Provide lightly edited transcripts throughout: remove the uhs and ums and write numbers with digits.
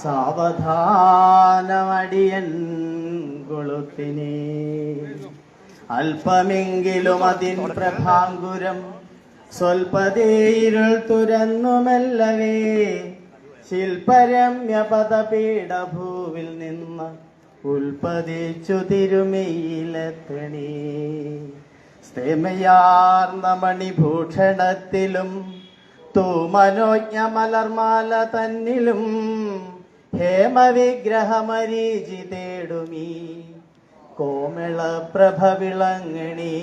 സാവധാനമടിയൻ കൊളുത്തിനെ അല്പമെങ്കിലും അതിൻ പ്രഭാങ്കുരം സ്വൽപതേരുൾ തുരന്നുമെല്ലവേ ശില്പരമ്യ പദപീഠഭൂവിൽ നിന്ന് ഉൽപ്പതിച്ചു തിരുമയിലെത്തണേ. സ്ഥേമയാർന്ന മണിഭൂഷണത്തിലും തൂമനോജ്ഞ മലർമാല തന്നിലും ഹേമവിഗ്രഹമരീചി തേടുമീ കോമള പ്രഭ വിളങ്ങണീ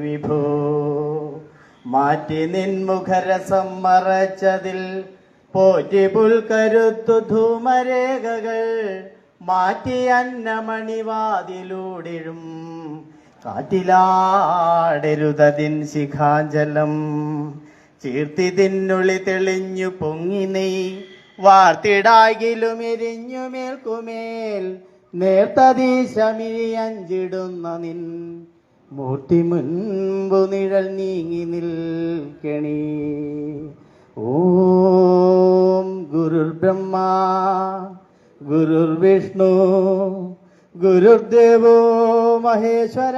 വിഭോ. മാറ്റി നിൻമുഖരസം മറച്ചതിൽ പോറ്റി പുൽക്കരുത്തു ധൂമരേഖകൾ മാറ്റി അന്നമണിവാതിലൂടിഴും കാറ്റിലാടരുതതിൻ ശിഖാഞ്ചലം. ചീർത്തി തിന്നുള്ളി തെളിഞ്ഞു പൊങ്ങി നെയ് വാർത്തിടാകിലും എരിഞ്ഞു മേൽക്കുമേൽ നേർത്തദീശമിഴിയഞ്ചിടുന്ന നിൻ മൂർത്തി മുൻപു നിഴൽ നീങ്ങി നിൽക്കണേ. ഓം ഗുരുർ ബ്രഹ്മ ഗുരുർ വിഷ്ണു ഗുരുദേവോ മഹേശ്വര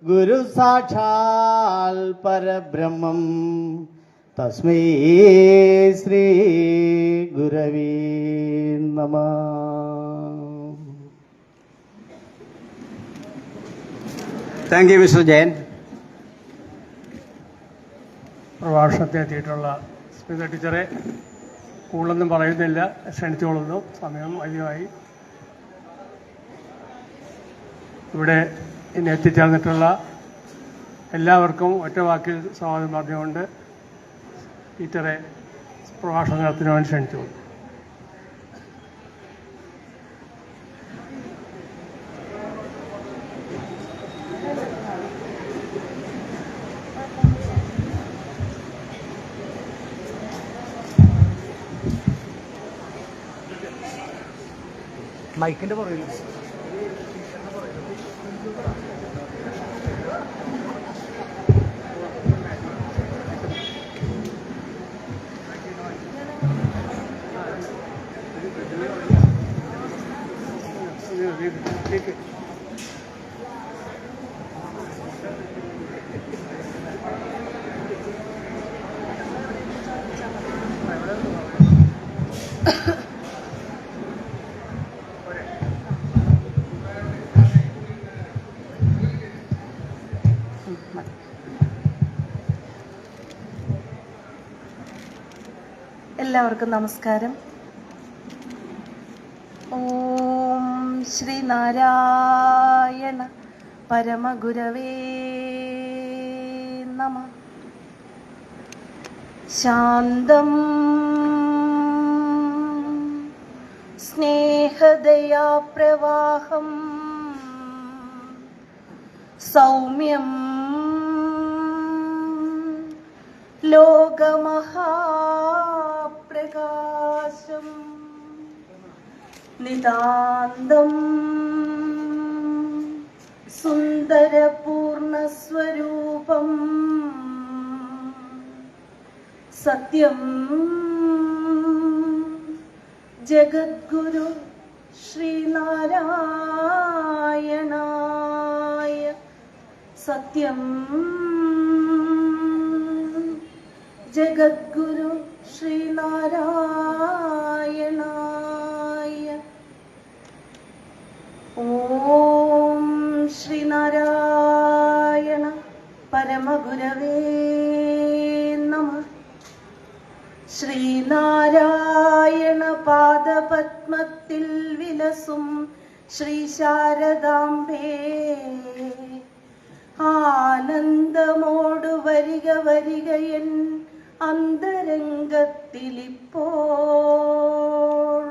ഗുരു സാക്ഷാൽ പരബ്രഹ്മം തസ്മൈ ശ്രീ ഗുരവേ നമഃ. Thank you mister Jayan. പ്രഭാഷണത്തെ എത്തിയിട്ടുള്ള സ്മിത ടീച്ചറെ കൂടുതലൊന്നും പറയുന്നില്ല, ക്ഷണിച്ചുകൊള്ളുന്നു. സമയം അധികമായി. ഇവിടെ ഇന്ന് എത്തിച്ചേർന്നിട്ടുള്ള എല്ലാവർക്കും ഒറ്റ വാക്കിൽ സ്വാഗതം പറഞ്ഞുകൊണ്ട് ടീച്ചറെ പ്രഭാഷണം നടത്തുന്നതിന് വേണ്ടി ക്ഷണിച്ചുകൊള്ളു. മൈക്കിന്റെ പുറകിൽ എല്ലാവർക്കും നമസ്കാരം. ഓം ശ്രീനാരായണ പരമഗുരവേ നമഃ. ശാന്തം സ്നേഹദയാപ്രവാഹം സൗമ്യം ലോകമഹാപ്രകാശം നിതാന്തം സുന്ദരപൂർണസ്വരൂപം സത്യം ജഗദ്ഗുരു ശ്രീനാരായണായ സത്യം ജഗദ്ഗുരു ശ്രീനാരായണായ. ഓം ശ്രീനാരായണ പരമഗുരവേ നമഃ. ശ്രീനാരായണ പാദപത്മത്തിൽ വിലസും ശ്രീ ശാരദാംബേ ആനന്ദമോടു വരിക വരികയൻ അന്തരംഗത്തിലിപ്പോൾ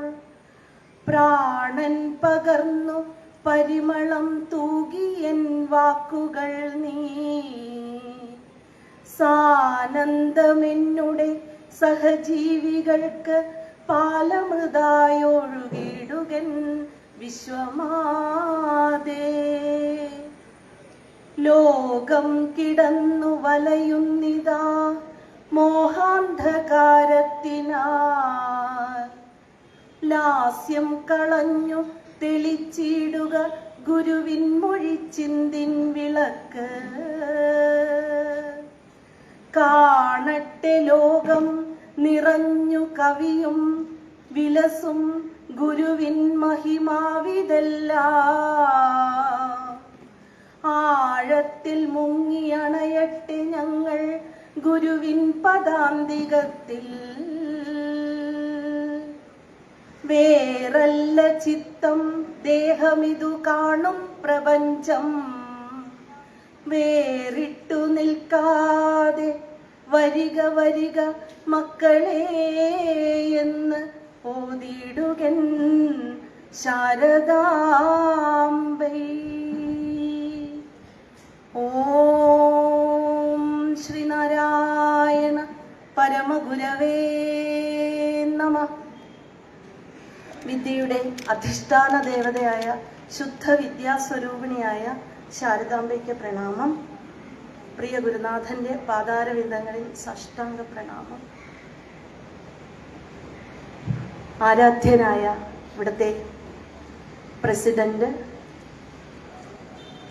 പ്രാണൻ പകർന്നു പരിമളം തൂകിയൻ വാക്കുകൾ നീ സാനന്ദമെന്നുടെ സഹജീവികൾക്ക് പാലമൃതായൊഴുകിടുകൻ വിശ്വമാതേ. ലോകം കിടന്നു വലയുന്നിതാ മോഹാന്ധകാരത്തിനാൽ ലാസ്യം കളഞ്ഞു തെളിച്ചിടുക ഗുരുവിൻ മൊഴിച്ചിന്തിൻ വിളക്ക്. കാണട്ടെ ലോകം നിറഞ്ഞു കവിയും വിലസും ഗുരുവിൻ മഹിമാവിതെല്ലാം. ആഴത്തിൽ മുങ്ങിയണയട്ടെ ഞങ്ങൾ ഗുരുവിൻ പദാന്തികത്തിൽ. വേറല്ല ചിത്തം ദേഹമിതു കാണും പ്രപഞ്ചം. വേറിട്ടു നിൽക്കാതെ വരിക വരിക മക്കളെ എന്ന് ഓതിടുകൻ ശാരദാംബൈ. ഓം ശ്രീനാരായണ പരമഗുരവേ നമഃ. വിദ്യയുടെ അധിഷ്ഠാന ദേവതയായ ശുദ്ധ വിദ്യാസ്വരൂപിണിയായ ശാരദാംബയ്ക്ക് പ്രണാമം. പ്രിയ ഗുരുനാഥന്റെ പാതാരവിന്ദങ്ങളിൽ സാഷ്ടാംഗ പ്രണാമം. ആരാധ്യനായ ഇവിടുത്തെ പ്രസിഡന്റ്,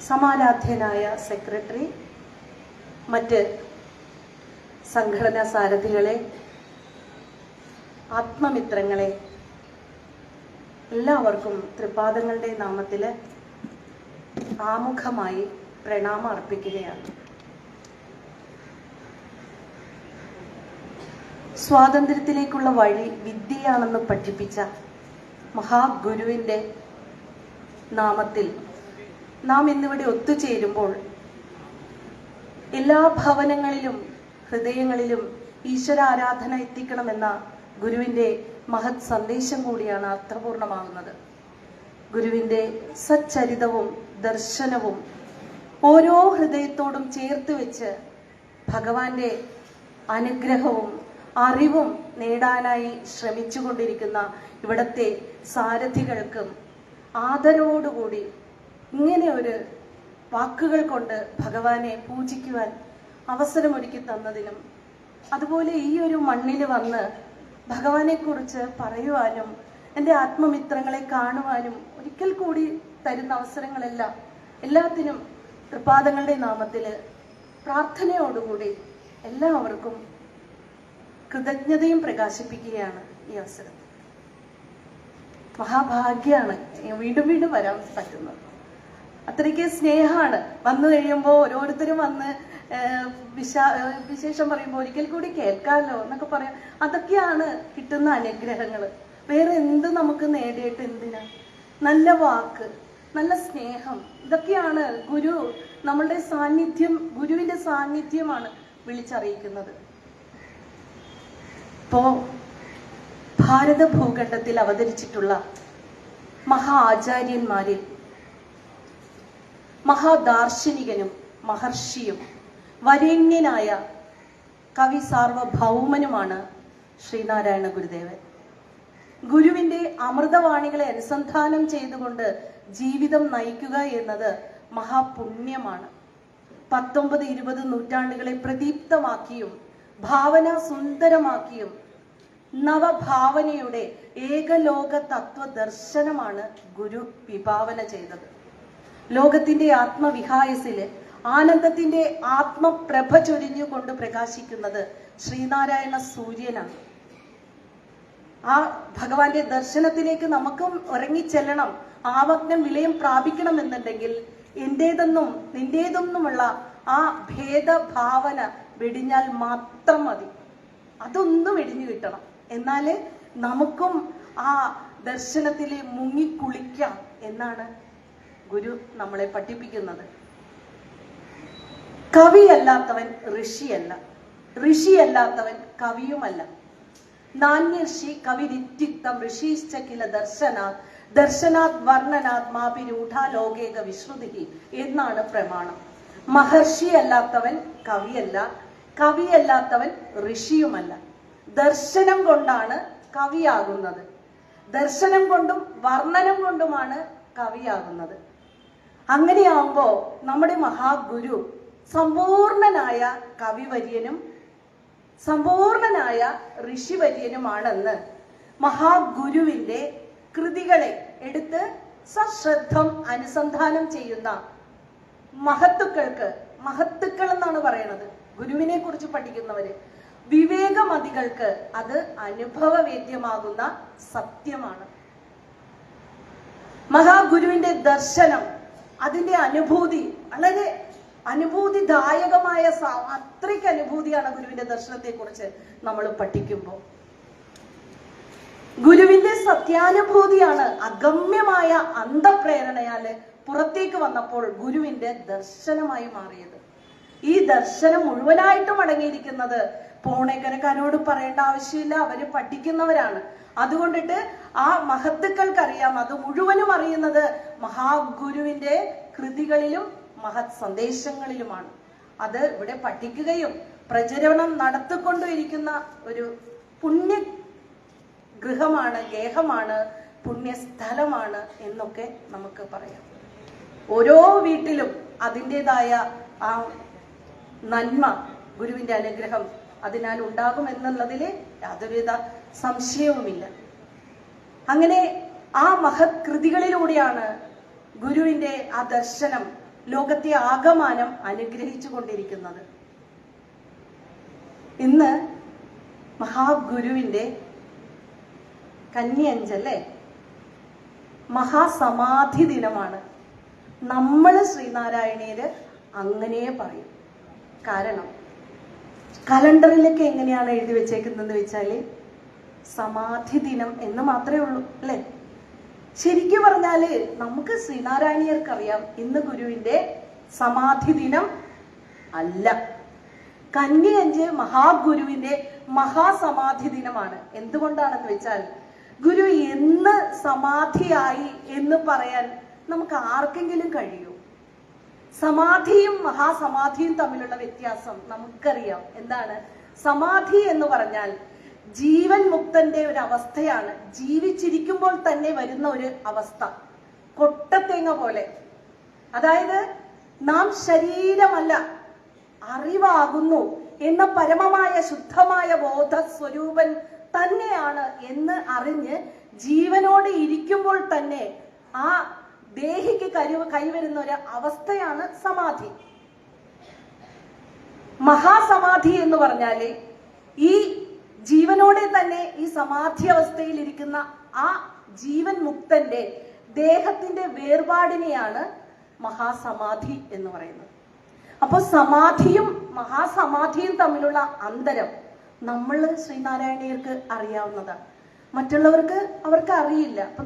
സമാരാധ്യനായ സെക്രട്ടറി, മറ്റ് സംഘടനാ സാരഥികളെ, ആത്മമിത്രങ്ങളെ, എല്ലാവർക്കും തൃപാദങ്ങളുടെ നാമത്തിൽ ആമുഖമായി പ്രണാമം അർപ്പിക്കുകയാണ്. സ്വാതന്ത്ര്യത്തിലേക്കുള്ള വഴി വിദ്യയാണെന്ന് പഠിപ്പിച്ച മഹാഗുരുവിൻ്റെ നാമത്തിൽ നാം ഇന്നിവിടെ ഒത്തുചേരുമ്പോൾ എല്ലാ ഭവനങ്ങളിലും ഹൃദയങ്ങളിലും ഈശ്വരാരാധന എത്തിക്കണമെന്ന ഗുരുവിൻ്റെ മഹത് സന്ദേശം കൂടിയാണ് അർത്ഥപൂർണമാകുന്നത്. ഗുരുവിൻ്റെ സച്ചരിതവും ദർശനവും ഓരോ ഹൃദയത്തോടും ചേർത്ത് വെച്ച് ഭഗവാന്റെ അനുഗ്രഹവും അറിവും നേടാനായി ശ്രമിച്ചുകൊണ്ടിരിക്കുന്ന ഇവിടത്തെ സാരഥികൾക്കും ആദരവോടുകൂടി ഇങ്ങനെ ഒരു വാക്കുകൾ കൊണ്ട് ഭഗവാനെ പൂജിക്കുവാൻ അവസരമൊരുക്കി തന്നതിനും, അതുപോലെ ഈ ഒരു മണ്ണിൽ വന്ന് ഭഗവാനെക്കുറിച്ച് പറയുവാനും എൻ്റെ ആത്മമിത്രങ്ങളെ കാണുവാനും ഒരിക്കൽ കൂടി തരുന്ന അവസരങ്ങളെല്ലാം എല്ലാത്തിനും തൃപാദങ്ങളുടെ നാമത്തിൽ പ്രാർത്ഥനയോടുകൂടി എല്ലാവർക്കും കൃതജ്ഞതയും പ്രകാശിപ്പിക്കുകയാണ് ഈ അവസരം. മഹാഭാഗ്യമാണ് വീണ്ടും വീണ്ടും വരാൻ പറ്റുന്നത്. അത്രയ്ക്ക് സ്നേഹമാണ്. വന്നു കഴിയുമ്പോൾ ഓരോരുത്തരും വന്ന് വിശേഷം പറയുമ്പോൾ ഒരിക്കൽ കൂടി കേൾക്കാമല്ലോ എന്നൊക്കെ പറയാം. അതൊക്കെയാണ് കിട്ടുന്ന അനുഗ്രഹങ്ങൾ. വേറെ എന്ത് നമുക്ക് നേടിയിട്ട് എന്തിനാ? നല്ല വാക്ക്, നല്ല സ്നേഹം, ഇതൊക്കെയാണ് ഗുരു നമ്മളുടെ സാന്നിധ്യം, ഗുരുവിന്റെ സാന്നിധ്യമാണ് വിളിച്ചറിയിക്കുന്നത്. ഇപ്പോ ഭാരത ഭൂഖണ്ഡത്തിൽ അവതരിച്ചിട്ടുള്ള മഹാ ആചാര്യന്മാരിൽ മഹാദാർശനികനും മഹർഷിയും വരേണ്യനായ കവി സാർവഭൗമനുമാണ് ശ്രീനാരായണ ഗുരുദേവൻ. ഗുരുവിന്റെ അമൃതവാണികളെ അനുസന്ധാനം ചെയ്തുകൊണ്ട് ജീവിതം നയിക്കുക എന്നത് മഹാപുണ്യമാണ്. 19-20 നൂറ്റാണ്ടുകളെ പ്രദീപ്തമാക്കിയും ഭാവന സുന്ദരമാക്കിയും നവഭാവനയുടെ ഏകലോക തത്വദർശനമാണ് ഗുരു വിഭാവന ചെയ്തത്. ലോകത്തിന്റെ ആത്മവിഹായസില് ആനന്ദത്തിന്റെ ആത്മപ്രഭ ചൊരിഞ്ഞുകൊണ്ട് പ്രകാശിക്കുന്നത് ശ്രീനാരായണ സൂര്യനാണ്. ആ ഭഗവാന്റെ ദർശനത്തിലേക്ക് നമുക്കും ഇറങ്ങിച്ചെല്ലണം. ആവഗ്നം വിലയം പ്രാപിക്കണം എന്നുണ്ടെങ്കിൽ എന്റേതെന്നും നിന്റേതെന്നുമുള്ള ആ ഭേദഭാവന വെടിഞ്ഞാൽ മാത്രം മതി. അതൊന്നും വെടിഞ്ഞു കിട്ടണം. എന്നാല് നമുക്കും ആ ദർശനത്തിൽ മുങ്ങിക്കുളിക്കാം എന്നാണ് ഗുരു നമ്മളെ പഠിപ്പിക്കുന്നത്. കവിയല്ലാത്തവൻ ഋഷിയല്ല, ഋഷിയല്ലാത്തവൻ കവിയുമല്ല. നാന്യർഷി കവിരിത്യുക്തം ഋഷീശ്ച കില ദർശനാത് ദർശനാത് വർണ്ണനാത് മാപിരൂഢ ലോകേക വിശ്രുതി എന്നാണ് പ്രമാണം. മഹർഷി അല്ലാത്തവൻ കവിയല്ല, കവിയല്ലാത്തവൻ ഋഷിയുമല്ല. ദർശനം കൊണ്ടാണ് കവിയാകുന്നത്. ദർശനം കൊണ്ടും വർണ്ണനം കൊണ്ടുമാണ് കവിയാകുന്നത്. അങ്ങനെയാവുമ്പോ നമ്മുടെ മഹാഗുരു സമ്പൂർണനായ കവിവര്യനും സമ്പൂർണനായ ഋഷിവര്യനുമാണെന്ന് മഹാഗുരുവിന്റെ കൃതികളെ എടുത്ത് സശ്രദ്ധം അനുസന്ധാനം ചെയ്യുന്ന മഹത്തുക്കൾ എന്നാണ് പറയുന്നത്, ഗുരുവിനെ കുറിച്ച് പഠിക്കുന്നവര്, വിവേകമതികൾക്ക് അത് അനുഭവവേദ്യമാകുന്ന സത്യമാണ്. മഹാഗുരുവിന്റെ ദർശനം, അതിന്റെ അനുഭൂതി വളരെ അനുഭൂതിദായകമായ അത്രയ്ക്ക് അനുഭൂതിയാണ് ഗുരുവിന്റെ ദർശനത്തെ കുറിച്ച് നമ്മൾ പഠിക്കുമ്പോൾ. ഗുരുവിന്റെ സത്യാനുഭൂതിയാണ് അഗമ്യമായ അന്ധപ്രേരണയാല് പുറത്തേക്ക് വന്നപ്പോൾ ഗുരുവിന്റെ ദർശനമായി മാറിയത്. ഈ ദർശനം മുഴുവനായിട്ടും അടങ്ങിയിരിക്കുന്നത് പോണേക്കരക്കാരോട് പറയേണ്ട ആവശ്യമില്ല, അവര് പഠിക്കുന്നവരാണ്. അതുകൊണ്ടിട്ട് ആ മഹത്തുക്കൾക്കറിയാം, അത് മുഴുവനും അറിയുന്നത് മഹാഗുരുവിന്റെ കൃതികളിലും മഹത് സന്ദേശങ്ങളിലുമാണ്. അത് ഇവിടെ പഠിക്കുകയും പ്രചരണം നടത്തിക്കൊണ്ടിരിക്കുന്ന ഒരു പുണ്യ ഗൃഹമാണ്, ഗേഹമാണ്, പുണ്യസ്ഥലമാണ് എന്നൊക്കെ നമുക്ക് പറയാം. ഓരോ വീട്ടിലും അതിൻ്റെതായ ആ നന്മ, ഗുരുവിന്റെ അനുഗ്രഹം അതിനാൽ ഉണ്ടാകും എന്നുള്ളതിൽ യാതൊരുവിധ സംശയവുമില്ല. അങ്ങനെ ആ മഹത് കൃതികളിലൂടെയാണ് ഗുരുവിന്റെ ആ ദർശനം ലോകത്തെ ആകമാനം അനുഗ്രഹിച്ചു കൊണ്ടിരിക്കുന്നത്. ഇന്ന് മഹാഗുരുവിന്റെ കന്യഅഞ്ചല്ലേ, മഹാസമാധി ദിനമാണ്. നമ്മൾ ശ്രീനാരായണീയര് അങ്ങനെ പറയും. കാരണം കലണ്ടറിലൊക്കെ എങ്ങനെയാണ് എഴുതി വെച്ചേക്കുന്നത് വെച്ചാല് സമാധി ദിനം എന്ന് മാത്രമേ ഉള്ളൂ അല്ലെ. ശരിക്കും പറഞ്ഞാല് നമുക്ക് ശ്രീനാരായണീയർക്കറിയാം ഇന്ന് ഗുരുവിന്റെ സമാധി ദിനം അല്ല. കന്യഅഞ്ച് മഹാഗുരുവിന്റെ മഹാസമാധി ദിനമാണ്. എന്തുകൊണ്ടാണെന്ന് വെച്ചാൽ ഗുരു എന്ന് സമാധിയായി എന്ന് പറയാൻ നമുക്ക് ആർക്കെങ്കിലും കഴിയൂ? സമാധിയും മഹാസമാധിയും തമ്മിലുള്ള വ്യത്യാസം നമുക്കറിയാം. എന്താണ് സമാധി എന്ന് പറഞ്ഞാൽ? ജീവൻ മുക്തന്റെ ഒരു അവസ്ഥയാണ്, ജീവിച്ചിരിക്കുമ്പോൾ തന്നെ വരുന്ന ഒരു അവസ്ഥ, കൊട്ടത്തേങ്ങ പോലെ. അതായത് നാം ശരീരമല്ല, അറിവാകുന്നു എന്ന പരമമായ ശുദ്ധമായ ബോധ സ്വരൂപൻ തന്നെയാണ് എന്ന് അറിഞ്ഞ് ജീവനോട് ഇരിക്കുമ്പോൾ തന്നെ ആ ദേഹിക്ക് കൈവരുന്ന ഒരു അവസ്ഥയാണ് സമാധി. മഹാസമാധി എന്ന് പറഞ്ഞാല് ഈ ജീവനോടെ തന്നെ ഈ സമാധി അവസ്ഥയിൽ ഇരിക്കുന്ന ആ ജീവൻ മുക്തന്റെ ദേഹത്തിന്റെ വേർപാടിനെയാണ് മഹാസമാധി എന്ന് പറയുന്നത്. അപ്പൊ സമാധിയും മഹാസമാധിയും തമ്മിലുള്ള അന്തരം നമ്മൾ ശ്രീനാരായണീയർക്ക് അറിയാവുന്നതാണ്, മറ്റുള്ളവർക്ക് അവർക്ക് അറിയില്ല. അപ്പൊ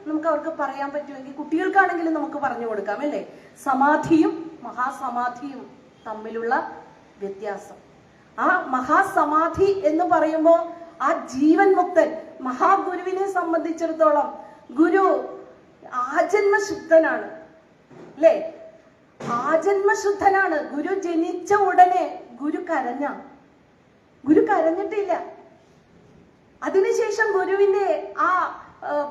നമുക്ക് അവർക്ക് പറയാൻ പറ്റുമെങ്കിൽ കുട്ടികൾക്കാണെങ്കിലും നമുക്ക് പറഞ്ഞു കൊടുക്കാം അല്ലേ, സമാധിയും മഹാസമാധിയും തമ്മിലുള്ള വ്യത്യാസം. ആ മഹാസമാധി എന്ന് പറയുമ്പോൾ ആ ജീവൻ മുക്തൻ മഹാഗുരുവിനെ സംബന്ധിച്ചിടത്തോളം ഗുരു ആജന്മശുദ്ധനാണ് അല്ലേ, ആജന്മശുദ്ധനാണ്. ഗുരു ജനിച്ച ഉടനെ ഗുരു കരഞ്ഞിട്ടില്ല. അതിനുശേഷം ഗുരുവിന്റെ ആ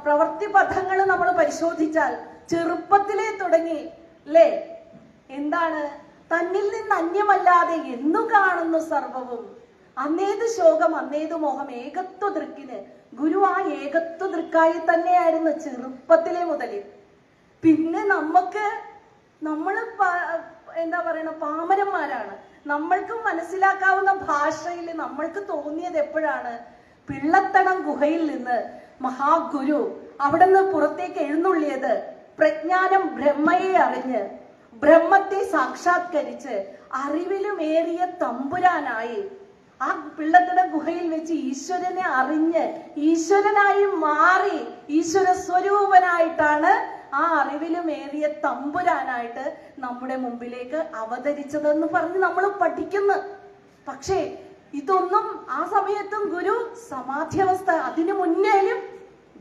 പ്രവൃത്തി പഥങ്ങൾ നമ്മൾ പരിശോധിച്ചാൽ ചെറുപ്പത്തിലേ തുടങ്ങി അല്ലേ, എന്താണ് തന്നിൽ നിന്ന് അന്യമല്ലാതെ എന്നു കാണുന്നു സർവവും, അന്നേത് ശോകം അന്നേത് മോഹം ഏകത്വ ദൃക്കിന്. ഗുരു ആ ഏകത്വ ദൃക്കായി തന്നെയായിരുന്നു ചെറുപ്പത്തിലെ മുതൽ. പിന്നെ നമ്മള് എന്താ പറയണ പാമരന്മാരാണ്. നമ്മൾക്കും മനസ്സിലാക്കാവുന്ന ഭാഷയിൽ നമ്മൾക്ക് തോന്നിയത് എപ്പോഴാണ്? പിള്ളത്തടം ഗുഹയിൽ നിന്ന് മഹാഗുരു അവിടെ നിന്ന് പുറത്തേക്ക് എഴുന്നള്ളിയത് പ്രജ്ഞാനം ബ്രഹ്മയെ അറിഞ്ഞ് ബ്രഹ്മത്തെ സാക്ഷാത്കരിച്ച് അറിവിലുമേറിയ തമ്പുരാനായി ആ പിള്ളത്തടം ഗുഹയിൽ വെച്ച് ഈശ്വരനെ അറിഞ്ഞ് ഈശ്വരനായി മാറി ഈശ്വര സ്വരൂപനായിട്ടാണ് ആ അറിവിലുമേറിയ തമ്പുരാനായിട്ട് നമ്മുടെ മുമ്പിലേക്ക് അവതരിച്ചതെന്ന് പറഞ്ഞ് നമ്മൾ പഠിക്കുന്നു. പക്ഷേ ഇതൊന്നും ആ സമയത്തും ഗുരു സമാധിയവസ്ഥ, അതിനു മുന്നേലും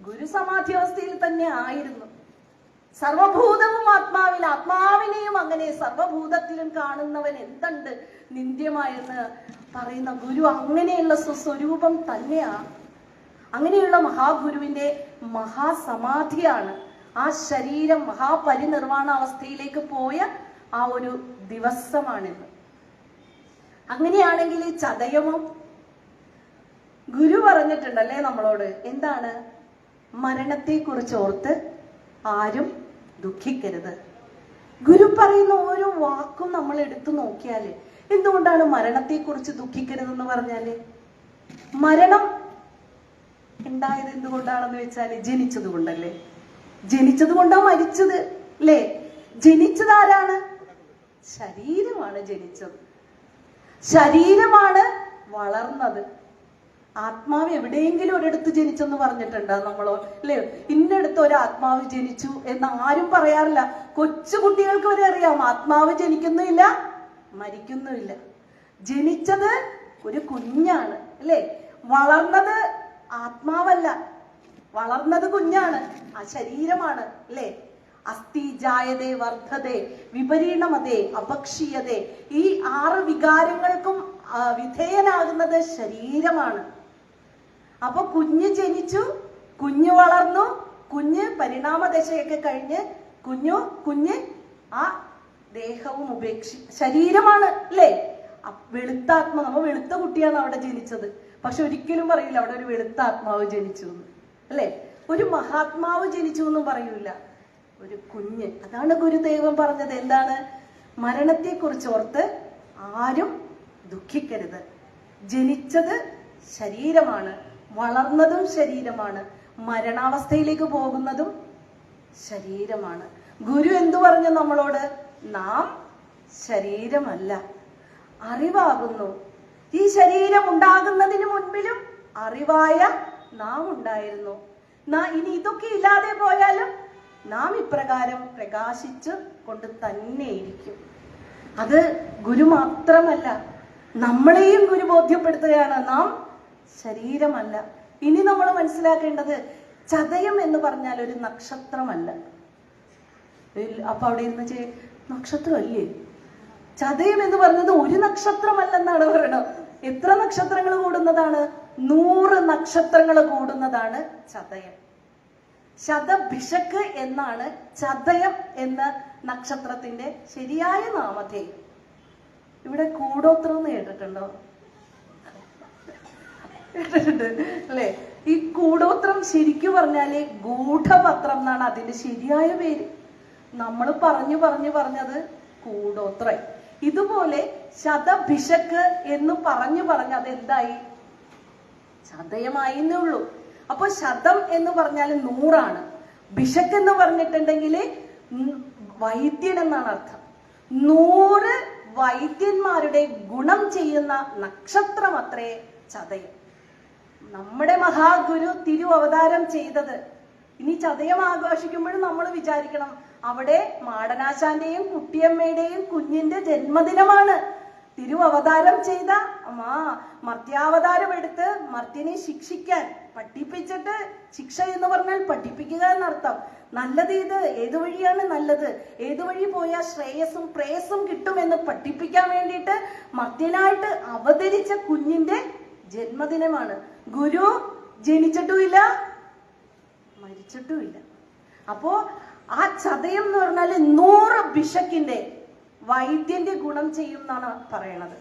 ഗുരു സമാധിയവസ്ഥയിൽ തന്നെ ആയിരുന്നു. സർവഭൂതവും ആത്മാവിൽ, ആത്മാവിനെയും അങ്ങനെ സർവഭൂതത്തിലും കാണുന്നവൻ എന്തുണ്ട് നിന്ദ്യമായെന്ന് പറയുന്ന ഗുരു അങ്ങനെയുള്ള സ്വസ്വരൂപം തന്നെയാണ്. അങ്ങനെയുള്ള മഹാഗുരുവിന്റെ മഹാസമാധിയാണ് ആ ശരീരം മഹാപരിനിർവാണ അവസ്ഥയിലേക്ക് പോയ ആ ഒരു ദിവസമാണിത്. അങ്ങനെയാണെങ്കിൽ ചതയമോ പറഞ്ഞിട്ടുണ്ടല്ലേ നമ്മളോട്, എന്താണ്? മരണത്തെ കുറിച്ച് ഓർത്ത് ആരും ദുഃഖിക്കരുത്. ഗുരു പറയുന്ന ഓരോ വാക്കും നമ്മൾ എടുത്തു നോക്കിയാല് എന്തുകൊണ്ടാണ് മരണത്തെ കുറിച്ച് ദുഃഖിക്കരുതെന്ന് പറഞ്ഞാല്? മരണം ഉണ്ടായത് എന്തുകൊണ്ടാണെന്ന് വെച്ചാല് ജനിച്ചത് കൊണ്ടല്ലേ. ജനിച്ചത് കൊണ്ടാ മരിച്ചത് അല്ലേ? ജനിച്ചത് ആരാണ്? ശരീരമാണ് ജനിച്ചത്. ശരീരമാണ് വളർന്നത്. ആത്മാവ് എവിടെയെങ്കിലും ഒരിടത്ത് ജനിച്ചെന്ന് പറഞ്ഞിട്ടുണ്ടോ നമ്മളോ? അല്ലേ? ഇന്നടുത്ത് ഒരു ആത്മാവ് ജനിച്ചു എന്ന് ആരും പറയാറില്ല. കൊച്ചു കുട്ടികൾക്ക് വരെ അറിയാം ആത്മാവ് ജനിക്കുന്നില്ല, മരിക്കുന്നുമില്ല. ജനിച്ചത് ഒരു കുഞ്ഞാണ് അല്ലേ? വളർന്നത് ആത്മാവല്ല, വളർന്നത് കുഞ്ഞാണ്, ആ ശരീരമാണ് അല്ലേ? അസ്ഥി ജായതേ വർദ്ധതേ വിപരീണമതേ അപക്ഷീയതേ, ഈ 6 വികാരങ്ങൾക്കും വിധേയനാകുന്നത് ശരീരമാണ്. അപ്പൊ കുഞ്ഞ് ജനിച്ചു, കുഞ്ഞ് വളർന്നു, കുഞ്ഞ് പരിണാമദശയൊക്കെ കഴിഞ്ഞ് കുഞ്ഞ് ആ ദേഹവും ശരീരമാണ് അല്ലേ? വെളുത്താത്മ, നമ്മ വെളുത്ത കുട്ടിയാണ് അവിടെ ജനിച്ചത്. പക്ഷെ ഒരിക്കലും പറയില്ല അവിടെ ഒരു വെളുത്ത ആത്മാവ് ജനിച്ചു എന്ന് അല്ലേ? ഒരു മഹാത്മാവ് ജനിച്ചു എന്നും പറയൂല, ഒരു കുഞ്ഞ്. അതാണ് ഗുരുദേവൻ പറഞ്ഞത്. എന്താണ്? മരണത്തെ കുറിച്ച് ഓർത്ത് ആരും ദുഃഖിക്കരുത്. ജനിച്ചത് ശരീരമാണ്, വളർന്നതും ശരീരമാണ്, മരണാവസ്ഥയിലേക്ക് പോകുന്നതും ശരീരമാണ്. ഗുരു എന്തു പറഞ്ഞു നമ്മളോട്? നാം ശരീരമല്ല, അറിവാകുന്നു. ഈ ശരീരം ഉണ്ടാകുന്നതിന് മുൻപിലും അറിവായ നാം ഉണ്ടായിരുന്നു. ഇനി ഇതൊക്കെ ഇല്ലാതെ പോയാലും നാം ഇപ്രകാരം പ്രകാശിച്ചു കൊണ്ട് തന്നെ ഇരിക്കും. അത് ഗുരു മാത്രമല്ല, നമ്മളെയും ഗുരു ബോധ്യപ്പെടുത്തുകയാണ് നാം ശരീരമല്ല. ഇനി നമ്മൾ മനസ്സിലാക്കേണ്ടത്, ചതയം എന്ന് പറഞ്ഞാൽ ഒരു നക്ഷത്രമല്ല. അപ്പൊ അവിടെ ഇരുന്ന് നക്ഷത്രമല്ലേ? ചതയം എന്ന് പറഞ്ഞത് ഒരു നക്ഷത്രമല്ലെന്നാണ് പറയണത്. എത്ര നക്ഷത്രങ്ങൾ കൂടുന്നതാണ്? 100 നക്ഷത്രങ്ങൾ കൂടുന്നതാണ് ചതയം. ശതഭിഷക്ക് എന്നാണ് ചതയം എന്ന നക്ഷത്രത്തിന്റെ ശരിയായ നാമധേയം. ഇവിടെ കൂടോത്രം എന്ന് കേട്ടിട്ടുണ്ടോ? കേട്ടിട്ടുണ്ട് അല്ലെ? ഈ കൂടോത്രം ശരിക്കും പറഞ്ഞാല് ഗൂഢപത്രം എന്നാണ് അതിന്റെ ശരിയായ പേര്. നമ്മൾ പറഞ്ഞത് കൂടോത്രം. ഇതുപോലെ ശതഭിഷക്ക് എന്ന് പറഞ്ഞ് അതെന്തായി? ചതയമായി എന്നേ ഉള്ളൂ. അപ്പൊ ശതം എന്ന് പറഞ്ഞാൽ 100 ഭിഷക്ക് എന്ന് പറഞ്ഞിട്ടുണ്ടെങ്കിൽ വൈദ്യൻ എന്നാണ് അർത്ഥം. 100 വൈദ്യന്മാരുടെ ഗുണം ചെയ്യുന്ന നക്ഷത്രം അത്രേ ചതയം. നമ്മുടെ മഹാഗുരു അവതാരം ചെയ്തത്. ഇനി ചതയം ആഘോഷിക്കുമ്പോഴും നമ്മൾ വിചാരിക്കണം, അവിടെ മാടനാശാന്റെയും കുട്ടിയമ്മയുടെയും കുഞ്ഞിന്റെ ജന്മദിനമാണ്. അവതാരം ചെയ്ത മർത്യാവതാരം എടുത്ത് മർത്യനെ ശിക്ഷിക്കാൻ, പഠിപ്പിച്ചിട്ട്, ശിക്ഷ എന്ന് പറഞ്ഞാൽ പഠിപ്പിക്കുക എന്നർത്ഥം. നല്ലത് ഇത്, ഏതു വഴിയാണ് നല്ലത്, ഏതു വഴി പോയാൽ ശ്രേയസ്സും പ്രേയസ്സും കിട്ടുമെന്ന് പഠിപ്പിക്കാൻ വേണ്ടിയിട്ട് മർത്യനായിട്ട് അവതരിച്ച കുഞ്ഞിന്റെ ജന്മദിനമാണ്. ഗുരു ജനിച്ചിട്ടുമില്ല, മരിച്ചിട്ടുമില്ല. അപ്പോ ആ ചതയം എന്ന് പറഞ്ഞാല് 100 ഭിഷക്കിന്റെ വൈദ്യന്റെ ഗുണം ചെയ്യും എന്നാണ് പറയണത്.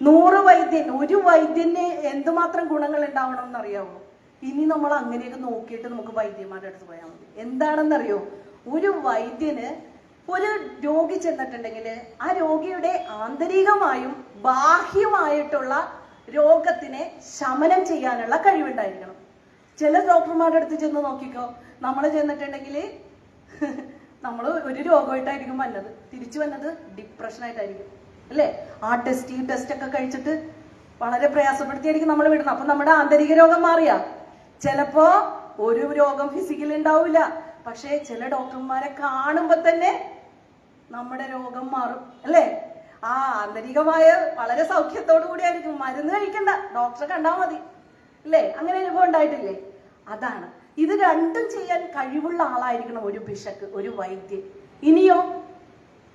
100 വൈദ്യൻ, ഒരു വൈദ്യന് എന്തുമാത്രം ഗുണങ്ങൾ ഉണ്ടാവണം എന്നറിയാവോ? ഇനി നമ്മൾ അങ്ങനെയൊക്കെ നോക്കിയിട്ട് നമുക്ക് വൈദ്യന്മാരുടെ അടുത്ത് പോയാൽ മതി. എന്താണെന്നറിയോ? ഒരു വൈദ്യന് ഒരു രോഗി ചെന്നിട്ടുണ്ടെങ്കിൽ ആ രോഗിയുടെ ആന്തരികമായും ബാഹ്യമായിട്ടുള്ള രോഗത്തിനെ ശമനം ചെയ്യാനുള്ള കഴിവുണ്ടായിരിക്കണം. ചില ഡോക്ടർമാരുടെ അടുത്ത് ചെന്ന് നോക്കിക്കോ, നമ്മൾ ചെന്നിട്ടുണ്ടെങ്കിൽ നമ്മൾ ഒരു രോഗമായിട്ടായിരിക്കും വന്നത്, തിരിച്ചു വന്നത് ഡിപ്രഷനായിട്ടായിരിക്കും അല്ലേ? ആ ടെസ്റ്റ് ഈ ടെസ്റ്റ് ഒക്കെ കഴിച്ചിട്ട് വളരെ പ്രയാസപ്പെടുത്തിയായിരിക്കും നമ്മൾ വിടുന്നത്. അപ്പൊ നമ്മുടെ ആന്തരിക രോഗം മാറിയാ? ചിലപ്പോ ഒരു രോഗം ഫിസിക്കലി ഉണ്ടാവില്ല, പക്ഷെ ചില ഡോക്ടർമാരെ കാണുമ്പോ തന്നെ നമ്മുടെ രോഗം മാറും അല്ലേ? ആ ആന്തരികമായ വളരെ സൗഖ്യത്തോടു കൂടിയായിരിക്കും. മരുന്ന് കഴിക്കണ്ട, ഡോക്ടറെ കണ്ടാൽ മതി അല്ലേ? അങ്ങനെ അനുഭവം ഉണ്ടായിട്ടില്ലേ? അതാണ്. ഇത് രണ്ടും ചെയ്യാൻ കഴിവുള്ള ആളായിരിക്കണം ഒരു ഭിഷക്ക്, ഒരു വൈദ്യൻ. ഇനിയോ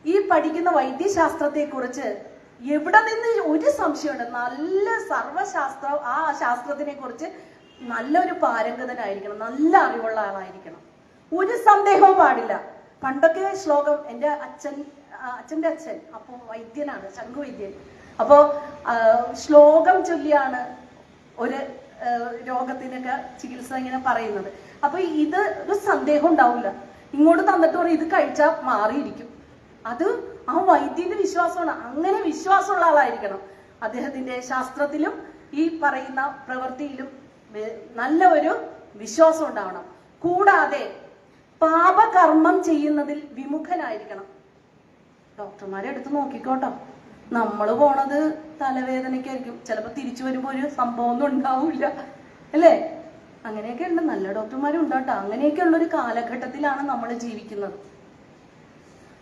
ഈ പഠിക്കുന്ന വൈദ്യശാസ്ത്രത്തെ കുറിച്ച് എവിടെ നിന്ന് ഒരു സംശയമുണ്ട്, നല്ല സർവശാസ്ത്രം, ആ ശാസ്ത്രത്തിനെ കുറിച്ച് നല്ലൊരു പാരംഗതനായിരിക്കണം, നല്ല അറിവുള്ള ആളായിരിക്കണം. ഒരു സന്ദേഹവും പാടില്ല. പണ്ടൊക്കെ ശ്ലോകം, എൻ്റെ അച്ഛൻ്റെ അച്ഛൻ അപ്പൊ വൈദ്യനാണ്, ശംഖുവൈദ്യൻ. അപ്പോ ശ്ലോകം ചൊല്ലിയാണ് ഒരു രോഗത്തിനൊക്കെ ചികിത്സ ഇങ്ങനെ പറയുന്നത്. അപ്പൊ ഇത് ഒരു സന്ദേഹം ഉണ്ടാവില്ല. ഇങ്ങോട്ട് തന്നിട്ട് പറയും ഇത് കഴിച്ചാൽ മാറിയിരിക്കും. അത് ആ വൈദ്യന്റെ വിശ്വാസമാണ്. അങ്ങനെ വിശ്വാസമുള്ള ആളായിരിക്കണം. അദ്ദേഹത്തിന്റെ ശാസ്ത്രത്തിലും ഈ പറയുന്ന പ്രവൃത്തിയിലും നല്ല ഒരു വിശ്വാസം ഉണ്ടാവണം. കൂടാതെ പാപകർമ്മം ചെയ്യുന്നതിൽ വിമുഖനായിരിക്കണം. ഡോക്ടർമാരെ എടുത്ത് നോക്കിക്കോട്ടോ, നമ്മള് പോണത് തലവേദനയ്ക്കായിരിക്കും, ചിലപ്പോ തിരിച്ചു വരുമ്പോ ഒരു സംഭവം ഒന്നും ഉണ്ടാവില്ല, അല്ലേ? അങ്ങനെയൊക്കെ ഉണ്ട്, നല്ല ഡോക്ടർമാരും ഉണ്ടാട്ടോ. അങ്ങനെയൊക്കെ ഉള്ളൊരു കാലഘട്ടത്തിലാണ് നമ്മൾ ജീവിക്കുന്നത്.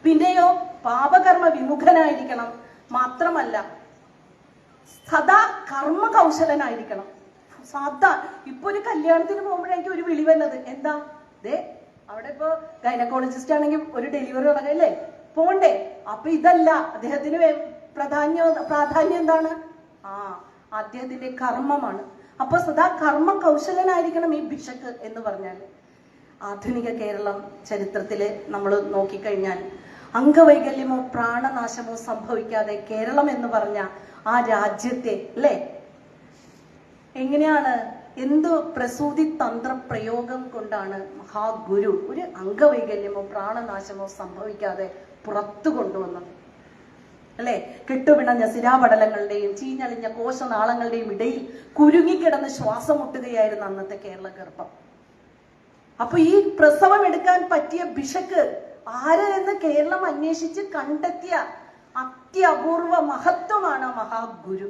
പിന്നെയോ പാപകർമ്മ വിമുഖനായിരിക്കണം. മാത്രമല്ല സദാ കർമ്മ കൗശലനായിരിക്കണം. സദാ ഇപ്പൊ ഒരു കല്യാണത്തിന് പോകുമ്പോഴേക്കും ഒരു വിളി വന്നത് എന്താ, ദേ അവിടെ ഇപ്പൊ ഗൈനക്കോളജിസ്റ്റ് ആണെങ്കിൽ ഒരു ഡെലിവറി തുടങ്ങല്ലേ, പോണ്ടേ? അപ്പൊ ഇതല്ല അദ്ദേഹത്തിന് പ്രാധാന്യം എന്താണ്? അദ്ദേഹത്തിന്റെ കർമ്മമാണ്. അപ്പൊ സദാ കർമ്മ കൗശലനായിരിക്കണം ഈ ഭിഷക്ക് എന്ന് പറഞ്ഞാൽ. ആധുനിക കേരളം ചരിത്രത്തില് നമ്മൾ നോക്കിക്കഴിഞ്ഞാൽ അംഗവൈകല്യമോ പ്രാണനാശമോ സംഭവിക്കാതെ കേരളം എന്ന് പറഞ്ഞ ആ രാജ്യത്തെ, അല്ലേ, എങ്ങനെയാണ്, എന്ത് പ്രസൂതി തന്ത്ര പ്രയോഗം കൊണ്ടാണ് മഹാഗുരു ഒരു അംഗവൈകല്യമോ പ്രാണനാശമോ സംഭവിക്കാതെ പുറത്തു കൊണ്ടുവന്നത്, അല്ലെ? കെട്ടുപിണഞ്ഞ സിരാപടലങ്ങളുടെയും ചീഞ്ഞളിഞ്ഞ കോശനാളങ്ങളുടെയും ഇടയിൽ കുരുങ്ങിക്കിടന്ന് ശ്വാസം മുട്ടുകയായിരുന്നു അന്നത്തെ കേരള ഗർഭം. അപ്പൊ ഈ പ്രസവം എടുക്കാൻ പറ്റിയ ഭിഷക്ക് ആര് എന്ന് കേരളം അന്വേഷിച്ച് കണ്ടെത്തിയ അത്യപൂർവ മഹത്വമാണ് മഹാഗുരു.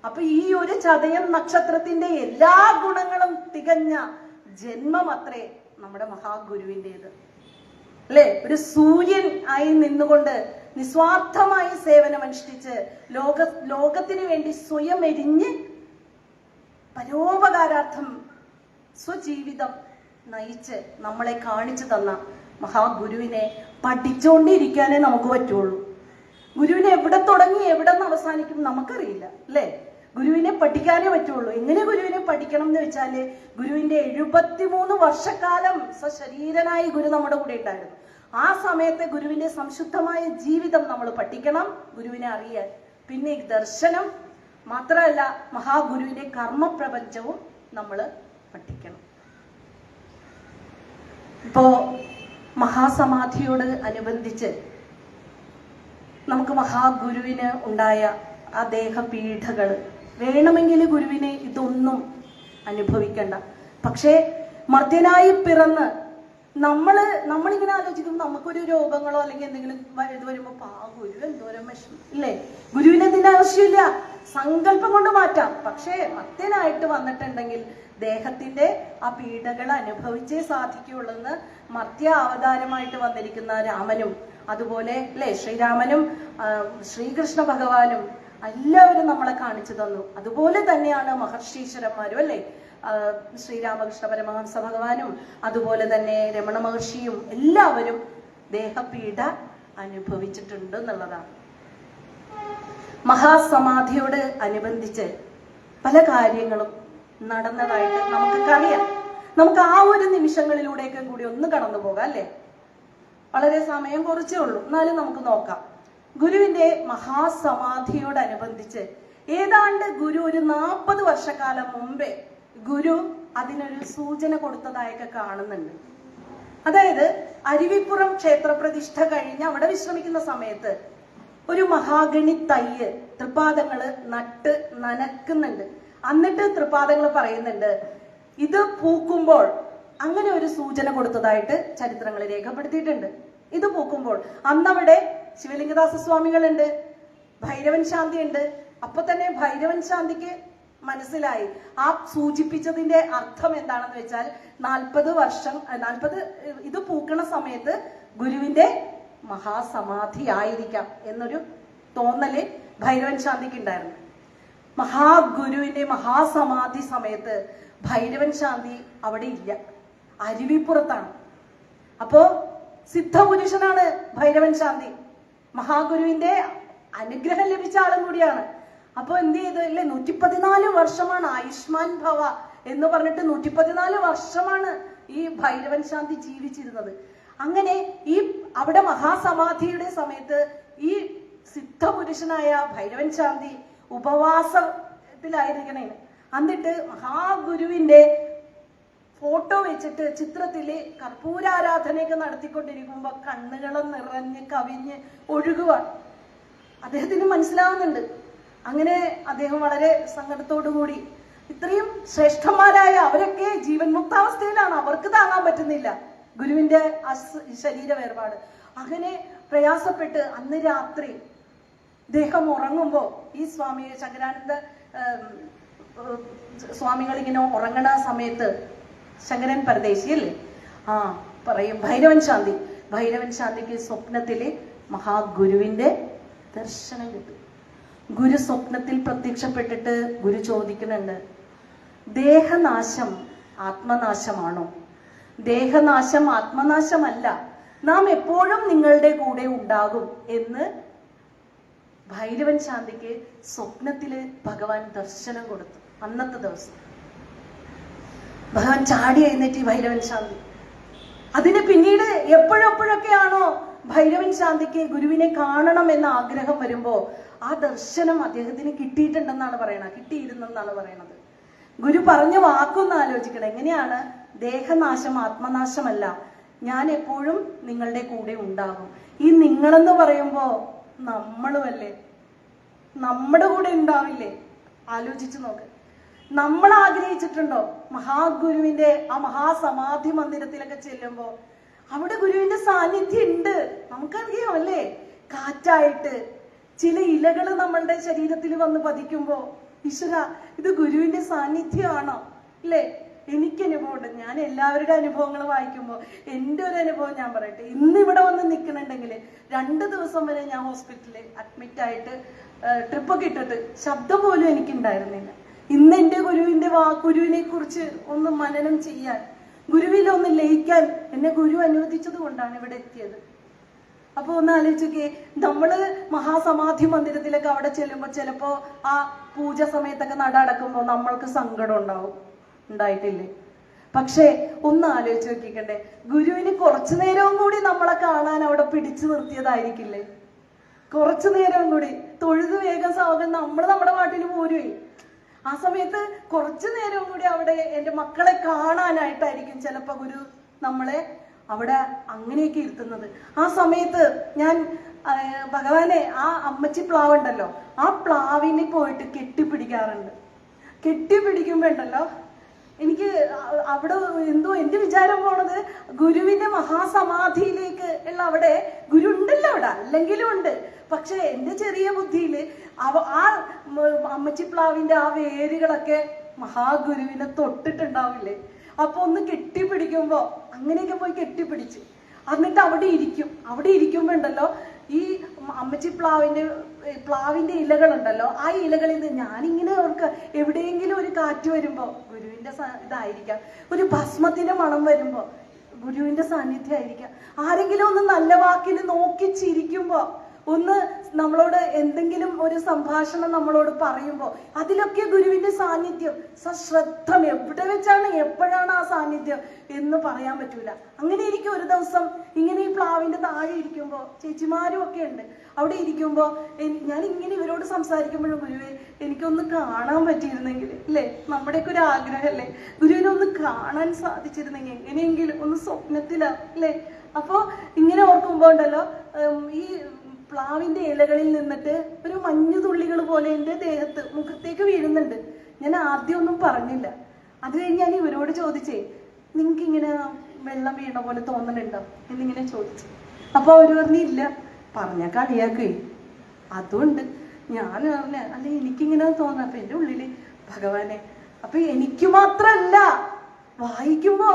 അപ്പൊ ഈ ഒരു ചതയം നക്ഷത്രത്തിന്റെ എല്ലാ ഗുണങ്ങളും തികഞ്ഞ ജന്മം അത്രേ നമ്മുടെ മഹാഗുരുവിൻ്റെത്, അല്ലെ? ഒരു സൂര്യൻ ആയി നിന്നുകൊണ്ട് നിസ്വാർത്ഥമായി സേവനമനുഷ്ഠിച്ച് ലോകത്തിന് വേണ്ടി സ്വയം എരിഞ്ഞ് പരോപകാരാർത്ഥം സ്വജീവിതം നയിച്ച് നമ്മളെ കാണിച്ചു തന്ന മഹാഗുരുവിനെ പഠിച്ചുകൊണ്ടിരിക്കാനേ നമുക്ക് പറ്റുള്ളൂ. ഗുരുവിനെ എവിടെ തുടങ്ങി എവിടെ നിന്ന് അവസാനിക്കും നമുക്കറിയില്ല, അല്ലേ? ഗുരുവിനെ പഠിക്കാനേ പറ്റുള്ളൂ. എങ്ങനെ ഗുരുവിനെ പഠിക്കണം എന്ന് വെച്ചാല് ഗുരുവിന്റെ 73 വർഷക്കാലം സശരീരനായി ഗുരു നമ്മുടെ കൂടെ ഉണ്ടായിരുന്നു. ആ സമയത്ത് ഗുരുവിന്റെ സംശുദ്ധമായ ജീവിതം നമ്മൾ പഠിക്കണം, ഗുരുവിനെ അറിയാൻ. പിന്നെ ദർശനം മാത്രമല്ല, മഹാഗുരുവിന്റെ കർമ്മപ്രപഞ്ചവും നമ്മൾ പഠിക്കണം. ഇപ്പോ മഹാസമാധിയോട് അനുബന്ധിച്ച് നമുക്ക് മഹാഗുരുവിന് ഉണ്ടായ ആ ദേഹപീഠകള് വേണമെങ്കിൽ ഗുരുവിനെ ഇതൊന്നും പക്ഷേ മർത്യനായി പിറന്ന് നമ്മളിങ്ങനെ ആലോചിക്കും, നമുക്കൊരു രോഗങ്ങളോ അല്ലെങ്കിൽ എന്തെങ്കിലും ഇത് വരുമ്പോ ഗുരു എന്തോരം വിഷമം, ഇല്ലേ? ഗുരുവിന് ഇതിന്റെ ആവശ്യമില്ല, സങ്കല്പം കൊണ്ട് മാറ്റാം. പക്ഷേ മർത്യനായിട്ട് വന്നിട്ടുണ്ടെങ്കിൽ ദേഹത്തിന്റെ ആ പീഡകൾ അനുഭവിച്ചേ സാധിക്കുകയുള്ളൂ എന്ന് മർത്യ അവതാരമായിട്ട് വന്നിരിക്കുന്ന രാമനും അതുപോലെ, അല്ലെ, ശ്രീരാമനും ശ്രീകൃഷ്ണ ഭഗവാനും എല്ലാവരും നമ്മളെ കാണിച്ചു തന്നു. അതുപോലെ തന്നെയാണ് മഹർഷീശ്വരന്മാരും, അല്ലെ? ശ്രീരാമകൃഷ്ണ പരമഹംസ ഭഗവാനും അതുപോലെ തന്നെ രമണ മഹർഷിയും എല്ലാവരും ദേഹപീഡ അനുഭവിച്ചിട്ടുണ്ട് എന്നുള്ളതാണ്. മഹാസമാധിയോട് അനുബന്ധിച്ച് പല കാര്യങ്ങളും നടന്നതായിട്ട് നമുക്കറിയാം. നമുക്ക് ആ ഒരു നിമിഷങ്ങളിലൂടെയൊക്കെ കൂടി ഒന്ന് കടന്നു പോകാം, അല്ലെ? വളരെ സമയം കുറച്ചേ ഉള്ളൂ, എന്നാലും നമുക്ക് നോക്കാം. ഗുരുവിന്റെ മഹാസമാധിയോടനുബന്ധിച്ച് ഏതാണ്ട് ഗുരു ഒരു 40 വർഷക്കാലം മുമ്പേ ഗുരു അതിനൊരു സൂചന കൊടുത്തതായൊക്കെ കാണുന്നുണ്ട്. അതായത് അരുവിപ്പുറം ക്ഷേത്രപ്രതിഷ്ഠ കഴിഞ്ഞ് അവിടെ വിശ്രമിക്കുന്ന സമയത്ത് ഒരു മഹാഗണി തയ്യ് തൃപ്പാദങ്ങള് നട്ട് നനക്കുന്നുണ്ട്. എന്നിട്ട് തൃപ്പാദങ്ങൾ പറയുന്നുണ്ട് ഇത് പൂക്കുമ്പോൾ, അങ്ങനെ ഒരു സൂചന കൊടുത്തതായിട്ട് ചരിത്രങ്ങൾ രേഖപ്പെടുത്തിയിട്ടുണ്ട്. ഇത് പൂക്കുമ്പോൾ അന്നവിടെ ശിവലിംഗദാസ സ്വാമികളുണ്ട്, ഭൈരവൻ ശാന്തി ഉണ്ട്. അപ്പൊ തന്നെ ഭൈരവൻ ശാന്തിക്ക് മനസ്സിലായി ആ സൂചിപ്പിച്ചതിന്റെ അർത്ഥം എന്താണെന്ന് വെച്ചാൽ 40 ഇത് പൂക്കണ സമയത്ത് ഗുരുവിന്റെ മഹാസമാധി ആയിരിക്കാം എന്നൊരു തോന്നല് ഭൈരവൻ ശാന്തിക്ക് ഉണ്ടായിരുന്നു. മഹാഗുരുവിന്റെ മഹാസമാധി സമയത്ത് ഭൈരവൻ ശാന്തി അവിടെ ഇല്ല, അരുവിപ്പുറത്താണ്. അപ്പോ സിദ്ധപുരുഷനാണ് ഭൈരവൻ ശാന്തി, മഹാഗുരുവിന്റെ അനുഗ്രഹം ലഭിച്ച ആളും കൂടിയാണ്. അപ്പൊ എന്ത് ചെയ്തു, അല്ലെ? 114 വർഷമാണ് ആയുഷ്മാൻ ഭവ എന്ന് പറഞ്ഞിട്ട് 114 വർഷമാണ് ഈ ഭൈരവൻ ശാന്തി ജീവിച്ചിരുന്നത്. അങ്ങനെ ഈ അവിടെ മഹാസമാധിയുടെ സമയത്ത് ഈ സിദ്ധപുരുഷനായ ഭൈരവൻ ശാന്തി ഉപവാസത്തിലായിരിക്കണേ. എന്നിട്ട് മഹാഗുരുവിന്റെ ഫോട്ടോ വെച്ചിട്ട് ചിത്രത്തില് കർപ്പൂരാരാധനയൊക്കെ നടത്തിക്കൊണ്ടിരിക്കുമ്പോ കണ്ണുകളും നിറഞ്ഞ് കവിഞ്ഞ് ഒഴുകുവാണ്. അദ്ദേഹത്തിന് മനസ്സിലാവുന്നുണ്ട്. അങ്ങനെ അദ്ദേഹം വളരെ സങ്കടത്തോടു കൂടി, ഇത്രയും ശ്രേഷ്ഠന്മാരായ അവരൊക്കെ ജീവൻ മുക്താവസ്ഥയിലാണ്, അവർക്ക് താങ്ങാൻ പറ്റുന്നില്ല ഗുരുവിന്റെ ശരീര വേർപാട്. അങ്ങനെ പ്രയാസപ്പെട്ട് അന്ന് രാത്രി അദ്ദേഹം ഉറങ്ങുമ്പോ ഈ സ്വാമി ശങ്കരാനന്ദ സ്വാമികൾ ഇങ്ങനെ ഉറങ്ങണ സമയത്ത്, ശങ്കരൻ പരദേശി അല്ലേ, പറയും ഭൈരവൻ ശാന്തിക്ക് സ്വപ്നത്തില് മഹാഗുരുവിന്റെ ദർശനം കിട്ടും. ഗുരു സ്വപ്നത്തിൽ പ്രത്യക്ഷപ്പെട്ടിട്ട് ഗുരു ചോദിക്കുന്നുണ്ട്, ദേഹനാശം ആത്മനാശമാണോ? ദേഹനാശം ആത്മനാശമല്ല, നാം എപ്പോഴും നിങ്ങളുടെ കൂടെ ഉണ്ടാകും എന്ന് ഭൈരവൻ ശാന്തിക്ക് സ്വപ്നത്തില് ഭഗവാൻ ദർശനം കൊടുത്തു. അന്നത്തെ ദിവസം ഭഗവാൻ ചാടി എഴുന്നേറ്റ് ഭൈരവൻ ശാന്തി. അതിന് പിന്നീട് എപ്പോഴൊക്കെയാണോ ഭൈരവൻ ശാന്തിക്ക് ഗുരുവിനെ കാണണം എന്ന ആഗ്രഹം വരുമ്പോ ആ ദർശനം അദ്ദേഹത്തിന് കിട്ടിയിരുന്നെന്നാണ് പറയണത്. ഗുരു പറഞ്ഞ വാക്കൊന്ന് ആലോചിക്കണം. എങ്ങനെയാണ്? ദേഹനാശം ആത്മനാശമല്ല, ഞാൻ എപ്പോഴും നിങ്ങളുടെ കൂടെ ഉണ്ടാകും. ഈ നിങ്ങളെന്ന് പറയുമ്പോ നമ്മളുമല്ലേ, നമ്മുടെ കൂടെ ഉണ്ടാവില്ലേ? ആലോചിച്ചു നോക്ക്. നമ്മൾ ആഗ്രഹിച്ചിട്ടുണ്ടോ മഹാഗുരുവിന്റെ ആ മഹാസമാധി മന്ദിരത്തിലൊക്കെ ചെല്ലുമ്പോ അവിടെ ഗുരുവിന്റെ സാന്നിധ്യം ഉണ്ട്? നമുക്കറിയാം അല്ലേ? കാറ്റായിട്ട് ചില ഇലകൾ നമ്മളുടെ ശരീരത്തിൽ വന്ന് പതിക്കുമ്പോ, ഈശ്വര ഇത് ഗുരുവിന്റെ സാന്നിധ്യമാണോ അല്ലേ? എനിക്ക് അനുഭവമുണ്ട്. ഞാൻ എല്ലാവരുടെ അനുഭവങ്ങൾ വായിക്കുമ്പോൾ എൻ്റെ ഒരു അനുഭവം ഞാൻ പറയട്ടെ. ഇന്ന് ഇവിടെ വന്ന് നിൽക്കണുണ്ടെങ്കിൽ 2 ദിവസം വരെ ഞാൻ ഹോസ്പിറ്റലിൽ അഡ്മിറ്റ് ആയിട്ട് ട്രിപ്പൊക്കെ ഇട്ടിട്ട് ശബ്ദം പോലും എനിക്കുണ്ടായിരുന്നില്ല. ഇന്ന് എൻ്റെ ഗുരുവിനെ കുറിച്ച് ഒന്ന് മനനം ചെയ്യാൻ, ഗുരുവിൽ ഒന്ന് ലയിക്കാൻ എന്നെ ഗുരു അനുവദിച്ചത് കൊണ്ടാണ് ഇവിടെ എത്തിയത്. അപ്പൊ ഒന്ന് ആലോചിക്കേ, നമ്മള് മഹാസമാധി മന്ദിരത്തിലൊക്കെ അവിടെ ചെല്ലുമ്പോൾ ചിലപ്പോ ആ പൂജ സമയത്തൊക്കെ നട അടക്കുമ്പോ നമ്മൾക്ക് സങ്കടം ഉണ്ടായിട്ടില്ലേ? പക്ഷെ ഒന്ന് ആലോചിച്ച് നോക്കിക്കണ്ടേ, ഗുരുവിന് കുറച്ചു നേരവും കൂടി നമ്മളെ കാണാൻ അവിടെ പിടിച്ചു നിർത്തിയതായിരിക്കില്ലേ? കുറച്ചു നേരവും കൂടി തൊഴുത് വേഗം സാവകം നമ്മുടെ പാട്ടിന് പോരുവേ. ആ സമയത്ത് കുറച്ചു നേരവും കൂടി അവിടെ എൻ്റെ മക്കളെ കാണാനായിട്ടായിരിക്കും ചിലപ്പോ ഗുരു നമ്മളെ അവിടെ അങ്ങനെയൊക്കെ ഇരുത്തുന്നത്. ആ സമയത്ത് ഞാൻ ഭഗവാനെ, ആ അമ്മച്ചി പ്ലാവ് ഉണ്ടല്ലോ, ആ പ്ലാവിനെ പോയിട്ട് കെട്ടിപ്പിടിക്കാറുണ്ട്. കെട്ടിപ്പിടിക്കുമ്പോ ഉണ്ടല്ലോ, എനിക്ക് അവിടെ എന്തോ എൻ്റെ വിചാരം പോണത് ഗുരുവിന്റെ മഹാസമാധിയിലേക്ക് ഉള്ള, അവിടെ ഗുരു ഉണ്ടല്ലോ അവിടെ, അല്ലെങ്കിലും ഉണ്ട്. പക്ഷെ എൻ്റെ ചെറിയ ബുദ്ധിയില് ആ അമ്മച്ചി പ്ലാവിന്റെ ആ വേരുകളൊക്കെ മഹാഗുരുവിനെ തൊട്ടിട്ടുണ്ടാവില്ലേ? അപ്പൊ ഒന്ന് കെട്ടിപ്പിടിക്കുമ്പോ അങ്ങനെയൊക്കെ പോയി കെട്ടിപ്പിടിച്ച് എന്നിട്ട് അവിടെ ഇരിക്കുമ്പോ ഉണ്ടല്ലോ, ഈ അമ്മച്ചി പ്ലാവിന്റെ ഇലകളുണ്ടല്ലോ, ആ ഇലകളിൽ നിന്ന് ഞാനിങ്ങനെ ഓർക്കുക, എവിടെയെങ്കിലും ഒരു കാറ്റ് വരുമ്പോ ഗുരുവിന്റെ ഇതായിരിക്കാം, ഒരു ഭസ്മത്തിന്റെ മണം വരുമ്പോ ഗുരുവിന്റെ സാന്നിധ്യം ആയിരിക്കാം, ആരെങ്കിലും ഒന്ന് നല്ല വാക്കിൽ നോക്കി ചിരിക്കുമ്പോ, ഒന്ന് നമ്മളോട് എന്തെങ്കിലും ഒരു സംഭാഷണം നമ്മളോട് പറയുമ്പോൾ അതിലൊക്കെ ഗുരുവിന്റെ സാന്നിധ്യം, സശ്രദ്ധം എവിടെ വെച്ചാണ് എപ്പോഴാണ് ആ സാന്നിധ്യം എന്ന് പറയാൻ പറ്റൂല. അങ്ങനെ ഇരിക്കും. ഒരു ദിവസം ഇങ്ങനെ ഈ പ്ലാവിന്റെ താഴെ ഇരിക്കുമ്പോ ചേച്ചിമാരും ഒക്കെ ഉണ്ട്. അവിടെ ഇരിക്കുമ്പോ ഞാൻ ഇങ്ങനെ ഇവരോട് സംസാരിക്കുമ്പോഴും, ഗുരുവെ എനിക്കൊന്ന് കാണാൻ പറ്റിയിരുന്നെങ്കിൽ അല്ലേ, നമ്മുടെയൊക്കെ ഒരു ആഗ്രഹമല്ലേ, ഗുരുവിനെ ഒന്ന് കാണാൻ സാധിച്ചിരുന്നെങ്കിൽ, എങ്ങനെയെങ്കിലും ഒന്ന് സ്വപ്നത്തിലാ അല്ലേ. അപ്പോ ഇങ്ങനെ ഓർക്കുമ്പോ ഉണ്ടല്ലോ, ഈ പ്ലാവിന്റെ ഇലകളിൽ നിന്നിട്ട് ഒരു മഞ്ഞുതുള്ളികൾ പോലെ എൻ്റെ ദേഹത്ത് മുഖത്തേക്ക് വീഴുന്നുണ്ട്. ഞാൻ ആദ്യം ഒന്നും പറഞ്ഞില്ല. അത് കഴിഞ്ഞ് ഞാൻ ഇവരോട് ചോദിച്ചേ, നിങ്ങൾക്ക് ഇങ്ങനെ വെള്ളം വീണ പോലെ തോന്നലുണ്ടോ എന്നിങ്ങനെ ചോദിച്ചു. അപ്പൊ അവര് പറഞ്ഞില്ല. പറഞ്ഞ കളിയാക്കേ. അതുകൊണ്ട് ഞാൻ പറഞ്ഞ, അല്ലെ എനിക്കിങ്ങനെ തോന്നുന്നു. അപ്പൊ എൻ്റെ ഉള്ളില് ഭഗവാനെ, അപ്പൊ എനിക്ക് മാത്രല്ല, വായിക്കുമ്പോ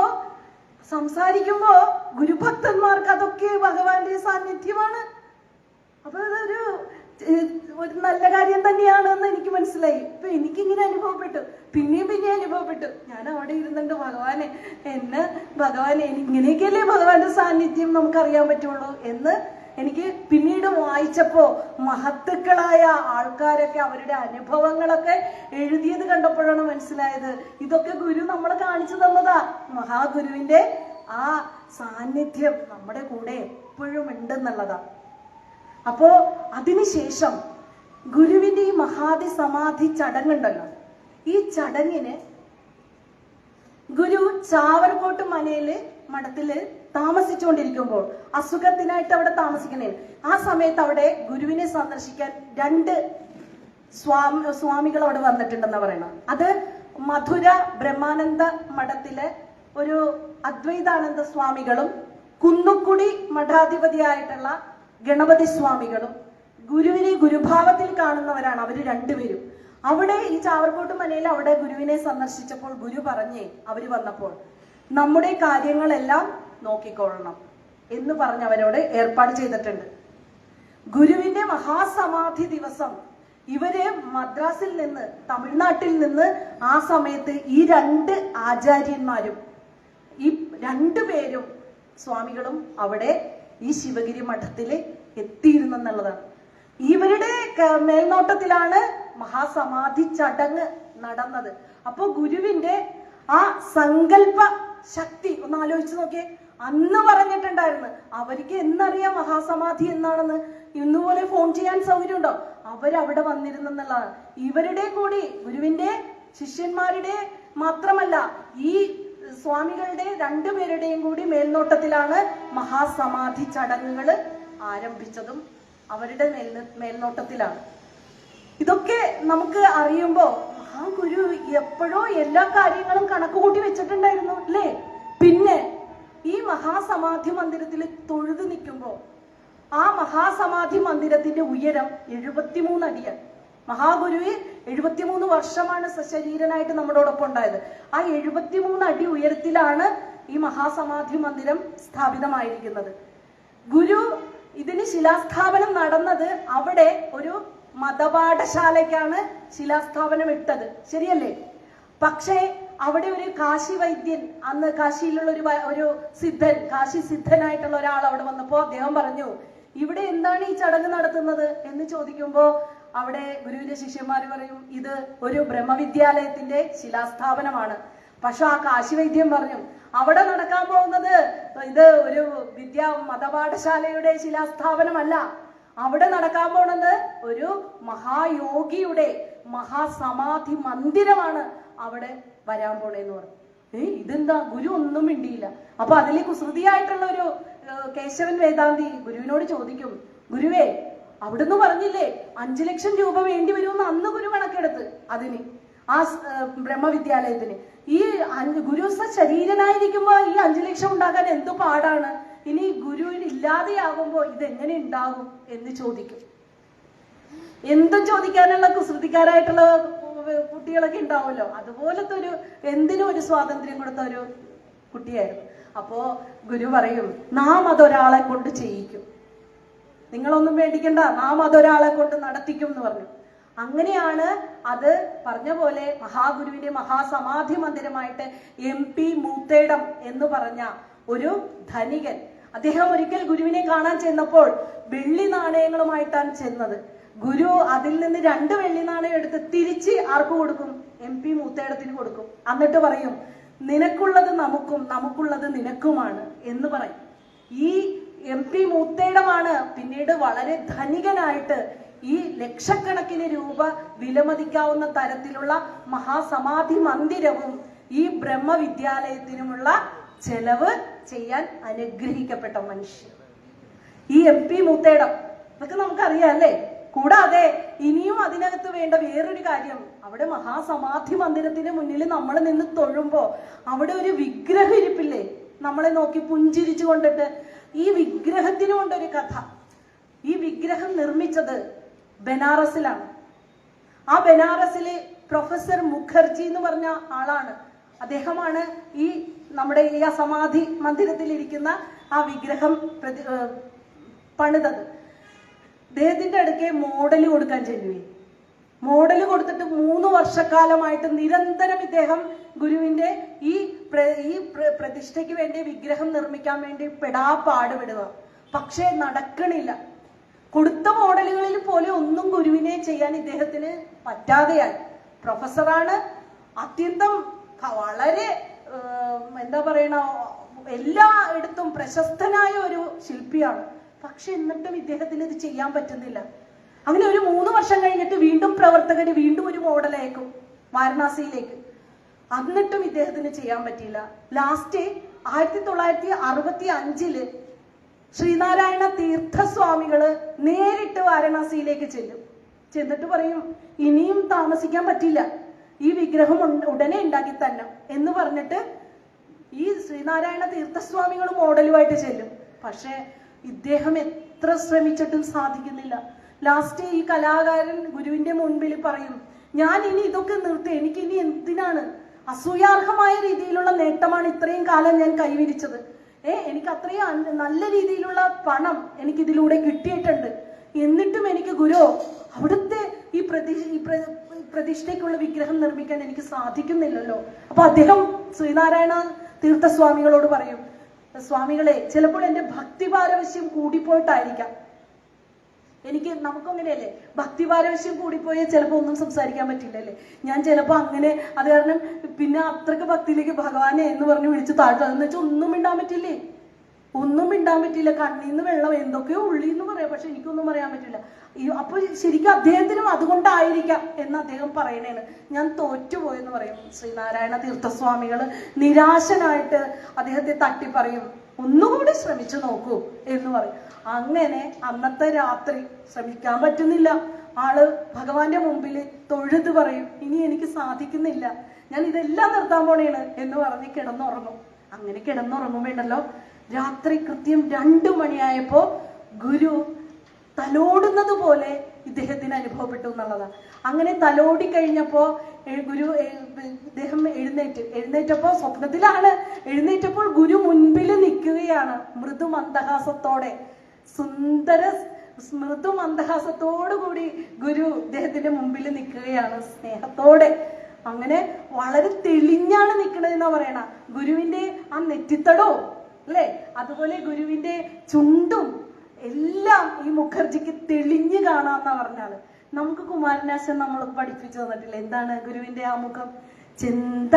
സംസാരിക്കുമ്പോ ഗുരുഭക്തന്മാർക്ക് അതൊക്കെ ഭഗവാന്റെ സാന്നിധ്യമാണ്. അപ്പൊ അതൊരു നല്ല കാര്യം തന്നെയാണെന്ന് എനിക്ക് മനസ്സിലായി. ഇപ്പൊ എനിക്കിങ്ങനെ അനുഭവപ്പെട്ടു, പിന്നെയും അനുഭവപ്പെട്ടു. ഞാൻ അവിടെ ഇരുന്നുണ്ട്, ഭഗവാനെ ഇങ്ങനെയൊക്കെയല്ലേ ഭഗവാന്റെ സാന്നിധ്യം നമുക്കറിയാൻ പറ്റുള്ളൂ എന്ന് എനിക്ക് പിന്നീട് വായിച്ചപ്പോ മഹത്തുക്കളായ ആൾക്കാരൊക്കെ അവരുടെ അനുഭവങ്ങളൊക്കെ എഴുതിയത് കണ്ടപ്പോഴാണ് മനസ്സിലായത്, ഇതൊക്കെ ഗുരു നമ്മളെ കാണിച്ചു തന്നതാ. മഹാഗുരുവിന്റെ ആ സാന്നിധ്യം നമ്മുടെ കൂടെ എപ്പോഴും ഉണ്ടെന്നുള്ളതാ. അപ്പോ അതിനുശേഷം ഗുരുവിന്റെ ഈ സമാധി ചടങ്ങുണ്ടല്ലോ, ഈ ചടങ്ങിന് ഗുരു ചാവർകോട്ട് മനയില് മഠത്തില് താമസിച്ചുകൊണ്ടിരിക്കുമ്പോൾ അസുഖത്തിനായിട്ട് അവിടെ താമസിക്കണേ. ആ സമയത്ത് അവിടെ ഗുരുവിനെ സന്ദർശിക്കാൻ 2 സ്വാമികൾ അവിടെ വന്നിട്ടുണ്ടെന്ന് പറയണം. അത് മധുര ബ്രഹ്മാനന്ദ മഠത്തിലെ ഒരു അദ്വൈതാനന്ദ സ്വാമികളും കുന്നുക്കുടി മഠാധിപതിയായിട്ടുള്ള ഗണപതി സ്വാമികളും ഗുരുവിനെ ഗുരുഭാവത്തിൽ കാണുന്നവരാണ് അവര് 2 പേരും. അവിടെ ഈ ചാവർകോട്ട് മനയിൽ അവിടെ ഗുരുവിനെ സന്ദർശിച്ചപ്പോൾ ഗുരു പറഞ്ഞേ, അവര് വന്നപ്പോൾ നമ്മുടെ കാര്യങ്ങളെല്ലാം നോക്കിക്കൊള്ളണം എന്ന് പറഞ്ഞ് അവരോട് ഏർപ്പാട് ചെയ്തിട്ടുണ്ട്. ഗുരുവിന്റെ മഹാസമാധി ദിവസം ഇവര് മദ്രാസിൽ നിന്ന്, തമിഴ്നാട്ടിൽ നിന്ന് ആ സമയത്ത് ഈ 2 ആചാര്യന്മാരും ഈ 2 പേരും സ്വാമികളും അവിടെ ഈ ശിവഗിരി മഠത്തില് എത്തിയിരുന്നെന്നുള്ളതാണ്. ഇവരുടെ മേൽനോട്ടത്തിലാണ് മഹാസമാധി ചടങ്ങ് നടന്നത്. അപ്പൊ ഗുരുവിന്റെ ആ സങ്കല്പ ശക്തി ഒന്ന് ആലോചിച്ച് നോക്കിയേ. അന്ന് പറഞ്ഞിട്ടുണ്ടായിരുന്നു അവർക്ക് എന്നറിയാം മഹാസമാധി എന്നാണെന്ന്. ഇന്നുപോലെ ഫോൺ ചെയ്യാൻ സൗകര്യമുണ്ടോ? അവരവിടെ വന്നിരുന്നെന്നുള്ളതാണ്. ഇവരുടെ കൂടി ഗുരുവിന്റെ ശിഷ്യന്മാരുടെ മാത്രമല്ല ഈ സ്വാമികളുടെ 2 പേരുടെയും കൂടി മേൽനോട്ടത്തിലാണ് മഹാസമാധി ചടങ്ങുകൾ ആരംഭിച്ചതും അവരുടെ മേൽനോട്ടത്തിലാണ്. ഇതൊക്കെ നമുക്ക് അറിയുമ്പോ ആ ഗുരു എപ്പോഴോ എല്ലാ കാര്യങ്ങളും കണക്കുകൂട്ടി വെച്ചിട്ടുണ്ടായിരുന്നു അല്ലേ? പിന്നെ ഈ മഹാസമാധി മന്ദിരത്തിൽ തൊഴുതു നിൽക്കുമ്പോ ആ മഹാസമാധി മന്ദിരത്തിന്റെ ഉയരം 73 അടിയാണ്. മഹാഗുരുവ് 73 വർഷമാണ് സശരീരനായിട്ട് നമ്മളോടൊപ്പം ഉണ്ടായത്. ആ 73 അടി ഉയരത്തിലാണ് ഈ മഹാസമാധി മന്ദിരം സ്ഥാപിതമായിരിക്കുന്നത്. ഗുരു ഇതിന് ശിലാസ്ഥാപനം നടന്നത് അവിടെ ഒരു മതപാഠശാലയ്ക്കാണ് ശിലാസ്ഥാപനം ഇട്ടത്, ശരിയല്ലേ? പക്ഷേ അവിടെ ഒരു കാശി വൈദ്യൻ, അന്ന് കാശിയിലുള്ള ഒരു സിദ്ധൻ, കാശി സിദ്ധനായിട്ടുള്ള ഒരാൾ അവിടെ വന്നപ്പോ അദ്ദേഹം പറഞ്ഞു, ഇവിടെ എന്താണ് ഈ ചടങ്ങ് നടത്തുന്നത് എന്ന് ചോദിക്കുമ്പോ അവിടെ ഗുരുവിന്റെ ശിഷ്യന്മാർ പറയും, ഇത് ഒരു ബ്രഹ്മവിദ്യാലയത്തിന്റെ ശിലാസ്ഥാപനമാണ്. പക്ഷെ ആ കാശി വൈദ്യം പറഞ്ഞു, അവിടെ നടക്കാൻ പോകുന്നത് ഇത് ഒരു മതപാഠശാലയുടെ ശിലാസ്ഥാപനമല്ല, അവിടെ നടക്കാൻ പോണത് ഒരു മഹായോഗിയുടെ മഹാസമാധി മന്ദിരമാണ് അവിടെ വരാൻ പോണേന്ന് പറഞ്ഞു. ഇതെന്താ? ഗുരു ഒന്നും മിണ്ടിയില്ല. അപ്പൊ അതിൽ കുസൃതിയായിട്ടുള്ള ഒരു കേശവൻ വേദാന്തി ഗുരുവിനോട് ചോദിക്കും, ഗുരുവേ അവിടുന്ന് പറഞ്ഞില്ലേ 5 ലക്ഷം രൂപ വേണ്ടി വരുമെന്ന് അന്ന് ഗുരു കണക്കെടുത്ത് അതിന് ആ ബ്രഹ്മവിദ്യാലയത്തിന്. ഈ ഗുരു ശരീരനായിരിക്കുമ്പോ ഈ 5 ലക്ഷം ഉണ്ടാക്കാൻ എന്തു പാടാണ്, ഇനി ഗുരുവിന് ഇല്ലാതെയാകുമ്പോ ഇതെങ്ങനെ ഉണ്ടാകും എന്ന് ചോദിക്കും. എന്തും ചോദിക്കാനുള്ള കുസൃതിക്കാരായിട്ടുള്ള കുട്ടികളൊക്കെ ഉണ്ടാവുമല്ലോ, അതുപോലത്തെ ഒരു എന്തിനും ഒരു സ്വാതന്ത്ര്യം കൊടുത്ത ഒരു കുട്ടിയായിരുന്നു. അപ്പോ ഗുരു പറയും, നാം അതൊരാളെ കൊണ്ട് ചെയ്യിക്കും, നിങ്ങളൊന്നും പേടിക്കണ്ട, നാം അതൊരാളെ കൊണ്ട് നടത്തിക്കും എന്ന് പറഞ്ഞു. അങ്ങനെയാണ് അത് പറഞ്ഞ പോലെ മഹാഗുരുവിന്റെ മഹാസമാധി മന്ദിരമായിട്ട് MP മൂത്തേടം എന്ന് പറഞ്ഞ ഒരു ധനികൻ, അദ്ദേഹം ഒരിക്കൽ ഗുരുവിനെ കാണാൻ ചെന്നപ്പോൾ വെള്ളി നാണയങ്ങളുമായിട്ടാണ് ചെന്നത്. ഗുരു അതിൽ നിന്ന് 2 വെള്ളി നാണയം എടുത്ത് തിരിച്ച് ആർക്ക് കൊടുക്കും? MP മൂത്തേടത്തിന് കൊടുക്കും. എന്നിട്ട് പറയും, നിനക്കുള്ളത് നമുക്കും നമുക്കുള്ളത് നിനക്കുമാണ് എന്ന് പറയും. ഈ MP മൂത്തേടമാണ് പിന്നീട് വളരെ ധനികനായിട്ട് ഈ ലക്ഷക്കണക്കിന് രൂപ വിലമതിക്കാവുന്ന തരത്തിലുള്ള മഹാസമാധി മന്ദിരവും ഈ ബ്രഹ്മവിദ്യാലയത്തിനുമുള്ള ചെലവ് ചെയ്യാൻ അനുഗ്രഹിക്കപ്പെട്ട മനുഷ്യൻ ഈ MP മൂത്തേടം. ഇതൊക്കെ നമുക്കറിയാം അല്ലേ? കൂടാതെ ഇനിയും അതിനകത്ത് വേണ്ട വേറൊരു കാര്യം, അവിടെ മഹാസമാധി മന്ദിരത്തിന് മുന്നിൽ നമ്മൾ നിന്ന് തൊഴുമ്പോ അവിടെ ഒരു വിഗ്രഹം ഇരിപ്പില്ലേ, നമ്മളെ നോക്കി പുഞ്ചിരിച്ചു കൊണ്ടിട്ട്. ഈ വിഗ്രഹത്തിനും കൊണ്ടൊരു കഥ. ഈ വിഗ്രഹം നിർമ്മിച്ചത് ബനാറസിലാണ്. ആ ബനാറസിലെ പ്രൊഫസർ മുഖർജി എന്ന് പറഞ്ഞ ആളാണ്. അദ്ദേഹമാണ് ഈ നമ്മുടെ ഈ സമാധി മന്ദിരത്തിൽ ഇരിക്കുന്ന ആ വിഗ്രഹം പണിതത്. അദ്ദേഹത്തിന്റെ അടുക്കെ മോഡല് കൊടുക്കാൻ ചെല്ലുവേ. മോഡല് കൊടുത്തിട്ട് 3 വർഷക്കാലമായിട്ട് നിരന്തരം ഇദ്ദേഹം ഗുരുവിന്റെ ഈ പ്രതിഷ്ഠയ്ക്ക് വേണ്ടി വിഗ്രഹം നിർമ്മിക്കാൻ വേണ്ടി പാടുപെടുക. പക്ഷേ നടക്കണില്ല. കൊടുത്ത മോഡലുകളിൽ പോലും ഒന്നും ഗുരുവിനെ ചെയ്യാൻ ഇദ്ദേഹത്തിന് പറ്റാതെയായി. പ്രൊഫസറാണ്, അത്യന്തം വളരെ എന്താ പറയണ എല്ലായിടത്തും പ്രശസ്തനായ ഒരു ശില്പിയാണ്. പക്ഷെ എന്നിട്ടും ഇദ്ദേഹത്തിന് ഇത് ചെയ്യാൻ പറ്റുന്നില്ല. അങ്ങനെ ഒരു 3 വർഷം കഴിഞ്ഞിട്ട് വീണ്ടും പ്രവർത്തകര് വീണ്ടും ഒരു മോഡൽ അയക്കും. വാരണാസിയിലേക്ക്. എന്നിട്ടും ഇദ്ദേഹത്തിന് ചെയ്യാൻ പറ്റിയില്ല. ലാസ്റ്റ് 1965 ശ്രീനാരായണ തീർത്ഥസ്വാമികള് നേരിട്ട് വാരണാസിയിലേക്ക് ചെന്നിട്ട് പറയും, ഇനിയും താമസിക്കാൻ പറ്റില്ല, ഈ വിഗ്രഹം ഉടനെ ഉണ്ടാക്കി തന്നെ എന്ന് പറഞ്ഞിട്ട് ഈ ശ്രീനാരായണ തീർത്ഥസ്വാമികൾ മോഡലുമായിട്ട് ചെല്ലും. പക്ഷെ ഇദ്ദേഹം എത്ര ശ്രമിച്ചിട്ടും സാധിക്കുന്നില്ല. ലാസ്റ്റ് ഈ കലാകാരൻ ഗുരുവിന്റെ മുൻപിൽ പറയും, ഞാൻ ഇനി ഇതൊക്കെ നിർത്തി, എനിക്കിനി എന്തിനാണ്, അസൂയാർഹമായ രീതിയിലുള്ള നേട്ടമാണ് ഇത്രയും കാലം ഞാൻ കൈവരിച്ചത്. എനിക്ക് അത്രയും നല്ല രീതിയിലുള്ള പണം എനിക്കിതിലൂടെ കിട്ടിയിട്ടുണ്ട്. എന്നിട്ടും എനിക്ക് ഗുരു അവിടുത്തെ ഈ പ്രതിഷ്ഠയ്ക്കുള്ള വിഗ്രഹം നിർമ്മിക്കാൻ എനിക്ക് സാധിക്കുന്നില്ലല്ലോ. അപ്പൊ അദ്ദേഹം ശ്രീനാരായണ തീർത്ഥസ്വാമികളോട് പറയും, സ്വാമികളെ, ചിലപ്പോൾ എന്റെ ഭക്തിപാരവശ്യം കൂടിപ്പോയിട്ടായിരിക്കാം. നമുക്കങ്ങനെയല്ലേ, ഭക്തിപാരവശ്യം കൂടിപ്പോയാൽ ചിലപ്പോൾ ഒന്നും സംസാരിക്കാൻ പറ്റില്ലല്ലേ. ഞാൻ ചിലപ്പോൾ അങ്ങനെ അത് കാരണം പിന്നെ അത്രക്ക് ഭക്തിയിലേക്ക് ഭഗവാനെ എന്ന് പറഞ്ഞ് വിളിച്ച് താഴ്ത്തുക എന്ന് വെച്ചാൽ ഒന്നും മിണ്ടാൻ പറ്റില്ലേ, ഒന്നും മിണ്ടാൻ പറ്റില്ല. കണ്ണീന്ന് വെള്ളം എന്തൊക്കെയോ ഉള്ളിന്ന് പറയാം, പക്ഷെ എനിക്കൊന്നും പറയാൻ പറ്റില്ല. അപ്പൊ ശരിക്കും അദ്ദേഹത്തിനും അതുകൊണ്ടായിരിക്കാം എന്ന് അദ്ദേഹം പറയണേണ്. ഞാൻ തോറ്റുപോയെന്ന് പറയും. ശ്രീനാരായണ തീർത്ഥസ്വാമികള് നിരാശനായിട്ട് അദ്ദേഹത്തെ തട്ടി പറയും, ഒന്നുകൂടി ശ്രമിച്ചു നോക്കൂ എന്ന് പറയും. അങ്ങനെ അന്നത്തെ രാത്രി ശ്രമിക്കാൻ പറ്റുന്നില്ല. ആള് ഭഗവാന്റെ മുമ്പിൽ തൊഴുത് പറയും, ഇനി എനിക്ക് സാധിക്കുന്നില്ല, ഞാൻ ഇതെല്ലാം നിർത്താൻ പോണേണ് എന്ന് പറഞ്ഞ് കിടന്നുറങ്ങും. അങ്ങനെ കിടന്നുറങ്ങുമ്പോണ്ടല്ലോ രാത്രി കൃത്യം 2 മണിയായപ്പോ ഗുരു തലോടുന്നത് പോലെ ഇദ്ദേഹത്തിന് അനുഭവപ്പെട്ടു എന്നുള്ളതാണ്. അങ്ങനെ തലോടി കഴിഞ്ഞപ്പോ ഇദ്ദേഹം എഴുന്നേറ്റപ്പോ സ്വപ്നത്തിലാണ്. എഴുന്നേറ്റപ്പോൾ ഗുരു മുൻപിൽ നിൽക്കുകയാണ് മൃദുമന്ദഹാസത്തോടെ, മൃദുമന്ദഹാസത്തോടു കൂടി ഗുരു ഇദ്ദേഹത്തിന്റെ മുമ്പിൽ നിൽക്കുകയാണ് സ്നേഹത്തോടെ. അങ്ങനെ വളരെ തെളിഞ്ഞാണ് നിൽക്കണതെന്നാ പറയണ. ഗുരുവിന്റെ ആ നെറ്റിത്തടോ അല്ലെ, അതുപോലെ ഗുരുവിന്റെ ചുണ്ടും എല്ലാം ഈ മുഖർജിക്ക് തെളിഞ്ഞു കാണാന്നാ പറഞ്ഞാല്. നമുക്ക് കുമാരനാശൻ നമ്മൾ പഠിപ്പിച്ചു തന്നിട്ടില്ല എന്താണ് ഗുരുവിന്റെ ആ മുഖം? ചിന്താർമങ്ങും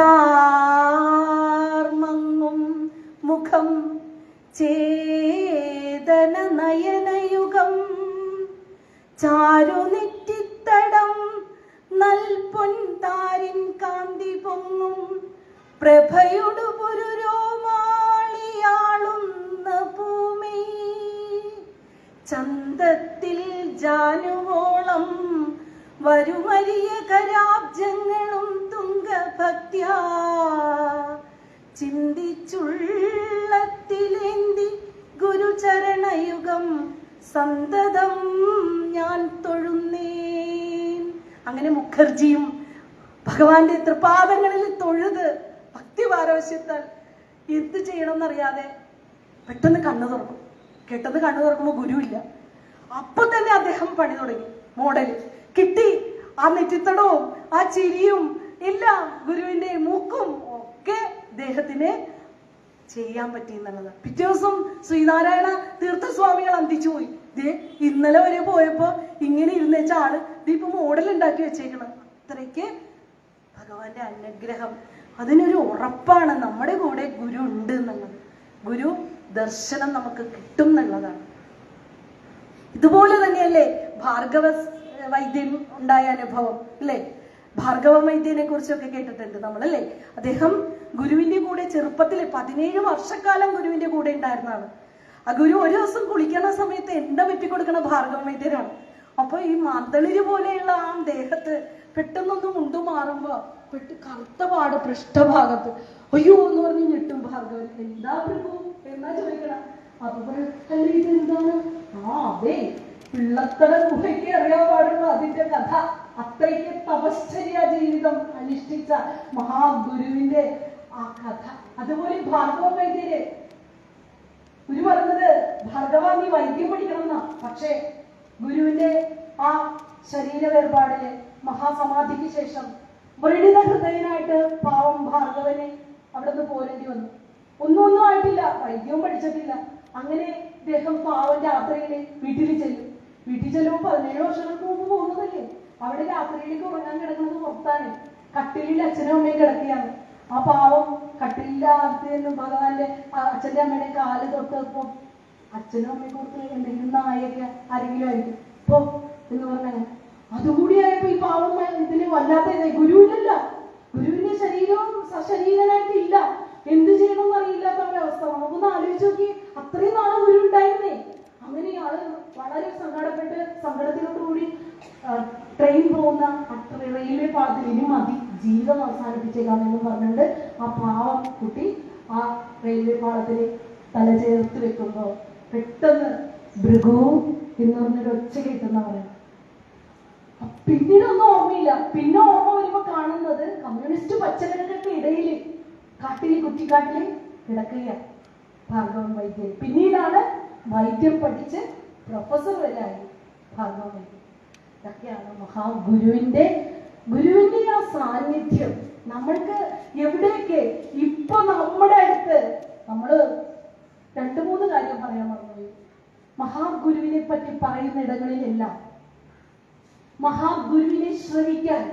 മുഖം ചേതന നയനയുഗം ചാരുനെറ്റിത്തടം നൽപൊൻതാരിൻ കാന്തി പൊങ്ങും പ്രഭയൊടു പുരുരോമാളിയാളുന്ന ഭൂമി ചന്തത്തിൽ ജാനുവോളം വരുമരിയ കരാബ്ജങ്ങളും തുങ്കഭക്ത്യാ ചിന്തിച്ചുള്ളത്തിലേന്തി ഗുരുചരണയുഗം സന്തതം ഞാൻ തൊഴുന്നേൻ. അങ്ങനെ മുഖർജിയും ഭഗവാന്റെ തൃപാദങ്ങളിൽ തൊഴുത് ഭക്തിപാരവശ്യത്താൽ എന്ത് ചെയ്യണമെന്നറിയാതെ പെട്ടെന്ന് കണ്ണു തുറക്കും. കെട്ടത് കണ്ണു തുറക്കുമ്പോൾ ഗുരുവില്ല. അപ്പൊ തന്നെ അദ്ദേഹം പണി തുടങ്ങി. മോഡല് കിട്ടി, ആ നെറ്റിത്തടവും ആ ചിരിയും എല്ലാം ഗുരുവിന്റെ മൂക്കും ഒക്കെ അദ്ദേഹത്തിന് ചെയ്യാൻ പറ്റി എന്നുള്ളത്. പിറ്റേ ദിവസം ശ്രീനാരായണ തീർത്ഥസ്വാമികൾ അന്തിച്ചു പോയി. ഇന്നലെ വരെ പോയപ്പോ ഇങ്ങനെ ഇരുന്നേച്ച ആള് ഇപ്പൊ മോഡൽ ഉണ്ടാക്കി വെച്ചേക്കണം. അത്രയ്ക്ക് ഭഗവാന്റെ അനുഗ്രഹം, അതിനൊരു ഉറപ്പാണ് നമ്മുടെ കൂടെ ഗുരു ഉണ്ട് എന്നുള്ളത്. ഗുരു ദർശനം നമുക്ക് കിട്ടും എന്നുള്ളതാണ്. ഇതുപോലെ തന്നെയല്ലേ ഭാർഗവ വൈദ്യൻ ഉണ്ടായ അനുഭവം അല്ലേ? ഭാർഗവ വൈദ്യനെ കുറിച്ചൊക്കെ കേട്ടിട്ടുണ്ട് നമ്മളല്ലേ? അദ്ദേഹം ഗുരുവിന്റെ കൂടെ ചെറുപ്പത്തില് 17 വർഷക്കാലം ഗുരുവിന്റെ കൂടെ ഉണ്ടായിരുന്നതാണ്. ആ ഗുരു ഒരു ദിവസം കുളിക്കുന്ന സമയത്ത് എണ്ണ വെട്ടിക്കൊടുക്കണ ഭാർഗവ വൈദ്യരാണ്. അപ്പൊ ഈ മാന്തളിര് പോലെയുള്ള ആ ദേഹത്ത് പെട്ടെന്നൊന്ന് മുണ്ടു മാറുമ്പോ കറുത്ത പാട് പൃഷ്ഠഭാഗത്ത് അയ്യോ എന്ന് പറഞ്ഞ് ഞെട്ടും ഭാർഗവൻ. എന്താ പ്രഭു എന്നാ ചോദിക്കണം. അപ്പൊ ഇതെന്താണ്? അതെ, പിള്ളത്തട ഗുഹയ്ക്ക് അറിയാൻ പാടുള്ളൂ അതിന്റെ കഥ. അത്രയ്ക്ക് തപശ്ചര്യ ജീവിതം അനുഷ്ഠിച്ച മഹാഗുരുവിന്റെ ആ കഥ. അതുപോലെ ഭാർഗവ വൈദ്യര് ഗുരു പറഞ്ഞത് ഭാർഗവ നീ വൈദ്യം പഠിക്കണം എന്നാ. പക്ഷേ ഗുരുവിന്റെ ആ ശരീര വേർപാടില് മഹാസമാധിക്ക് ശേഷം വ്രണിത ഹൃദയനായിട്ട് പാവം ഭാർഗവനെ അവിടെ നിന്ന് പോരേണ്ടി വന്നു. ഒന്നും ആയിട്ടില്ല, വൈദ്യവും പഠിച്ചിട്ടില്ല. അങ്ങനെ ഇദ്ദേഹം പാവം രാത്രിയില് വീട്ടിൽ ചെല്ലുമ്പോ 17 വർഷങ്ങൾക്ക് മുമ്പ് പോകുന്നതല്ലേ. അവിടെ രാത്രിയിലേക്ക് ഉറങ്ങാൻ കിടക്കുന്നത് പുറത്താണ്. കട്ടിലിൽ അച്ഛനും അമ്മയും കിടക്കുകയാണ്. ആ പാവം കട്ടിലിന്റെ അകത്ത് ഭഗവാന്റെ അച്ഛന്റെ അമ്മയുടെ കാല് തൊട്ടപ്പോ അച്ഛനും അമ്മയെ കൊടുത്ത് എന്തെങ്കിലും നായൊക്കെ ആരെങ്കിലും ആയിരിക്കും ഇപ്പൊ എന്ന് പറഞ്ഞാൽ അതുകൂടിയായപ്പോ ഈ പാവം ഇതിന് വല്ലാത്ത ഗുരുവിനല്ല, ഗുരുവിന്റെ ശരീരവും സശരീരനായിട്ട് ഇല്ല, എന്ത് ചെയ്യണമെന്ന് അറിയില്ലാത്ത ഒരവസ്ഥ. നമുക്കൊന്ന് ആലോചിച്ച് നോക്കി, അത്രയും നാളെ ഗുരു ഉണ്ടായിരുന്നേ. അങ്ങനെ ആള് വളരെ സങ്കടപ്പെട്ട് സങ്കടത്തിനോടുകൂടി ട്രെയിൻ പോകുന്ന റെയിൽവേ പാളത്തിൽ ഇനി മതി, ജീവിതം അവസാനിപ്പിച്ചേക്കാമെന്ന് പറഞ്ഞിട്ട് ആ പാവം കുട്ടി ആ റെയിൽവേ പാളത്തിന് തല ചേർത്ത് വെക്കുമ്പോ പെട്ടെന്ന് ഭൃഗു എന്ന് പറഞ്ഞൊരു ഒച്ച കേട്ടെന്നാ പറയാം. പിന്നീട് ഒന്നും ഓർമ്മയില്ല. പിന്നെ ഓർമ്മ വരുമ്പോ കാണുന്നത് കമ്മ്യൂണിസ്റ്റ് പച്ചക്കറികൾക്ക് ഇടയില് കാട്ടില് കുറ്റിക്കാട്ടില് കിടക്കുക ഭാർഗവൻ വൈദ്യൻ. പിന്നീടാണ് വൈദ്യം പഠിച്ച് പ്രൊഫസർ വരെ ആയി ഭാർഗവൻ വൈദ്യൻ. ഇതൊക്കെയാണ് ഗുരുവിന്റെ ആ സാന്നിധ്യം. നമ്മൾക്ക് എവിടെയൊക്കെ ഇപ്പൊ നമ്മുടെ അടുത്ത് നമ്മള് 2-3 കാര്യം പറയാൻ മറന്നുപോയി. മഹാഗുരുവിനെ പറ്റി പറയുന്ന ഇടങ്ങളിലെല്ലാം മഹാഗുരുവിനെ ശ്രവിക്കാൻ,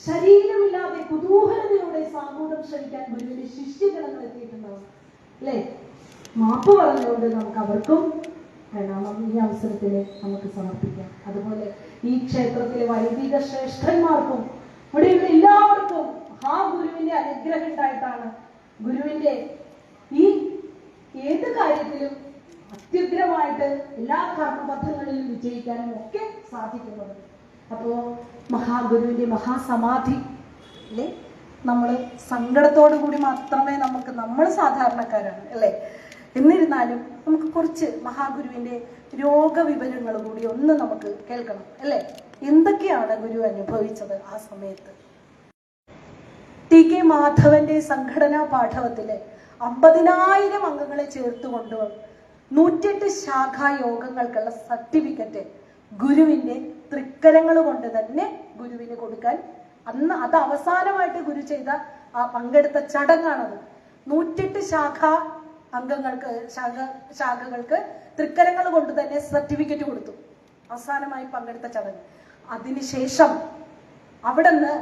ശരീരമില്ലാതെ കുതൂഹലതയോടെ സാമൂഹ്യം ശ്രവിക്കാൻ ഗുരുവിന്റെ ശിഷ്യഗണങ്ങൾ എത്തിയിട്ടുണ്ടാവും അല്ലെ? മാപ്പ് പറഞ്ഞുകൊണ്ട് നമുക്ക് അവർക്കും പ്രണാമം ഈ അവസരത്തിൽ നമുക്ക് സമർപ്പിക്കാം. അതുപോലെ ഈ ക്ഷേത്രത്തിലെ വൈദിക ശ്രേഷ്ഠന്മാർക്കും ഇവിടെയുള്ള എല്ലാവർക്കും മഹാഗുരുവിന്റെ അനുഗ്രഹം ഉണ്ടായിട്ടാണ് ഗുരുവിന്റെ ഈ ഏത് കാര്യത്തിലും അത്യുഗ്രമായിട്ട് എല്ലാ കർമ്മബദ്ധങ്ങളിലും വിജയിക്കാനും ഒക്കെ സാധിക്കുന്നത്. അപ്പോ മഹാഗുരുവിന്റെ മഹാസമാധി അല്ലേ, നമ്മൾ സങ്കടത്തോടു കൂടി മാത്രമേ നമ്മൾ സാധാരണക്കാരാണ് അല്ലേ, എന്നിരുന്നാലും നമുക്ക് കുറച്ച് മഹാഗുരുവിന്റെ രോഗവിവരങ്ങൾ കൂടി ഒന്ന് നമുക്ക് കേൾക്കണം അല്ലേ. എന്തൊക്കെയാണ് ഗുരു അനുഭവിച്ചത് ആ സമയത്ത്? ടി.കെ. മാധവന്റെ സംഘടനാ പാഠവത്തില് 50,000 അംഗങ്ങളെ ചേർത്തുകൊണ്ട് 108 ശാഖാ യോഗങ്ങൾക്കുള്ള സർട്ടിഫിക്കറ്റ് ഗുരുവിന്റെ തൃക്കരങ്ങൾ കൊണ്ട് തന്നെ ഗുരുവിന് കൊടുക്കാൻ, അന്ന് അത് അവസാനമായിട്ട് ഗുരു ചെയ്ത പങ്കെടുത്ത ചടങ്ങാണത്. 108 ശാഖകൾക്ക് തൃക്കരങ്ങൾ കൊണ്ട് തന്നെ സർട്ടിഫിക്കറ്റ് കൊടുത്തു, അവസാനമായി പങ്കെടുത്ത ചടങ്ങ്. അതിനുശേഷം അവിടുന്ന്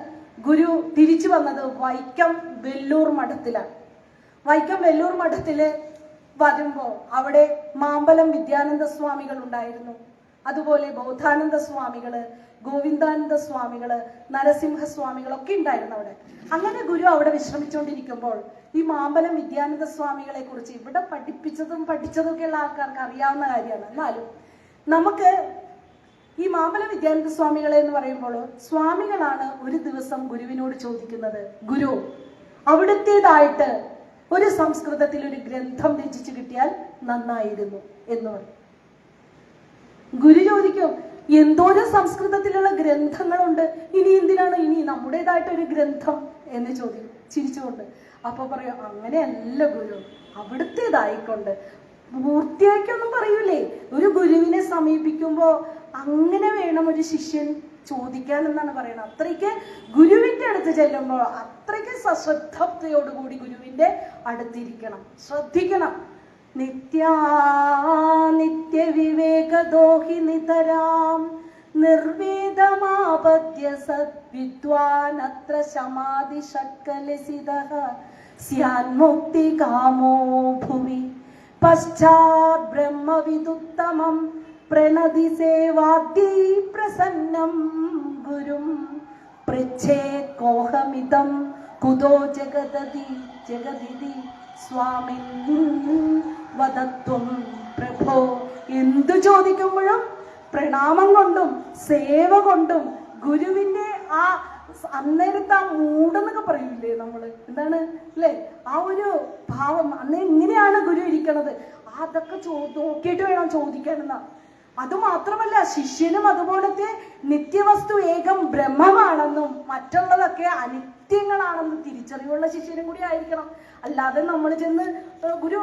ഗുരു തിരിച്ചു വന്നത് വൈക്കം വെല്ലൂർ മഠത്തിലാണ്. വൈക്കം വെല്ലൂർ മഠത്തില് വരുമ്പോ അവിടെ മാമ്പലം വിദ്യാനന്ദ സ്വാമികൾ ഉണ്ടായിരുന്നു, അതുപോലെ ബൗദ്ധാനന്ദ സ്വാമികള്, ഗോവിന്ദാനന്ദ സ്വാമികള്, നരസിംഹസ്വാമികളൊക്കെ ഉണ്ടായിരുന്നു അവിടെ. അങ്ങനെ ഗുരു അവിടെ വിശ്രമിച്ചുകൊണ്ടിരിക്കുമ്പോൾ ഈ മാമ്പലം വിദ്യാനന്ദ സ്വാമികളെ കുറിച്ച് ഇവിടെ പഠിച്ചതും ഒക്കെയുള്ള ആൾക്കാർക്ക് അറിയാവുന്ന കാര്യമാണ്. എന്നാലും നമുക്ക് ഈ മാമ്പലം വിദ്യാനന്ദ സ്വാമികളെ എന്ന് പറയുമ്പോൾ സ്വാമികളാണ് ഒരു ദിവസം ഗുരുവിനോട് ചോദിക്കുന്നത്, ഗുരു അവിടുത്തേതായിട്ട് ഒരു സംസ്കൃതത്തിൽ ഒരു ഗ്രന്ഥം രചിച്ചു കിട്ടിയാൽ നന്നായിരുന്നു എന്ന് പറയും. ഗുരു ചോദിക്കും, എന്തോരം സംസ്കൃതത്തിലുള്ള ഗ്രന്ഥങ്ങളുണ്ട്, ഇനി എന്തിനാണ് ഇനി നമ്മുടേതായിട്ട് ഒരു ഗ്രന്ഥം എന്ന് ചോദിക്കും ചിരിച്ചുകൊണ്ട്. അപ്പൊ പറയും, അങ്ങനെയല്ല ഗുരു, അവിടുത്തേതായിക്കൊണ്ട് പൂർത്തിയായിക്കൊന്നും പറയൂലേ. ഒരു ഗുരുവിനെ സമീപിക്കുമ്പോ അങ്ങനെ വേണം ഒരു ശിഷ്യൻ ചോദിക്കാൻ എന്നാണ് പറയുന്നത്. അത്രയ്ക്ക് ഗുരുവിന്റെ അടുത്ത് ചെല്ലുമ്പോൾ അത്രയ്ക്ക് സശ്രദ്ധയോടുകൂടി ഗുരുവിന്റെ അടുത്തിരിക്കണം, ശ്രദ്ധിക്കണം. നിത്യ വിവേകദോഹി നിതരാം നിർവേദമാപദ്യ സദ്വിദ്വാൻ അത്ര ശമാധി ഷട്കലസിതഃ സ്യാന്മുക്തി കാമോ ഭുവി പശ്ചാത് ബ്രഹ്മവിദുത്തമം പ്രണതി സേവാദ്യൈ പ്രസന്നം ഗുരും പൃച്ഛേത് കോഹമിതം കുതോ ജഗദിതി സ്വാമിൻ വദത്വം പ്രഭോ. എന്തു ചോദിക്കുമ്പോഴും പ്രണാമം കൊണ്ടും സേവ കൊണ്ടും ഗുരുവിന്റെ ആ അന്നേരത്തെ ആ മൂടെന്നൊക്കെ പറയൂലേ നമ്മള്, എന്താണ് അല്ലേ, ആ ഒരു ഭാവം അന്ന് എങ്ങനെയാണ് ഗുരു ഇരിക്കണത് അതൊക്കെ നോക്കിയിട്ട് വേണം ചോദിക്കാനെന്നാ. അതുമാത്രമല്ല, ശിഷ്യനും അതുപോലത്തെ നിത്യവസ്തു ഏകം ബ്രഹ്മമാണെന്നും മറ്റുള്ളതൊക്കെ അനിത്യങ്ങളാണെന്നും തിരിച്ചറിവുള്ള ശിഷ്യനും കൂടി ആയിരിക്കണം. അല്ലാതെ നമ്മൾ ചെന്ന് ഗുരു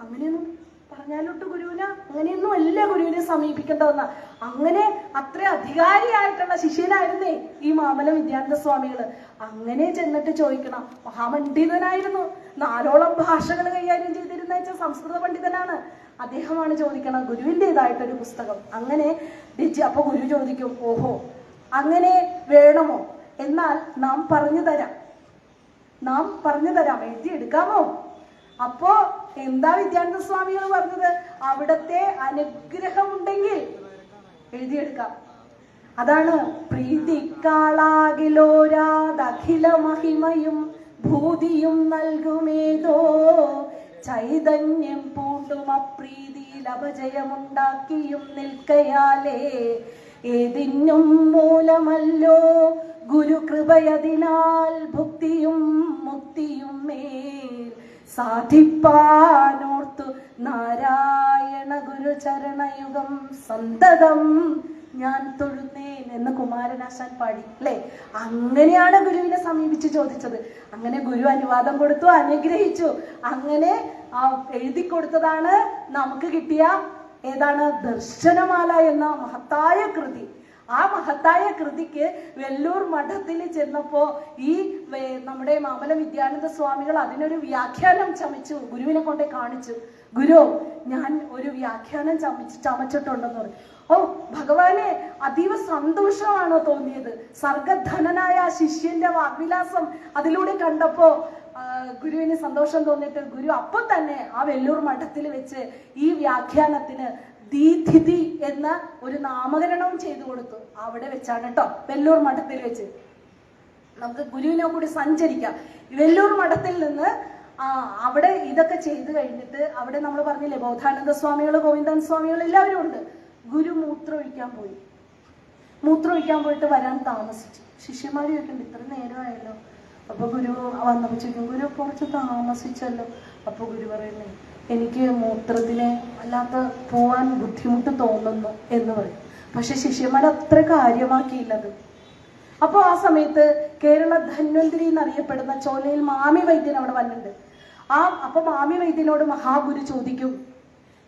അങ്ങനെയൊന്നും പറഞ്ഞാലോട്ട് ഗുരുവിനെ അങ്ങനെയൊന്നും അല്ല ഗുരുവിനെ സമീപിക്കേണ്ടതെന്ന. അങ്ങനെ അത്ര അധികാരിയായിട്ടുള്ള ശിഷ്യനായിരുന്നേ ഈ മാമല വിദ്യാനന്ദ സ്വാമികള്. അങ്ങനെ ചെന്നിട്ട് ചോദിക്കണം. മഹാപണ്ഡിതനായിരുന്നു, 4ഓളം ഭാഷകൾ കൈകാര്യം ചെയ്തിരുന്ന സംസ്കൃത പണ്ഡിതനാണ്. അദ്ദേഹമാണ് ചോദിക്കണം ഗുരുവിൻ്റെതായിട്ടൊരു പുസ്തകം. അങ്ങനെ അപ്പൊ ഗുരു ചോദിക്കും, ഓഹോ അങ്ങനെ വേണമോ, എന്നാൽ നാം പറഞ്ഞു തരാം എഴുതിയെടുക്കാമോ? അപ്പോ എന്താ വിദ്യാനന്ദ സ്വാമികൾ പറഞ്ഞത്? അവിടത്തെ അനുഗ്രഹമുണ്ടെങ്കിൽ എഴുതിയെടുക്കാം, അതാണ് പ്രീതിക്കാളാകിലോരാതഖില മഹിമയും ഭൂതിയും നൽകുമേതോ ചൈതന്യം പൂണ്ടും അപ്രീതിയിൽ അപജയമുണ്ടാക്കിയും നിൽക്കയാലേ ഏതിനും മൂലമല്ലോ ഗുരുകൃപയതിനാൽ ഭുക്തിയും മുക്തിയും മേൽ സാധിപ്പാനോർത്തു നാരായണ ഗുരുചരണയുഗം സന്തതം ഞാൻ തൊഴുന്നേൻ എന്ന് കുമാരനാശാൻ പാടി അല്ലെ. അങ്ങനെയാണ് ഗുരുവിനെ സമീപിച്ച് ചോദിച്ചത്. അങ്ങനെ ഗുരു അനുവാദം കൊടുത്തു, അനുഗ്രഹിച്ചു. അങ്ങനെ എഴുതി കൊടുത്തതാണ് നമുക്ക് കിട്ടിയ ഏതാണ് ദർശനമാല എന്ന മഹത്തായ കൃതി. ആ മഹത്തായ കൃതിക്ക് വെല്ലൂർ മഠത്തിൽ ചെന്നപ്പോ ഈ നമ്മുടെ മാമല വിദ്യാനന്ദ സ്വാമികൾ അതിനൊരു വ്യാഖ്യാനം ചമച്ചു, ഗുരുവിനെ കൊണ്ടേ കാണിച്ചു. ഗുരു, ഞാൻ ഒരു വ്യാഖ്യാനം ചമച്ചിട്ടുണ്ടെന്ന് പറഞ്ഞു. ഓ ഭഗവാനെ, അതീവ സന്തോഷമാണോ തോന്നിയത്. സർഗധനനായ ശിഷ്യന്റെ വാഗ്വിലാസം അതിലൂടെ കണ്ടപ്പോ ഗുരുവിന് സന്തോഷം തോന്നിയിട്ട് ഗുരു അപ്പൊ തന്നെ ആ വെല്ലൂർ മഠത്തിൽ വെച്ച് ഈ വ്യാഖ്യാനത്തിന് ദീധിതി എന്ന ഒരു നാമകരണവും ചെയ്തു കൊടുത്തു. അവിടെ വെച്ചാണ് കേട്ടോ, വെല്ലൂർ മഠത്തിൽ വെച്ച്. നമുക്ക് ഗുരുവിനെ കൂടി സഞ്ചരിക്കാം. വെല്ലൂർ മഠത്തിൽ നിന്ന് അവിടെ ഇതൊക്കെ ചെയ്തു കഴിഞ്ഞിട്ട് അവിടെ നമ്മൾ പറഞ്ഞില്ലേ ബോധാനന്ദ സ്വാമികൾ, ഗോവിന്ദൻ സ്വാമികൾ എല്ലാവരും ഉണ്ട്. ഗുരു മൂത്രമൊഴിക്കാൻ പോയി. മൂത്രമൊഴിക്കാൻ പോയിട്ട് വരാൻ താമസിച്ചു. ശിഷ്യന്മാർ ചോദിക്കുന്നുണ്ട് ഇത്ര നേരമായല്ലോ. അപ്പൊ ഗുരു വന്നപ്പോ ചോദിക്കും, ഗുരു കുറച്ച് താമസിച്ചല്ലോ. അപ്പൊ ഗുരു പറയുന്നേ, എനിക്ക് മൂത്രത്തിന് അല്ലാത്ത പോവാൻ ബുദ്ധിമുട്ട് തോന്നുന്നു എന്ന് പറയും. പക്ഷെ ശിഷ്യന്മാർ അത്ര കാര്യമാക്കിയില്ലത്. അപ്പൊ ആ സമയത്ത് കേരള ധന്വന്തിരി എന്നറിയപ്പെടുന്ന ചോലയിൽ മാമി വൈദ്യൻ അവിടെ വന്നിട്ടുണ്ട്. അപ്പൊ മാമി വൈദ്യനോട് മഹാഗുരു ചോദിക്കും,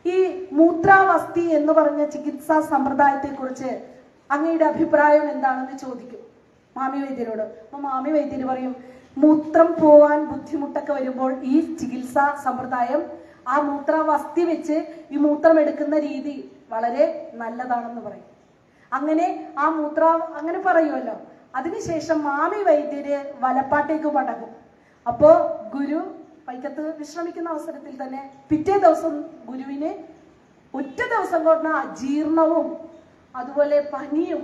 ഈ മൂത്രാവസ്ഥി എന്ന് പറഞ്ഞ ചികിത്സാ സമ്പ്രദായത്തെ കുറിച്ച് അങ്ങയുടെ അഭിപ്രായം എന്താണെന്ന് ചോദിക്കും മാമി വൈദ്യനോട്. അപ്പൊ മാമി വൈദ്യന് പറയും, മൂത്രം പോവാൻ ബുദ്ധിമുട്ടൊക്കെ വരുമ്പോൾ ഈ ചികിത്സാ സമ്പ്രദായം, ആ മൂത്രാവസ്ഥി വെച്ച് ഈ മൂത്രം എടുക്കുന്ന രീതി വളരെ നല്ലതാണെന്ന് പറയും. അങ്ങനെ ആ അങ്ങനെ പറയുമല്ലോ. അതിനുശേഷം മാമി വൈദ്യര് വലപ്പാട്ടേക്ക് മടങ്ങും. അപ്പോ ഗുരു വൈക്കത്ത് വിശ്രമിക്കുന്ന അവസരത്തിൽ തന്നെ പിറ്റേ ദിവസം ഗുരുവിന് ഒറ്റ ദിവസം കൊണ്ട് അജീർണവും അതുപോലെ പനിയും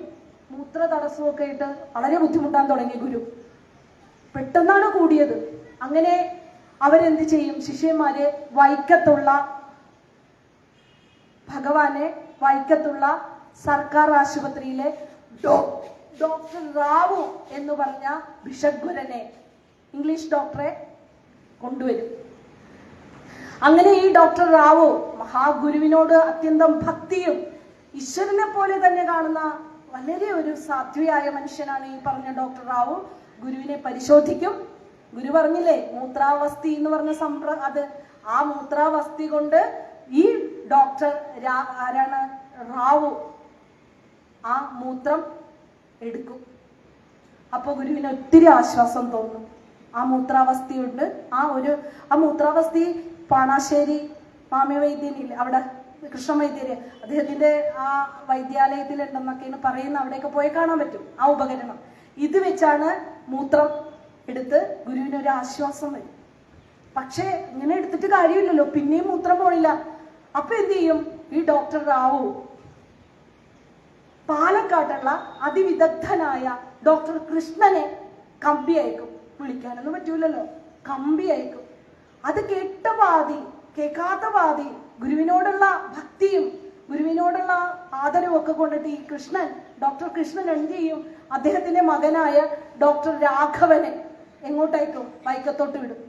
മൂത്ര തടസ്സവും ഒക്കെ ആയിട്ട് വളരെ ബുദ്ധിമുട്ടാൻ തുടങ്ങി. ഗുരു പെട്ടെന്നാണ് കൂടിയത്. അങ്ങനെ അവരെന്ത് ചെയ്യും, ശിഷ്യന്മാരെ വൈക്കത്തുള്ള സർക്കാർ ആശുപത്രിയിലെ ഡോക്ടർ റാവു എന്ന് പറഞ്ഞ ഭിഷഗ്വരനെ, ഇംഗ്ലീഷ് ഡോക്ടറെ കൊണ്ടുവരും. അങ്ങനെ ഈ ഡോക്ടർ റാവു മഹാഗുരുവിനോട് അത്യന്തം ഭക്തിയും ഈശ്വരനെ പോലെ തന്നെ കാണുന്ന വളരെ ഒരു സാധ്വിയായ മനുഷ്യനാണ് ഈ പറഞ്ഞ ഡോക്ടർ റാവു. ഗുരുവിനെ പരിശോധിക്കും. ഗുരു പറഞ്ഞില്ലേ മൂത്രാവസ്ഥി എന്ന് പറഞ്ഞ ആ മൂത്രാവസ്ഥി കൊണ്ട് ഈ ഡോക്ടർ ആരാണ് റാവു ആ മൂത്രം എടുക്കും. അപ്പൊ ഗുരുവിന് ഒത്തിരി ആശ്വാസം തോന്നും. ആ മൂത്രാവസ്ഥയുണ്ട്. ആ മൂത്രാവസ്ഥി പാണാശ്ശേരി മാമി വൈദ്യനിൽ അവിടെ കൃഷ്ണ വൈദ്യര് അദ്ദേഹത്തിന്റെ ആ വൈദ്യാലയത്തിൽ ഉണ്ടെന്നൊക്കെയാണ് പറയുന്ന. അവിടെയൊക്കെ പോയി കാണാൻ പറ്റും ആ ഉപകരണം. ഇത് വെച്ചാണ് മൂത്രം എടുത്ത് ഗുരുവിനൊരു ആശ്വാസം വരും. പക്ഷെ ഇങ്ങനെ എടുത്തിട്ട് കാര്യമില്ലല്ലോ, പിന്നെയും മൂത്രം പോണില്ല. അപ്പൊ എന്ത് ചെയ്യും, ഈ ഡോക്ടർ റാവു പാലക്കാട്ടുള്ള അതിവിദഗ്ധനായ ഡോക്ടർ കൃഷ്ണനെ കമ്പി അയക്കും. വിളിക്കാനൊന്നും പറ്റൂലല്ലോ, കമ്പി അയക്കും. അത് കേൾക്കാത്ത പാതി ഗുരുവിനോടുള്ള ഭക്തിയും ഗുരുവിനോടുള്ള ആദരവും ഒക്കെ കൊണ്ടിട്ട് ഈ ഡോക്ടർ കൃഷ്ണൻ എന്ത് ചെയ്യും, അദ്ദേഹത്തിന്റെ മകനായ ഡോക്ടർ രാഘവനെ എങ്ങോട്ടയക്കും, വൈക്കത്തോട്ട് വിടും.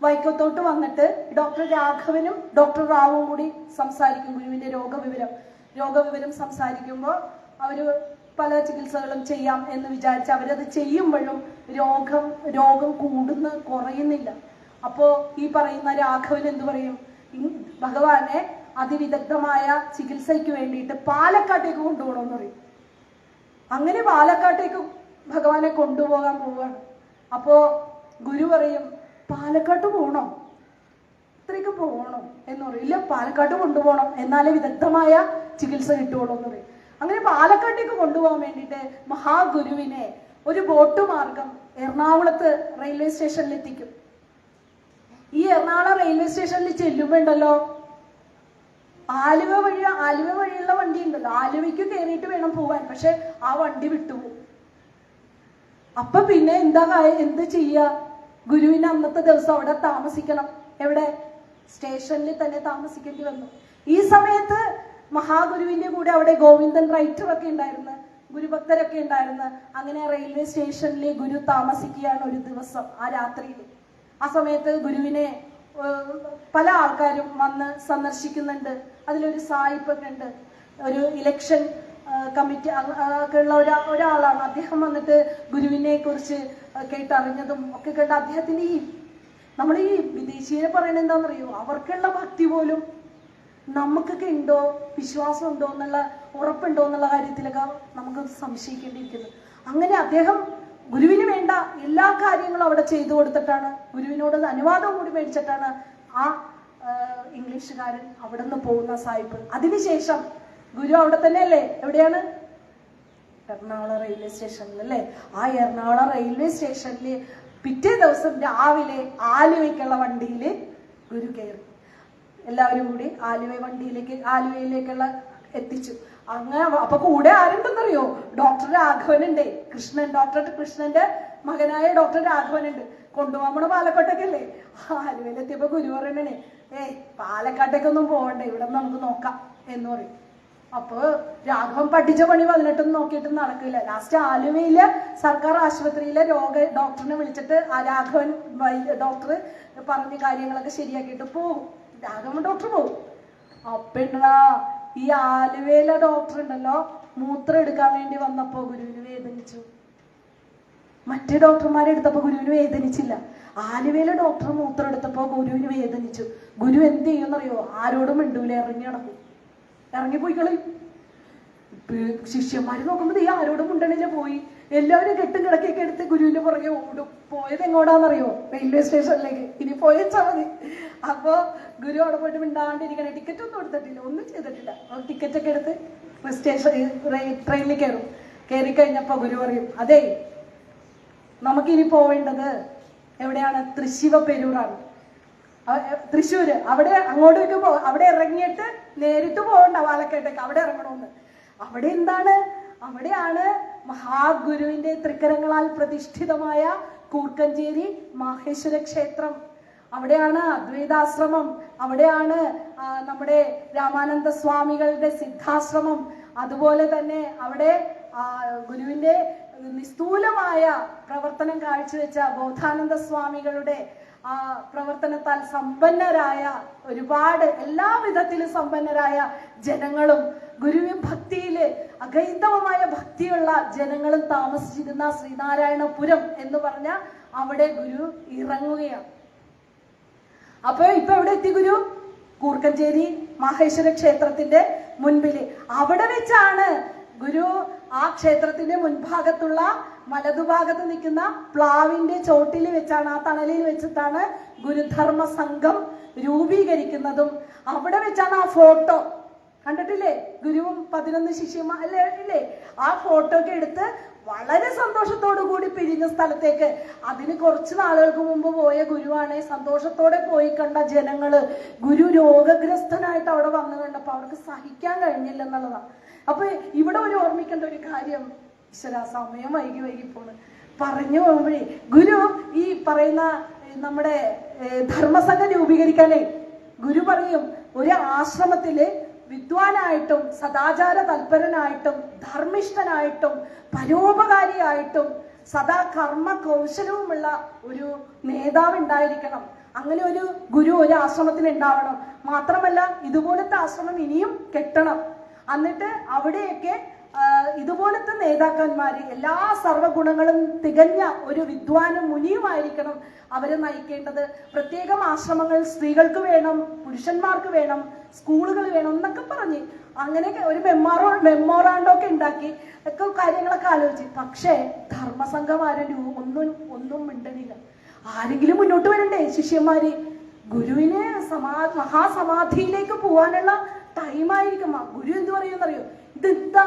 വൈക്കത്തോട്ട് വന്നിട്ട് ഡോക്ടർ രാഘവനും ഡോക്ടർ റാവുവും കൂടി സംസാരിക്കും. ഗുരുവിന്റെ രോഗവിവരം സംസാരിക്കുമ്പോൾ അവര് പല ചികിത്സകളും ചെയ്യാം എന്ന് വിചാരിച്ച് അവരത് ചെയ്യുമ്പോഴും രോഗം കുറയുന്നില്ല. അപ്പോ ഈ പറയുന്ന രാഘവൻ എന്തു പറയും, ഭഗവാനെ അതിവിദഗ്ധമായ ചികിത്സയ്ക്ക് വേണ്ടിയിട്ട് പാലക്കാട്ടേക്ക് കൊണ്ടുപോകണമെന്ന് പറയും. അങ്ങനെ പാലക്കാട്ടേക്ക് ഭഗവാനെ കൊണ്ടുപോകാൻ പോവുകയാണ്. അപ്പോ ഗുരു പറയും, പാലക്കാട്ട് പോകണോ, ഇത്രയ്ക്ക് പോകണം എന്ന് പറയും. ഇല്ല, പാലക്കാട്ട് കൊണ്ടുപോകണം, എന്നാലേ വിദഗ്ധമായ ചികിത്സ കിട്ടുള്ളൂ എന്ന് പറയും. അങ്ങനെ പാലക്കാട്ടേക്ക് കൊണ്ടുപോകാൻ വേണ്ടിയിട്ട് മഹാഗുരുവിനെ ഒരു ബോട്ട് മാർഗം എറണാകുളത്ത് റെയിൽവേ സ്റ്റേഷനിൽ എത്തിക്കും. ഈ എറണാകുളം റെയിൽവേ സ്റ്റേഷനിൽ ചെല്ലുമ്പോണ്ടല്ലോ ആലുവ വഴിയുള്ള വണ്ടി ഉണ്ടല്ലോ, ആലുവയ്ക്ക് കയറിയിട്ട് വേണം പോവാൻ. പക്ഷെ ആ വണ്ടി വിട്ടുപോകും. അപ്പൊ പിന്നെ എന്ത് ചെയ്യുക? ഗുരുവിന് അന്നത്തെ ദിവസം അവിടെ താമസിക്കണം. എവിടെ? സ്റ്റേഷനിൽ തന്നെ താമസിക്കേണ്ടി വന്നു. ഈ സമയത്ത് മഹാഗുരുവിന്റെ കൂടെ അവിടെ ഗോവിന്ദൻ റൈറ്റർ ഒക്കെ ഉണ്ടായിരുന്നു, ഗുരുഭക്തരൊക്കെ ഉണ്ടായിരുന്നു. അങ്ങനെ റെയിൽവേ സ്റ്റേഷനിൽ ഗുരു താമസിക്കുകയാണ് ഒരു ദിവസം, ആ രാത്രിയിൽ. ആ സമയത്ത് ഗുരുവിനെ പല ആൾക്കാരും വന്ന് സന്ദർശിക്കുന്നുണ്ട്. അതിലൊരു സായിപ്പൊക്കെ ഉണ്ട്, ഒരു ഇലക്ഷൻ കമ്മിറ്റി ഒക്കെ ഉള്ള ഒരാളാണ് അദ്ദേഹം. വന്നിട്ട് ഗുരുവിനെ കുറിച്ച് കേട്ടറിഞ്ഞതും ഒക്കെ കണ്ട് അദ്ദേഹത്തിന് നമ്മൾ ഈ വിദേശീയരെ പറയണത് എന്താണെന്നറിയോ, അവർക്കുള്ള ഭക്തി പോലും നമുക്കൊക്കെ ഉണ്ടോ, വിശ്വാസം ഉണ്ടോ എന്നുള്ള, ഉറപ്പുണ്ടോ എന്നുള്ള കാര്യത്തിലൊക്കെ നമുക്ക് സംശയിക്കേണ്ടിയിരിക്കുന്നു. അങ്ങനെ അദ്ദേഹം ഗുരുവിന് വേണ്ട എല്ലാ കാര്യങ്ങളും അവിടെ ചെയ്തു കൊടുത്തിട്ടാണ്, ഗുരുവിനോട് അനുവാദം കൂടി മേടിച്ചിട്ടാണ് ആ ഇംഗ്ലീഷുകാരൻ അവിടെ നിന്ന് പോകുന്ന സായിപ്പ്. അതിനുശേഷം ഗുരു അവിടെ തന്നെ അല്ലേ, എവിടെയാണ്? എറണാകുളം റെയിൽവേ സ്റ്റേഷനിൽ അല്ലേ. ആ എറണാകുളം റെയിൽവേ സ്റ്റേഷനിൽ പിറ്റേ ദിവസം രാവിലെ ആലുവയ്ക്കുള്ള വണ്ടിയിൽ ഗുരു കയറി. എല്ലാവരും കൂടി ആലുവയിലേക്കുള്ള എത്തിച്ചു. അങ്ങനെ അപ്പൊ കൂടെ ആരുണ്ടെന്നറിയോ? ഡോക്ടർ രാഘവനുണ്ട്, ഡോക്ടർ കൃഷ്ണന്റെ മകനായ ഡോക്ടർ രാഘവനുണ്ട്. കൊണ്ടുപോകണ പാലക്കാട്ടേക്കല്ലേ. ആലുവയിലെത്തിയപ്പോ ഗുരു പറയണേ, പാലക്കാട്ടേക്കൊന്നും പോകണ്ട, ഇവിടെ നമുക്ക് നോക്കാം എന്ന് പറയും. അപ്പൊ രാഘവൻ പഠിച്ച പണി 18 നോക്കിയിട്ട് നടക്കില്ല. ലാസ്റ്റ് ആലുവയിലെ സർക്കാർ ആശുപത്രിയിലെ ഡോക്ടറിനെ വിളിച്ചിട്ട് ആ രാഘവൻ ഡോക്ടർ പറഞ്ഞ കാര്യങ്ങളൊക്കെ ശരിയാക്കിയിട്ട് പോകും. രാഘവൻ ഡോക്ടർ പോകും. അപ്പണ്ടാ ഈ ആലുവയിലെ ഡോക്ടർ ഉണ്ടല്ലോ, മൂത്രം എടുക്കാൻ വേണ്ടി വന്നപ്പോ ഗുരുവിന് വേദനിച്ചു. മറ്റു ഡോക്ടർമാരെ എടുത്തപ്പോ ഗുരുവിന് വേദനിച്ചില്ല. ആലുവയിലെ ഡോക്ടർ മൂത്രം എടുത്തപ്പോ ഗുരുവിന് വേദനിച്ചു. ഗുരു എന്ത് ചെയ്യുമെന്നറിയോ? ആരോടും മിണ്ടൂല, ഇറങ്ങിപ്പോയിക്കളി. ശിഷ്യന്മാര് നോക്കുമ്പോ ഈ ആരോടും മുണ്ടണില്ല, പോയി. എല്ലാവരും കെട്ടും കിടക്കൊക്കെ എടുത്ത് ഗുരുവിന്റെ പുറകെ ഓടും. പോയത് എങ്ങോട്ടാന്നറിയോ? റെയിൽവേ സ്റ്റേഷനിലേക്ക്. ഇനി പോയച്ചാ മതി. അപ്പൊ ഗുരു അവിടെ പോയിട്ട് മിണ്ടാണ്ടിരിക്കണേ. ടിക്കറ്റ് ഒന്നും എടുത്തിട്ടില്ല, ഒന്നും ചെയ്തിട്ടില്ല. ടിക്കറ്റ് ഒക്കെ എടുത്ത് ട്രെയിനിൽ കയറും. കയറി കഴിഞ്ഞപ്പോ ഗുരു പറയും, അതെ നമുക്കിനി പോവേണ്ടത് എവിടെയാണ്? തൃശ്ശിവപേരൂരാണ്, തൃശ്ശൂര്. അവിടെ അങ്ങോട്ടേക്ക് അവിടെ ഇറങ്ങിയിട്ട് നേരിട്ട് പോകണ്ട പാലക്കാട്ടേക്ക്, അവിടെ ഇറങ്ങണമെന്ന്. അവിടെ എന്താണ്? അവിടെയാണ് മഹാഗുരുവിന്റെ തൃക്കരങ്ങളാൽ പ്രതിഷ്ഠിതമായ കൂർക്കഞ്ചേരി മാഹേശ്വര ക്ഷേത്രം. അവിടെയാണ് അദ്വൈതാശ്രമം. അവിടെയാണ് നമ്മുടെ രാമാനന്ദ സ്വാമികളുടെ സിദ്ധാശ്രമം. അതുപോലെ തന്നെ അവിടെ ഗുരുവിന്റെ നിസ്തൂലമായ പ്രവർത്തനം കാഴ്ചവെച്ച ബോധാനന്ദ സ്വാമികളുടെ പ്രവർത്തനത്താൽ സമ്പന്നരായ ഒരുപാട് എല്ലാ വിധത്തിലും സമ്പന്നരായ ജനങ്ങളും ഗുരുവിൻ ഭക്തിയില് അഗൈതവമായ ഭക്തിയുള്ള ജനങ്ങളും താമസിച്ചിരുന്ന ശ്രീനാരായണപുരം എന്ന് പറഞ്ഞ അവിടെ ഗുരു ഇറങ്ങുകയാണ്. അപ്പൊ ഇപ്പൊ എവിടെ എത്തി ഗുരു? കൂർക്കഞ്ചേരി മാഹേശ്വര ക്ഷേത്രത്തിന്റെ മുൻപില്. അവിടെ വെച്ചാണ് ഗുരു ആ ക്ഷേത്രത്തിന്റെ മുൻഭാഗത്തുള്ള വലതുഭാഗത്ത് നിൽക്കുന്ന പ്ലാവിന്റെ ചോട്ടിൽ വെച്ചാണ്, ആ തണലിൽ വെച്ചിട്ടാണ് ഗുരുധർമ്മ സംഘം രൂപീകരിക്കുന്നതും. അവിടെ വെച്ചാണ് ആ ഫോട്ടോ കണ്ടിട്ടില്ലേ? ഗുരുവും 11 ശിഷ്യന്മാർ ഇല്ലേ? ആ ഫോട്ടോ ഒക്കെ എടുത്ത് വളരെ സന്തോഷത്തോടു കൂടി പിരിഞ്ഞ സ്ഥലത്തേക്ക്, അതിന് കുറച്ച് നാളുകൾക്ക് മുമ്പ് പോയ ഗുരുവാണ്. സന്തോഷത്തോടെ പോയി കണ്ട ജനങ്ങള് ഗുരു രോഗഗ്രസ്തനായിട്ട് അവിടെ വന്നു കണ്ടപ്പോ അവർക്ക് സഹിക്കാൻ കഴിഞ്ഞില്ല എന്നുള്ളതാണ്. അപ്പൊ ഇവിടെ ഓർമ്മിക്കേണ്ട ഒരു കാര്യം, ഈശ്വര സമയം വൈകി പോണ് പറഞ്ഞു പോകുമ്പോഴേ, ഗുരു ഈ പറയുന്ന നമ്മുടെ ധർമ്മസംഘം രൂപീകരിക്കാനേ ഗുരു പറയും, ഒരു ആശ്രമത്തില് വിദ്വാനായിട്ടും സദാചാര തൽപരനായിട്ടും ധർമ്മിഷ്ഠനായിട്ടും പരോപകാരിയായിട്ടും സദാ കർമ്മ കൗശലവുമുള്ള ഒരു നേതാവ് ഉണ്ടായിരിക്കണം. അങ്ങനെ ഒരു ഗുരു ഒരു ആശ്രമത്തിൽ ഉണ്ടാവണം. മാത്രമല്ല ഇതുപോലത്തെ ആശ്രമം ഇനിയും കെട്ടണം. എന്നിട്ട് അവിടെയൊക്കെ ഇതുപോലത്തെ നേതാക്കന്മാര് എല്ലാ സർവഗുണങ്ങളും തികഞ്ഞ ഒരു വിദ്വാനും മുനിയുമായിരിക്കണം അവരെ നയിക്കേണ്ടത്. പ്രത്യേകം ആശ്രമങ്ങൾ സ്ത്രീകൾക്ക് വേണം, പുരുഷന്മാർക്ക് വേണം, സ്കൂളുകൾ വേണം എന്നൊക്കെ പറഞ്ഞ് അങ്ങനെ ഒരു മെമ്മോറാണ്ടോ ഒക്കെ ഉണ്ടാക്കി ഒക്കെ കാര്യങ്ങളൊക്കെ ആലോചിച്ച്. പക്ഷേ ധർമ്മസംഘം ആരും ഒന്നും മിണ്ടണില്ല. ആരെങ്കിലും മുന്നോട്ട് വരണ്ടേ ശിഷ്യന്മാര്? ഗുരുവിന് മഹാസമാധിയിലേക്ക് പോവാനുള്ള ടൈമായിരിക്കും. ഗുരു എന്ത് പറയുമെന്നറിയോ? ഇതെന്താ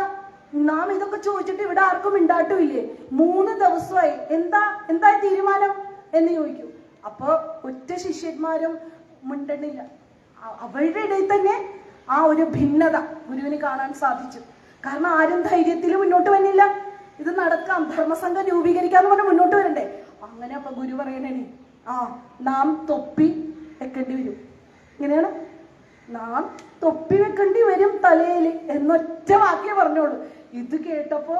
നാം ഇതൊക്കെ ചോദിച്ചിട്ട് ഇവിടെ ആർക്കും മിണ്ടാട്ടുമില്ലേ? 3 ദിവസമായി, എന്താ തീരുമാനം എന്ന് ചോദിക്കും. അപ്പൊ ഒറ്റ ശിഷ്യന്മാരും മിണ്ടണില്ല. അവരുടെ ഇടയിൽ തന്നെ ആ ഒരു ഭിന്നത ഗുരുവിന് കാണാൻ സാധിച്ചു. കാരണം ആരും ധൈര്യത്തിൽ മുന്നോട്ട് വന്നില്ല. ഇത് നടക്കാം, ധർമ്മസംഘം രൂപീകരിക്കാന്ന് പറഞ്ഞ് മുന്നോട്ട് വരണ്ടേ. അങ്ങനെ അപ്പൊ ഗുരു പറയണേ, നാം തൊപ്പി വെക്കേണ്ടി വരും. ഇങ്ങനെയാണ്, നാം തൊപ്പി വെക്കേണ്ടി വരും തലയിൽ എന്നൊറ്റ വാക്യേ പറഞ്ഞോളൂ. ഇത് കേട്ടപ്പോ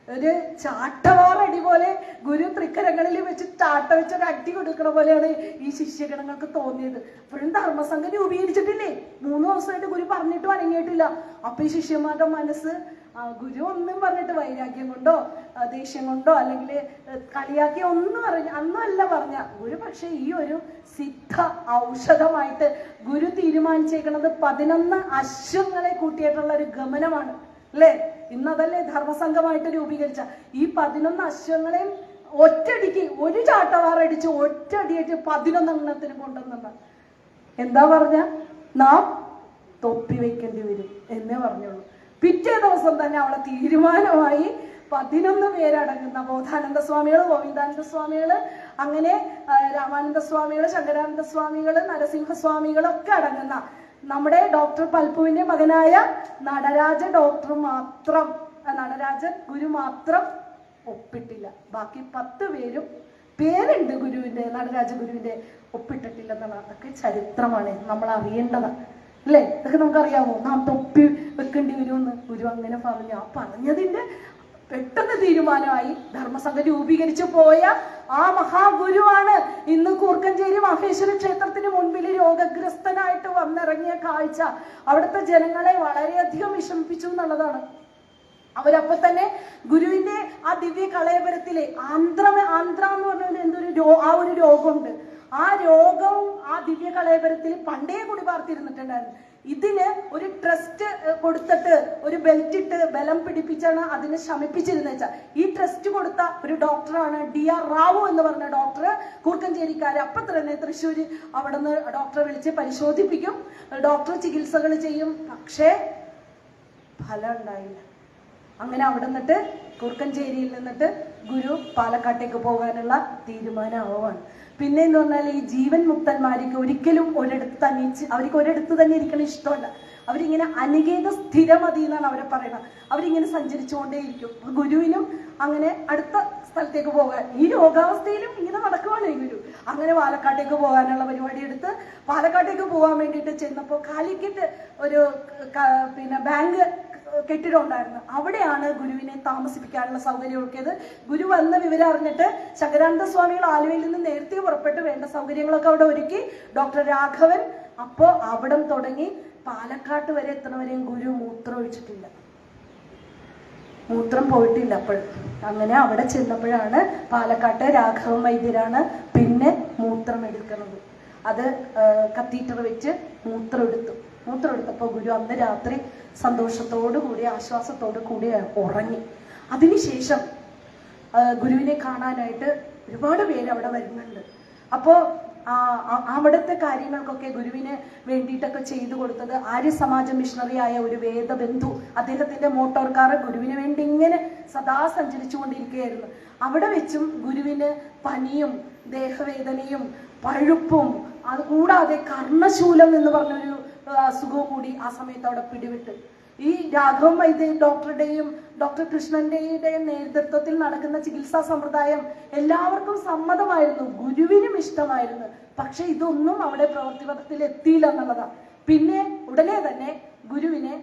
ഒരു ചാട്ടവാറടി പോലെ ഗുരു തൃക്കരങ്ങളിൽ വെച്ച് ചാട്ട വെച്ച് ഒരു അടി കൊടുക്കണ പോലെയാണ് ഈ ശിഷ്യഗണങ്ങൾക്ക് തോന്നിയത്. അപ്പോഴും ധർമ്മസംഘം രൂപീകരിച്ചിട്ടില്ലേ, 3 ദിവസമായിട്ട് ഗുരു പറഞ്ഞിട്ടും അനങ്ങിയിട്ടില്ല. അപ്പൊ ഈ ശിഷ്യന്മാരുടെ മനസ്സ് ഗുരു ഒന്നും പറഞ്ഞിട്ട് വൈരാഗ്യം കൊണ്ടോ ദേഷ്യം കൊണ്ടോ അല്ലെങ്കിൽ കളിയാക്കി അന്നല്ല പറഞ്ഞ ഗുരു. പക്ഷെ ഈ ഒരു സിദ്ധ ഔഷധമായിട്ട് ഗുരു തീരുമാനിച്ചേക്കുന്നത് 11 അശ്വങ്ങളെ കൂട്ടിയിട്ടുള്ള ഒരു ഗമനമാണ് അല്ലേ. ഇന്നതല്ലേ ധർമ്മസംഘമായിട്ട് രൂപീകരിച്ച ഈ 11 അശ്വങ്ങളെയും ഒറ്റടിക്ക് ഒരു ചാട്ടവാറടിച്ച് ഒറ്റടിയായിട്ട് 11 എണ്ണത്തിന് കൊണ്ടുവന്ന എന്താ പറഞ്ഞ, നാം തൊപ്പി വെക്കേണ്ടി വരും എന്നേ പറഞ്ഞുള്ളൂ. പിറ്റേ ദിവസം തന്നെ അവളെ തീരുമാനമായി 11 പേരടങ്ങുന്ന ബോധാനന്ദ സ്വാമികള്, ഗോവിന്ദാനന്ദ സ്വാമികള്, അങ്ങനെ രാമാനന്ദ സ്വാമികള്, ശങ്കരാനന്ദ സ്വാമികള്, നരസിംഹസ്വാമികളൊക്കെ അടങ്ങുന്ന നമ്മുടെ ഡോക്ടർ പൽപുവിന്റെ മകനായ നടരാജ ഗുരു മാത്രം ഒപ്പിട്ടില്ല. ബാക്കി 10 പേരും പേരുണ്ട് ഗുരുവിന്റെ, നടരാജ ഗുരുവിന്റെ, ഒപ്പിട്ടിട്ടില്ല എന്നുള്ള അതൊക്കെ ചരിത്രമാണ്, നമ്മൾ അറിയേണ്ടതാണ് അല്ലേ. ഇതൊക്കെ നമുക്കറിയാമോ, നാം തൊപ്പി വെക്കേണ്ടി വരുമെന്ന് ഗുരു അങ്ങനെ പറഞ്ഞു. ആ പറഞ്ഞതിന്റെ പെട്ടെന്ന് തീരുമാനമായി ധർമ്മസംഘം രൂപീകരിച്ചു പോയ ആ മഹാഗുരുവാണ് ഇന്ന് കൂർക്കഞ്ചേരി മഹേശ്വര ക്ഷേത്രത്തിന് മുൻപിൽ രോഗഗ്രസ്തനായിട്ട് വന്നിറങ്ങിയ കാഴ്ച അവിടുത്തെ ജനങ്ങളെ വളരെയധികം വിഷമിപ്പിച്ചു എന്നുള്ളതാണ്. അവരപ്പൊ തന്നെ ഗുരുവിന്റെ ആ ദിവ്യ കളയപുരത്തിലെ ആന്ധ്ര എന്ന് പറഞ്ഞ ആ ഒരു രോഗമുണ്ട്. ആ രോഗവും ആ ദിവ്യ കളയപുരത്തിൽ പണ്ടേ കൂടി പാർത്തിരുന്നിട്ടുണ്ടായിരുന്നു. ഇതിന് ഒരു ട്രസ്റ്റ് കൊടുത്തിട്ട് ഒരു ബെൽറ്റ് ഇട്ട് ബലം പിടിപ്പിച്ചാണ് അതിനെ ശമിപ്പിച്ചിരുന്ന വെച്ചാൽ ഈ ട്രസ്റ്റ് കൊടുത്ത ഒരു ഡോക്ടറാണ് DR റാവു എന്ന് പറഞ്ഞ ഡോക്ടർ, കൂർക്കഞ്ചേരിക്കാര്. അപ്പൊ തന്നെ തൃശ്ശൂര് അവിടെ നിന്ന് ഡോക്ടറെ വിളിച്ച് പരിശോധിപ്പിക്കും, ഡോക്ടർ ചികിത്സകൾ ചെയ്യും. പക്ഷേ ഫലം ഉണ്ടായില്ല. അങ്ങനെ അവിടെ നിന്നിട്ട് കൂർക്കഞ്ചേരിയിൽ നിന്നിട്ട് ഗുരു പാലക്കാട്ടേക്ക് പോകാനുള്ള തീരുമാനമാവാണ്. പിന്നെ എന്ന് പറഞ്ഞാൽ ഈ ജീവൻ മുക്തന്മാർക്ക് ഒരിക്കലും അവർക്ക് ഒരിടത്ത് തന്നെ ഇരിക്കണം ഇഷ്ടമല്ല. അവരിങ്ങനെ അനികേത സ്ഥിരമതി എന്നാണ് അവരെ പറയുന്നത്. അവരിങ്ങനെ സഞ്ചരിച്ചുകൊണ്ടേയിരിക്കും. ഗുരുവിനും അങ്ങനെ അടുത്ത സ്ഥലത്തേക്ക് പോകാൻ, ഈ രോഗാവസ്ഥയിലും ഇങ്ങനെ നടക്കുവാണ് ഈ ഗുരു. അങ്ങനെ പാലക്കാട്ടേക്ക് പോകാനുള്ള പരിപാടി എടുത്ത് പാലക്കാട്ടേക്ക് പോകാൻ വേണ്ടിയിട്ട് ചെന്നപ്പോൾ കാലിക്കറ്റ് ഒരു ബാങ്ക് കെട്ടിടം ഉണ്ടായിരുന്നു. അവിടെയാണ് ഗുരുവിനെ താമസിപ്പിക്കാനുള്ള സൗകര്യം ഒരുക്കിയത്. ഗുരു വന്ന വിവരം അറിഞ്ഞിട്ട് ശങ്കരാനന്ദ സ്വാമികൾ ആലുവയിൽ നിന്ന് നേരത്തെ പുറപ്പെട്ട് വേണ്ട സൗകര്യങ്ങളൊക്കെ അവിടെ ഒരുക്കി. ഡോക്ടർ രാഘവൻ അപ്പോ അവിടം തുടങ്ങി പാലക്കാട്ട് വരെ എത്തണവരെയും ഗുരു മൂത്രം ഒഴിച്ചിട്ടില്ല, മൂത്രം പോയിട്ടില്ല. അപ്പോഴും അങ്ങനെ അവിടെ ചെന്നപ്പോഴാണ് പാലക്കാട്ട് രാഘവൻ വൈദ്യരാണ് പിന്നെ മൂത്രം എടുക്കുന്നത്. അത് കത്തീറ്റർ വെച്ച് മൂത്രം എടുത്തപ്പോൾ ഗുരു അന്ന് രാത്രി സന്തോഷത്തോടു കൂടി ആശ്വാസത്തോടു കൂടി ഉറങ്ങി. അതിനുശേഷം ഗുരുവിനെ കാണാനായിട്ട് ഒരുപാട് പേര് അവിടെ വരുന്നുണ്ട്. അപ്പോ അവിടുത്തെ കാര്യങ്ങൾക്കൊക്കെ ഗുരുവിന് വേണ്ടിയിട്ടൊക്കെ ചെയ്തു കൊടുത്തത് ആര്യസമാജ മിഷണറി ആയ ഒരു വേദബന്ധു, അദ്ദേഹത്തിന്റെ മോട്ടോർ കാർ ഗുരുവിന് വേണ്ടി ഇങ്ങനെ സദാ സഞ്ചരിച്ചുകൊണ്ടിരിക്കുകയായിരുന്നു. അവിടെ വെച്ചും ഗുരുവിന് പനിയും ദേഹവേദനയും പഴുപ്പും അതുകൂടാതെ കർണശൂലം എന്ന് പറഞ്ഞൊരു അസുഖവും കൂടി ആ സമയത്ത് അവിടെ പിടിവിട്ട്. ഈ രാഘവൻ വൈദ്യ ഡോക്ടറുടെയും ഡോക്ടർ കൃഷ്ണന്റെയും നേതൃത്വത്തിൽ നടക്കുന്ന ചികിത്സാ സമ്പ്രദായം എല്ലാവർക്കും സമ്മതമായിരുന്നു, ഗുരുവിനും ഇഷ്ടമായിരുന്നു. പക്ഷെ ഇതൊന്നും അവിടെ പ്രവൃത്തിപഥത്തിൽ എത്തിയില്ല എന്നുള്ളതാണ്. പിന്നെ ഉടനെ തന്നെ ഗുരുവിനെ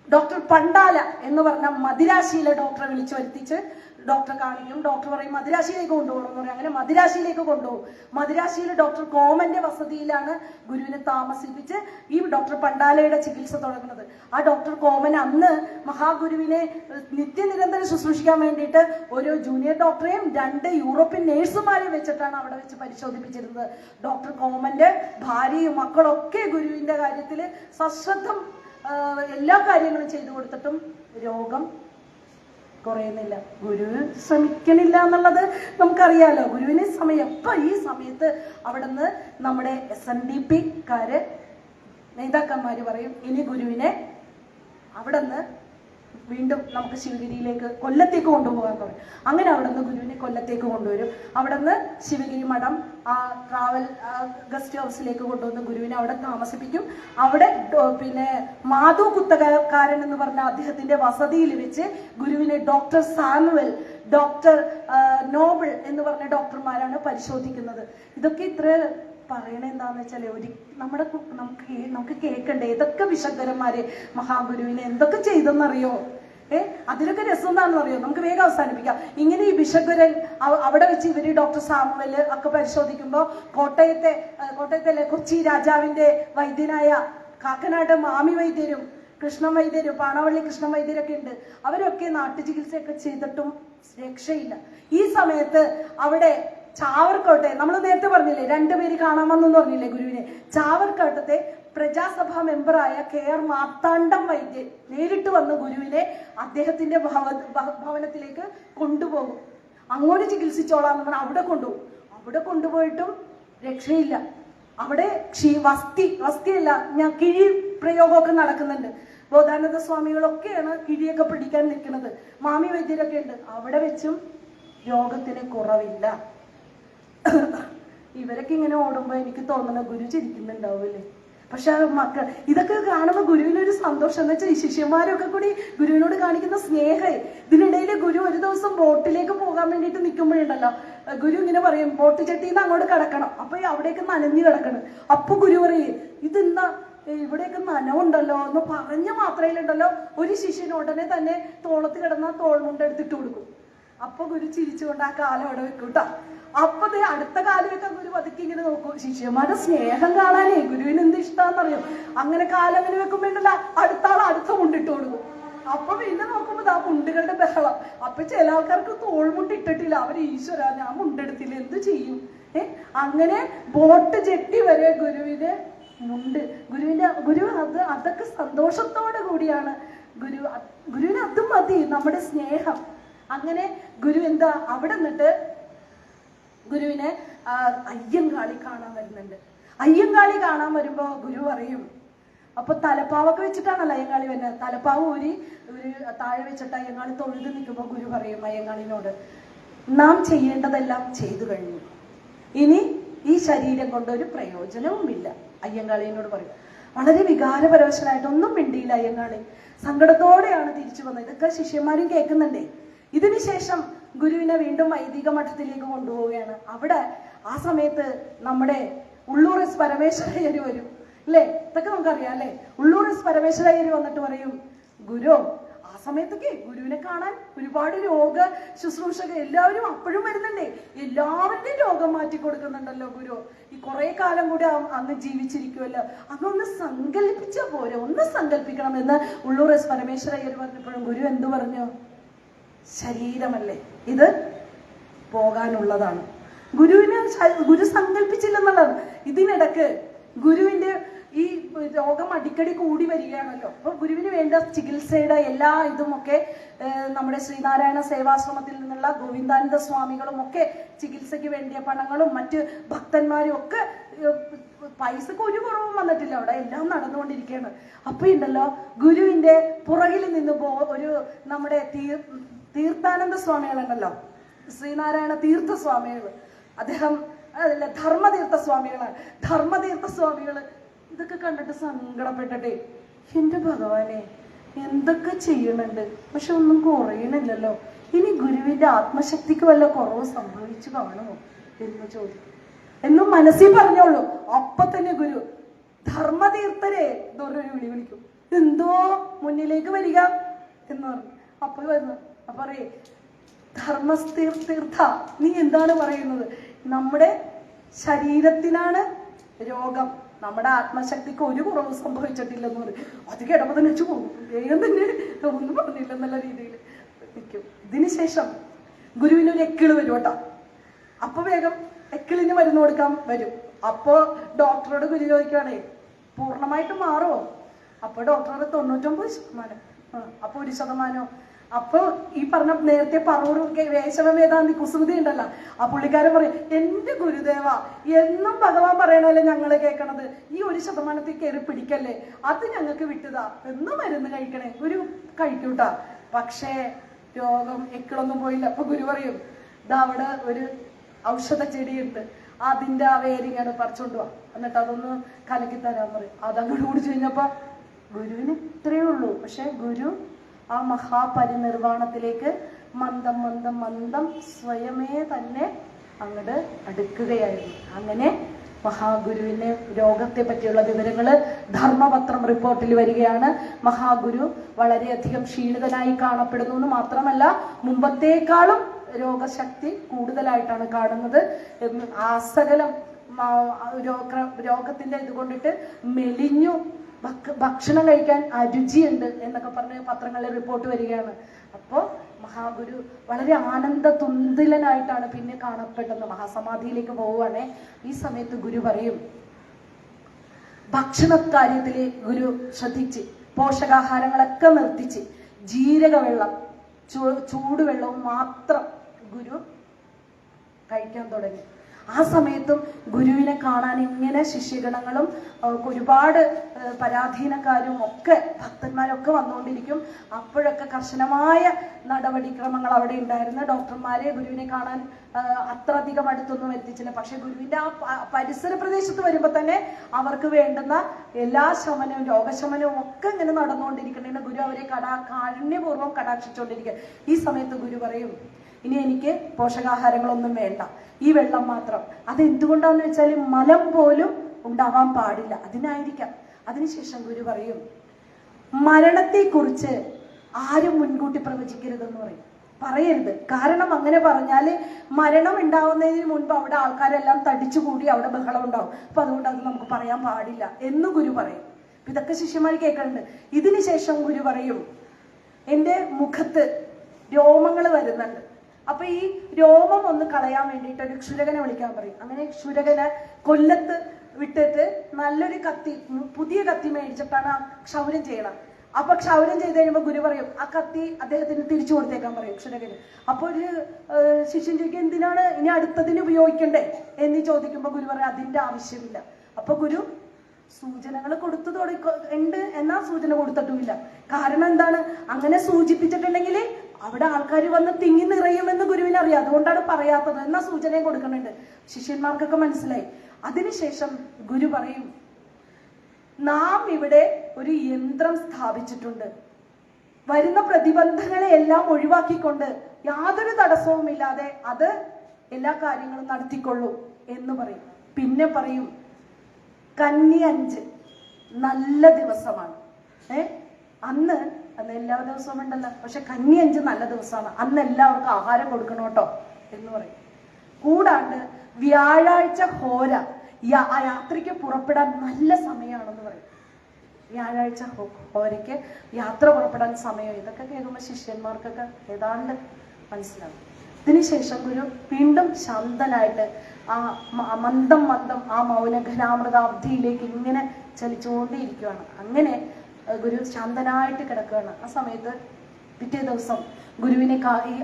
ഡോക്ടർ പണ്ടാല എന്ന് പറഞ്ഞ മദിരാശിയിലെ ഡോക്ടറെ വിളിച്ചു വരുത്തിച്ച് ഡോക്ടറെ കാണിക്കും. ഡോക്ടർ പറയും മദിരാശിയിലേക്ക് കൊണ്ടുപോകണം എന്ന് പറയും. അങ്ങനെ മദിരാശിയിലേക്ക് കൊണ്ടുപോകും. മദിരാശിയിൽ ഡോക്ടർ കോമന്റെ വസതിയിലാണ് ഗുരുവിനെ താമസിപ്പിച്ച് ഈ ഡോക്ടർ പണ്ടാലയുടെ ചികിത്സ തുടങ്ങുന്നത്. ആ ഡോക്ടർ കോമൻ അന്ന് മഹാഗുരുവിനെ നിത്യനിരന്തരം ശുശ്രൂഷിക്കാൻ വേണ്ടിയിട്ട് ഒരു ജൂനിയർ ഡോക്ടറെയും 2 യൂറോപ്യൻ നേഴ്സുമാരെയും വെച്ചിട്ടാണ് അവിടെ വെച്ച് പരിശോധിപ്പിച്ചിരുന്നത്. ഡോക്ടർ കോമന്റെ ഭാര്യയും മക്കളൊക്കെ ഗുരുവിന്റെ കാര്യത്തിൽ സശ്രദ്ധം എല്ലാ കാര്യങ്ങളും ചെയ്തു കൊടുത്തിട്ടും രോഗം കുറയുന്നില്ല. ഗുരു ശ്രമിക്കണില്ല എന്നുള്ളത് നമുക്കറിയാലോ. ഗുരുവിന് ഈ സമയത്ത് അവിടുന്ന് നമ്മുടെ SNDP-ക്കാര് നേതാക്കന്മാര് പറയും ഇനി ഗുരുവിനെ അവിടുന്ന് വീണ്ടും നമുക്ക് ശിവഗിരിയിലേക്ക് കൊല്ലത്തേക്ക് കൊണ്ടുപോകാൻ പറയും. അങ്ങനെ അവിടെ നിന്ന് ഗുരുവിനെ കൊല്ലത്തേക്ക് കൊണ്ടുവരും. അവിടെ നിന്ന് ശിവഗിരി മഠം ആ ട്രാവൽ ഗസ്റ്റ് ഹൗസിലേക്ക് കൊണ്ടുവന്ന് ഗുരുവിനെ അവിടെ താമസിപ്പിക്കും. അവിടെ പിന്നെ മാധു കുത്തകാരൻ എന്ന് പറഞ്ഞ അദ്ദേഹത്തിന്റെ വസതിയിൽ വെച്ച് ഗുരുവിനെ ഡോക്ടർ സാമുവൽ, ഡോക്ടർ നോബിൾ എന്ന് പറഞ്ഞ ഡോക്ടർമാരാണ് പരിശോധിക്കുന്നത്. ഇതൊക്കെ ഇത്ര പറയണേ എന്താന്ന് വെച്ചാല് നമുക്ക് കേൾക്കണ്ടേ ഇതൊക്കെ വിശുദ്ധരന്മാരെ മഹാഗുരുവിനെ എന്തൊക്കെ ചെയ്തെന്നറിയോ? അതിലൊക്കെ രസം എന്താണെന്ന് അറിയോ? നമുക്ക് വേഗം അവസാനിപ്പിക്കാം. ഇങ്ങനെ ഈ ബിഷഗ്വരൻ അവിടെ വെച്ച് ഇവര് ഡോക്ടർ സാമുവല് ഒക്കെ പരിശോധിക്കുമ്പോ കോട്ടയത്തെ കൊച്ചി രാജാവിന്റെ വൈദ്യനായ കാക്കനാട് മാമി വൈദ്യരും കൃഷ്ണൻ വൈദ്യരും പാണവള്ളി കൃഷ്ണൻ വൈദ്യരൊക്കെ ഉണ്ട്. അവരൊക്കെ നാട്ടുചികിത്സയൊക്കെ ചെയ്തിട്ടും രക്ഷയില്ല. ഈ സമയത്ത് അവിടെ ചാവർക്കോട്ടെ, നമ്മൾ നേരത്തെ പറഞ്ഞില്ലേ 2 പേര് കാണാമെന്നു പറഞ്ഞില്ലേ ഗുരുവിനെ, ചാവർക്കോട്ടത്തെ പ്രജാസഭാ മെമ്പറായ KR മാർത്താണ്ഡം വൈദ്യൻ നേരിട്ട് വന്ന് ഗുരുവിനെ അദ്ദേഹത്തിന്റെ ഭവനത്തിലേക്ക് കൊണ്ടുപോകും. അങ്ങോട്ട് ചികിത്സിച്ചോളാന്ന് പറഞ്ഞാൽ അവിടെ കൊണ്ടുപോകും. അവിടെ കൊണ്ടുപോയിട്ടും രക്ഷയില്ല. അവിടെ വസ്തിയല്ല, ഞാൻ കിഴി പ്രയോഗമൊക്കെ നടക്കുന്നുണ്ട്. ബോധാനന്ദ സ്വാമികളൊക്കെയാണ് കിഴിയൊക്കെ പിടിക്കാൻ നിൽക്കുന്നത്. മാമി വൈദ്യരൊക്കെ ഉണ്ട്. അവിടെ വെച്ചും രോഗത്തിന് കുറവില്ല. ഇവരൊക്കെ ഇങ്ങനെ ഓടുമ്പോ എനിക്ക് തോന്നുന്ന ഗുരു ചിരിക്കുന്നുണ്ടാവൂല്ലേ? പക്ഷെ ഇതൊക്കെ കാണുമ്പോൾ ഗുരുവിനൊരു സന്തോഷം എന്ന് വെച്ചാൽ ഈ ശിഷ്യന്മാരൊക്കെ കൂടി ഗുരുവിനോട് കാണിക്കുന്ന സ്നേഹം. ഇതിനിടയിൽ ഗുരു ഒരു ദിവസം ബോട്ടിലേക്ക് പോകാൻ വേണ്ടിയിട്ട് നിൽക്കുമ്പോഴുണ്ടല്ലോ, ഗുരു ഇങ്ങനെ പറയും ബോട്ട് ചട്ടിന്ന് അങ്ങോട്ട് കിടക്കണം. അപ്പൊ അവിടേക്ക് നനഞ്ഞു കിടക്കണം. അപ്പൊ ഗുരു പറയും ഇതെന്താ ഇവിടെയൊക്കെ നനവുണ്ടല്ലോ എന്ന് പറഞ്ഞ മാത്രയിലുണ്ടല്ലോ ഒരു ശിഷ്യൻ ഉടനെ തന്നെ തോളത്ത് കിടന്ന തോൾമുണ്ട് എടുത്തിട്ട് കൊടുക്കും. അപ്പൊ ഗുരു ചിരിച്ചുകൊണ്ട് ആ കാലം അവിടെ വെക്കൂട്ടാ. അപ്പൊ അടുത്ത കാലം വെക്കാൻ ഗുരു പതുക്കി ഇങ്ങനെ നോക്കും. ശിഷ്യന്മാരുടെ സ്നേഹം കാണാനേ ഗുരുവിന് എന്ത് ഇഷ്ടാന്നറിയോ? അങ്ങനെ കാലം അങ്ങനെ വെക്കുമ്പോണ്ടല്ല അടുത്ത ആൾ അടുത്ത മുണ്ടിട്ട് കൊടുക്കും. അപ്പൊ പിന്നെ നോക്കുമ്പോ ആ മുണ്ടുകളുടെ ബഹളം. അപ്പൊ ചില ആൾക്കാർക്ക് തോൾമുണ്ട് ഇട്ടിട്ടില്ല. അവര് ഈശ്വര ഞാൻ മുണ്ടെടുത്തില്ല എന്ത് ചെയ്യും? അങ്ങനെ ബോട്ട് ജെട്ടി വരെ ഗുരുവിന് മുണ്ട്. ഗുരു അതൊക്കെ സന്തോഷത്തോടെ കൂടിയാണ് ഗുരുവിന് അത് മതി, നമ്മുടെ സ്നേഹം. അങ്ങനെ ഗുരു എന്താ അവിടെ നിന്നിട്ട് ഗുരുവിനെ അയ്യങ്കാളി കാണാൻ വരുന്നുണ്ട്. അയ്യങ്കാളി കാണാൻ വരുമ്പോ ഗുരു പറയും, അപ്പൊ തലപ്പാവൊക്കെ വെച്ചിട്ടാണല്ലോ അയ്യങ്കാളി വരുന്നത്. തലപ്പാവ് ഒരു താഴെ വെച്ചിട്ട് അയ്യങ്കാളി തൊഴുത് നിൽക്കുമ്പോ ഗുരു പറയും അയ്യങ്കാളിനോട്, നാം ചെയ്യേണ്ടതെല്ലാം ചെയ്തു കഴിഞ്ഞു, ഇനി ഈ ശരീരം കൊണ്ട് ഒരു പ്രയോജനവുമില്ല. അയ്യങ്കാളിനോട് പറയും. വളരെ വികാരപരവശനായിട്ട് ഒന്നും മിണ്ടിയില്ല അയ്യങ്കാളി. സങ്കടത്തോടെയാണ് തിരിച്ചു വന്നത്. ഇതൊക്കെ ശിഷ്യന്മാരും കേൾക്കുന്നുണ്ടേ. ഇതിനുശേഷം ഗുരുവിനെ വീണ്ടും വൈദിക മഠത്തിലേക്ക് കൊണ്ടുപോവുകയാണ്. അവിടെ ആ സമയത്ത് നമ്മുടെ ഉള്ളൂർ എസ് പരമേശ്വരയ്യര് വരും അല്ലേ? ഇതൊക്കെ നമുക്കറിയാം അല്ലെ? ഉള്ളൂർ എസ് പരമേശ്വരയ്യര് വന്നിട്ട് പറയും, ഗുരു ആ സമയത്തൊക്കെ ഗുരുവിനെ കാണാൻ ഒരുപാട് രോഗ ശുശ്രൂഷക എല്ലാവരും അപ്പോഴും വരുന്നുണ്ടേ. എല്ലാവരുടെയും രോഗം മാറ്റി കൊടുക്കുന്നുണ്ടല്ലോ ഗുരു. ഈ കുറെ കാലം കൂടി അങ്ങ് ജീവിച്ചിരിക്കുമല്ലോ, അങ്ങൊന്ന് സങ്കല്പിച്ചാ പോരെ, ഒന്ന് സങ്കല്പിക്കണം എന്ന് ഉള്ളൂർ എസ് പരമേശ്വരയ്യര് പറഞ്ഞപ്പോഴും ഗുരു എന്തു പറഞ്ഞു? ശരീരമല്ലേ ഇത്, പോകാനുള്ളതാണ്. ഗുരു സങ്കല്പിച്ചില്ലെന്നുള്ളതാണ്. ഇതിനിടക്ക് ഗുരുവിന്റെ ഈ രോഗം അടിക്കടി കൂടി വരികയാണല്ലോ. അപ്പൊ ഗുരുവിന് വേണ്ട ചികിത്സയുടെ എല്ലാ ഇതുമൊക്കെ നമ്മുടെ ശ്രീനാരായണ സേവാശ്രമത്തിൽ നിന്നുള്ള ഗോവിന്ദാനന്ദ സ്വാമികളും ഒക്കെ ചികിത്സയ്ക്ക് വേണ്ടിയ പണങ്ങളും മറ്റ് ഭക്തന്മാരും ഒക്കെ, പൈസക്ക് ഒരു കുറവും വന്നിട്ടില്ല. അവിടെ എല്ലാം നടന്നുകൊണ്ടിരിക്കുകയാണ്. അപ്പൊ ഉണ്ടല്ലോ ഗുരുവിന്റെ പുറകിൽ നിന്ന് ഒരു നമ്മുടെ തീർത്ഥാനന്ദ സ്വാമികളുണ്ടല്ലോ, ശ്രീനാരായണ തീർത്ഥ സ്വാമികൾ, അദ്ദേഹം ധർമ്മതീർത്ഥ സ്വാമികളാണ്. ധർമ്മതീർത്ഥ സ്വാമികള് ഇതൊക്കെ കണ്ടിട്ട് സങ്കടപ്പെട്ടിട്ടേ, എന്റെ ഭഗവാനെ എന്തൊക്കെ ചെയ്യണുണ്ട്, പക്ഷെ ഒന്നും കുറയണില്ലല്ലോ, ഇനി ഗുരുവിന്റെ ആത്മശക്തിക്ക് വല്ല കുറവ് സംഭവിച്ചു കാണുമോ എന്ന് ചോദിക്കും. എന്നും മനസ്സിൽ പറഞ്ഞോളൂ. അപ്പൊ തന്നെ ഗുരു ധർമ്മതീർത്ഥരെ ഇതൊരു വിളിക്കും, എന്തോ മുന്നിലേക്ക് വരിക എന്ന് പറഞ്ഞു. അപ്പൊ വരുന്നു. അപ്പൊ പറയേ, ധർമ്മതീർത്ഥ നീ എന്താണ് പറയുന്നത്? നമ്മുടെ ശരീരത്തിനാണ് രോഗം, നമ്മുടെ ആത്മശക്തിക്ക് ഒരു കുറവ് സംഭവിച്ചിട്ടില്ലെന്ന് പറയും. അത് കേട്ടപ്പോ തന്നെ വെച്ചു പോകും. വേഗം തന്നെ ഒന്നും പറഞ്ഞില്ലെന്നുള്ള രീതിയിൽ നിൽക്കും. ഇതിനുശേഷം ഗുരുവിനൊരു എക്കിള് വരും കേട്ടോ. അപ്പൊ വേഗം എക്കിളിന് മരുന്ന് കൊടുക്കാൻ വരും. അപ്പോ ഡോക്ടറോട് ഗുരു ചോദിക്കുകയാണേ, പൂർണ്ണമായിട്ട് മാറുമോ? അപ്പൊ ഡോക്ടറോട് 99%. അപ്പൊ 1%. അപ്പൊ ഈ പറഞ്ഞ നേരത്തെ പറവൂർ വേശവ വേദാന്തി കുസൃതി ഉണ്ടല്ലോ, ആ പുള്ളിക്കാരൻ പറയും, എന്റെ ഗുരുദേവ എന്നും ഭഗവാൻ പറയണല്ലേ ഞങ്ങള് കേൾക്കണത്, ഈ 1% കയറി പിടിക്കല്ലേ, അത് ഞങ്ങൾക്ക് വിട്ടുതാ, എന്നും മരുന്ന് കഴിക്കണേ. ഗുരു കഴിക്കൂട്ടാ. പക്ഷേ രോഗം എക്കിളൊന്നും പോയില്ല. അപ്പൊ ഗുരു പറയും, ഇതാ അവിടെ ഒരു ഔഷധ ചെടിയുണ്ട്, അതിന്റെ ആ വേരിങ്ങാണ് പറിച്ചോണ്ട് പോവാ, എന്നിട്ട് അതൊന്ന് കലക്കി തരാൻ പറയും. അതങ്ങോട്ട് കുടിച്ചു കഴിഞ്ഞപ്പോ ഗുരുവിന് ഇത്രയേ ഉള്ളൂ. പക്ഷെ ഗുരു ആ മഹാപരിനിർവാണത്തിലേക്ക് മന്ദം മന്ദം മന്ദം സ്വയമേ തന്നെ അങ്ങോട്ട് അടുക്കുകയായിരുന്നു. അങ്ങനെ മഹാഗുരുവിന് രോഗത്തെ പറ്റിയുള്ള വിവരങ്ങള് ധർമ്മപത്രം റിപ്പോർട്ടിൽ വരികയാണ്. മഹാഗുരു വളരെയധികം ക്ഷീണിതനായി കാണപ്പെടുന്നു എന്ന് മാത്രമല്ല, മുമ്പത്തേക്കാളും രോഗശക്തി കൂടുതലായിട്ടാണ് കാണുന്നത്. ആസകലം രോഗത്തിന്റെ ഇത് കൊണ്ടിട്ട് മെലിഞ്ഞു, ഭക്ഷണം കഴിക്കാൻ അരുചിയുണ്ട് എന്നൊക്കെ പറഞ്ഞ് പത്രങ്ങളിൽ റിപ്പോർട്ട് വരികയാണ്. അപ്പോ മഹാഗുരു വളരെ ആനന്ദ തുന്തിലനായിട്ടാണ് പിന്നെ കാണപ്പെട്ടത്. മഹാസമാധിയിലേക്ക് പോവുകയാണെ. ഈ സമയത്ത് ഗുരു പറയും, ഭക്ഷണകാര്യത്തില് ഗുരു ശ്രദ്ധിച്ച് പോഷകാഹാരങ്ങളൊക്കെ നിർത്തിച്ച് ജീരകവെള്ളം, ചൂടുവെള്ളവും മാത്രം ഗുരു കഴിക്കാൻ തുടങ്ങി. ആ സമയത്തും ഗുരുവിനെ കാണാൻ ഇങ്ങനെ ശിഷ്യഗണങ്ങളും ഒരുപാട് പരാധീനക്കാരും ഒക്കെ ഭക്തന്മാരൊക്കെ വന്നുകൊണ്ടിരിക്കും. അപ്പോഴൊക്കെ കർശനമായ നടപടിക്രമങ്ങൾ അവിടെ ഉണ്ടായിരുന്നു. ഡോക്ടർമാരെ ഗുരുവിനെ കാണാൻ അത്ര അധികം അടുത്തൊന്നും എത്തിച്ചില്ല. പക്ഷെ ഗുരുവിന്റെ ആ പരിസര പ്രദേശത്ത് വരുമ്പോ തന്നെ അവർക്ക് വേണ്ടുന്ന എല്ലാ ശമനവും രോഗശമനവും ഒക്കെ ഇങ്ങനെ നടന്നുകൊണ്ടിരിക്കണേന്ന് ഗുരു അവരെ കാരുണ്യപൂർവ്വം കടാക്ഷിച്ചുകൊണ്ടിരിക്കുക. ഈ സമയത്ത് ഗുരു പറയും, ഇനി എനിക്ക് പോഷകാഹാരങ്ങളൊന്നും വേണ്ട, ഈ വെള്ളം മാത്രം. അതെന്തുകൊണ്ടാന്ന് വെച്ചാൽ മലം പോലും ഉണ്ടാവാൻ പാടില്ല, അതിനായിരിക്കാം. അതിനുശേഷം ഗുരു പറയും, മരണത്തെക്കുറിച്ച് ആരും മുൻകൂട്ടി പ്രവചിക്കരുതെന്ന് പറയരുത്. കാരണം അങ്ങനെ പറഞ്ഞാല് മരണം ഉണ്ടാവുന്നതിന് മുൻപ് അവിടെ ആൾക്കാരെല്ലാം തടിച്ചുകൂടി അവിടെ ബഹളം ഉണ്ടാവും. അപ്പൊ അതുകൊണ്ട് അത് നമുക്ക് പറയാൻ പാടില്ല എന്ന് ഗുരു പറയും. ഇതൊക്കെ ശിഷ്യന്മാർ കേൾക്കുന്നുണ്ട്. ഇതിനുശേഷം ഗുരു പറയും, എൻ്റെ മുഖത്ത് രോമങ്ങൾ വരുന്നുണ്ട്, അപ്പൊ ഈ രോമം ഒന്ന് കളയാൻ വേണ്ടിയിട്ട് ഒരു ക്ഷുരകനെ വിളിക്കാൻ പറയും. അങ്ങനെ ക്ഷുരകനെ കൊല്ലത്ത് വിട്ടിട്ട് നല്ലൊരു കത്തി, പുതിയ കത്തി മേടിച്ചിട്ടാണ് ആ ക്ഷൗരം ചെയ്യണം. അപ്പൊ ക്ഷൗരം ചെയ്ത് കഴിയുമ്പോൾ ഗുരു പറയും, ആ കത്തി അദ്ദേഹത്തിന് തിരിച്ചു കൊടുത്തേക്കാൻ പറയും ക്ഷുരകന്. അപ്പൊ ഒരു ശിഷ്യൻ ചോദിക്കും, എന്തിനാണ് ഇനി അടുത്തതിന് ഉപയോഗിക്കണ്ടേ എന്ന് ചോദിക്കുമ്പോ ഗുരു പറയും, അതിന്റെ ആവശ്യമില്ല. അപ്പൊ ഗുരു സൂചനകൾ കൊടുത്തു ഉണ്ട്, എന്നാ സൂചന കൊടുത്തിട്ടുമില്ല. കാരണം എന്താണ്, അങ്ങനെ സൂചിപ്പിച്ചിട്ടുണ്ടെങ്കിൽ അവിടെ ആൾക്കാർ വന്ന് തിങ്ങി നിറയുമെന്ന് ഗുരുവിന് അറിയാം. അതുകൊണ്ടാണ് പറയാത്തത്. എന്നാ സൂചനയും കൊടുക്കുന്നുണ്ട്. ശിഷ്യന്മാർക്കൊക്കെ മനസ്സിലായി. അതിനുശേഷം ഗുരു പറയും, നാം ഇവിടെ ഒരു യന്ത്രം സ്ഥാപിച്ചിട്ടുണ്ട്, വരുന്ന പ്രതിബന്ധങ്ങളെ എല്ലാം ഒഴിവാക്കിക്കൊണ്ട് യാതൊരു തടസ്സവുമില്ലാതെ അത് എല്ലാ കാര്യങ്ങളും നടത്തിക്കൊള്ളൂ എന്ന് പറയും. പിന്നെ പറയും, കന്നി 5 നല്ല ദിവസമാണ്. അന്ന് എല്ലാ ദിവസവും ഉണ്ടല്ലോ, പക്ഷെ കന്നി 5 നല്ല ദിവസമാണ്, അന്ന് എല്ലാവർക്കും ആഹാരം കൊടുക്കണം കേട്ടോ എന്ന് പറയും. കൂടാണ്ട് വ്യാഴാഴ്ച ഹോര യാത്രയ്ക്ക് പുറപ്പെടാൻ നല്ല സമയമാണെന്ന് പറയും. വ്യാഴാഴ്ച ഹോരയ്ക്ക് യാത്ര പുറപ്പെടാൻ സമയം. ഇതൊക്കെ കേൾക്കുമ്പോൾ ശിഷ്യന്മാർക്കൊക്കെ ഏതാണ്ട് മനസ്സിലാവും. ഇതിനുശേഷം ഗുരു വീണ്ടും ശാന്തനായിട്ട് ആ മന്ദം മന്ദം ആ മൗനഘനാമൃതാബ്ധിയിലേക്ക് ഇങ്ങനെ ചലിച്ചുകൊണ്ടേയിരിക്കുകയാണ്. അങ്ങനെ ഗുരു ശാന്തനായിട്ട് കിടക്കുകയാണ്. ആ സമയത്ത് പിറ്റേ ദിവസം ഗുരുവിനെ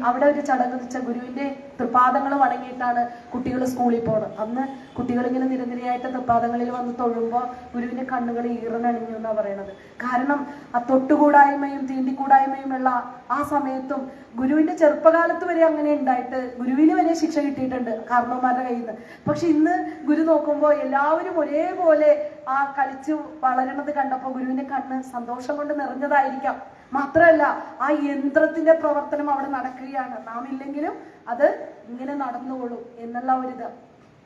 അവിടെ ഒരു ചടങ്ങ് വെച്ച ഗുരുവിന്റെ തൃപ്പാദങ്ങൾ വണങ്ങിയിട്ടാണ് കുട്ടികൾ സ്കൂളിൽ പോകുന്നത്. അന്ന് കുട്ടികൾ ഇങ്ങനെ നിരനിരയായിട്ട് തൃപ്പാദങ്ങളിൽ വന്ന് തൊഴുമ്പോൾ ഗുരുവിന്റെ കണ്ണുകൾ ഈറനണിഞ്ഞു എന്നാ പറയണത്. കാരണം ആ തൊട്ടുകൂടായ്മയും തീണ്ടിക്കൂടായ്മയും ഉള്ള ആ സമയത്തും ഗുരുവിന്റെ ചെറുപ്പകാലത്ത് വരെ അങ്ങനെ ഉണ്ടായിട്ട് ഗുരുവിന് വരെ ശിക്ഷ കിട്ടിയിട്ടുണ്ട് കാരണവന്മാരുടെ കയ്യിൽ നിന്ന്. പക്ഷെ ഇന്ന് ഗുരു നോക്കുമ്പോൾ എല്ലാവരും ഒരേപോലെ ആ കളിച്ചു വളരണത് കണ്ടപ്പോൾ ഗുരുവിന്റെ കണ്ണ് സന്തോഷം കൊണ്ട് നിറഞ്ഞതായിരിക്കാം. മാത്രമല്ല ആ യന്ത്രത്തിന്റെ പ്രവർത്തനം അവിടെ നടക്കുകയാണ്. നാം ഇല്ലെങ്കിലും അത് ഇങ്ങനെ നടന്നുകൊള്ളും എന്നുള്ള ഒരിത്.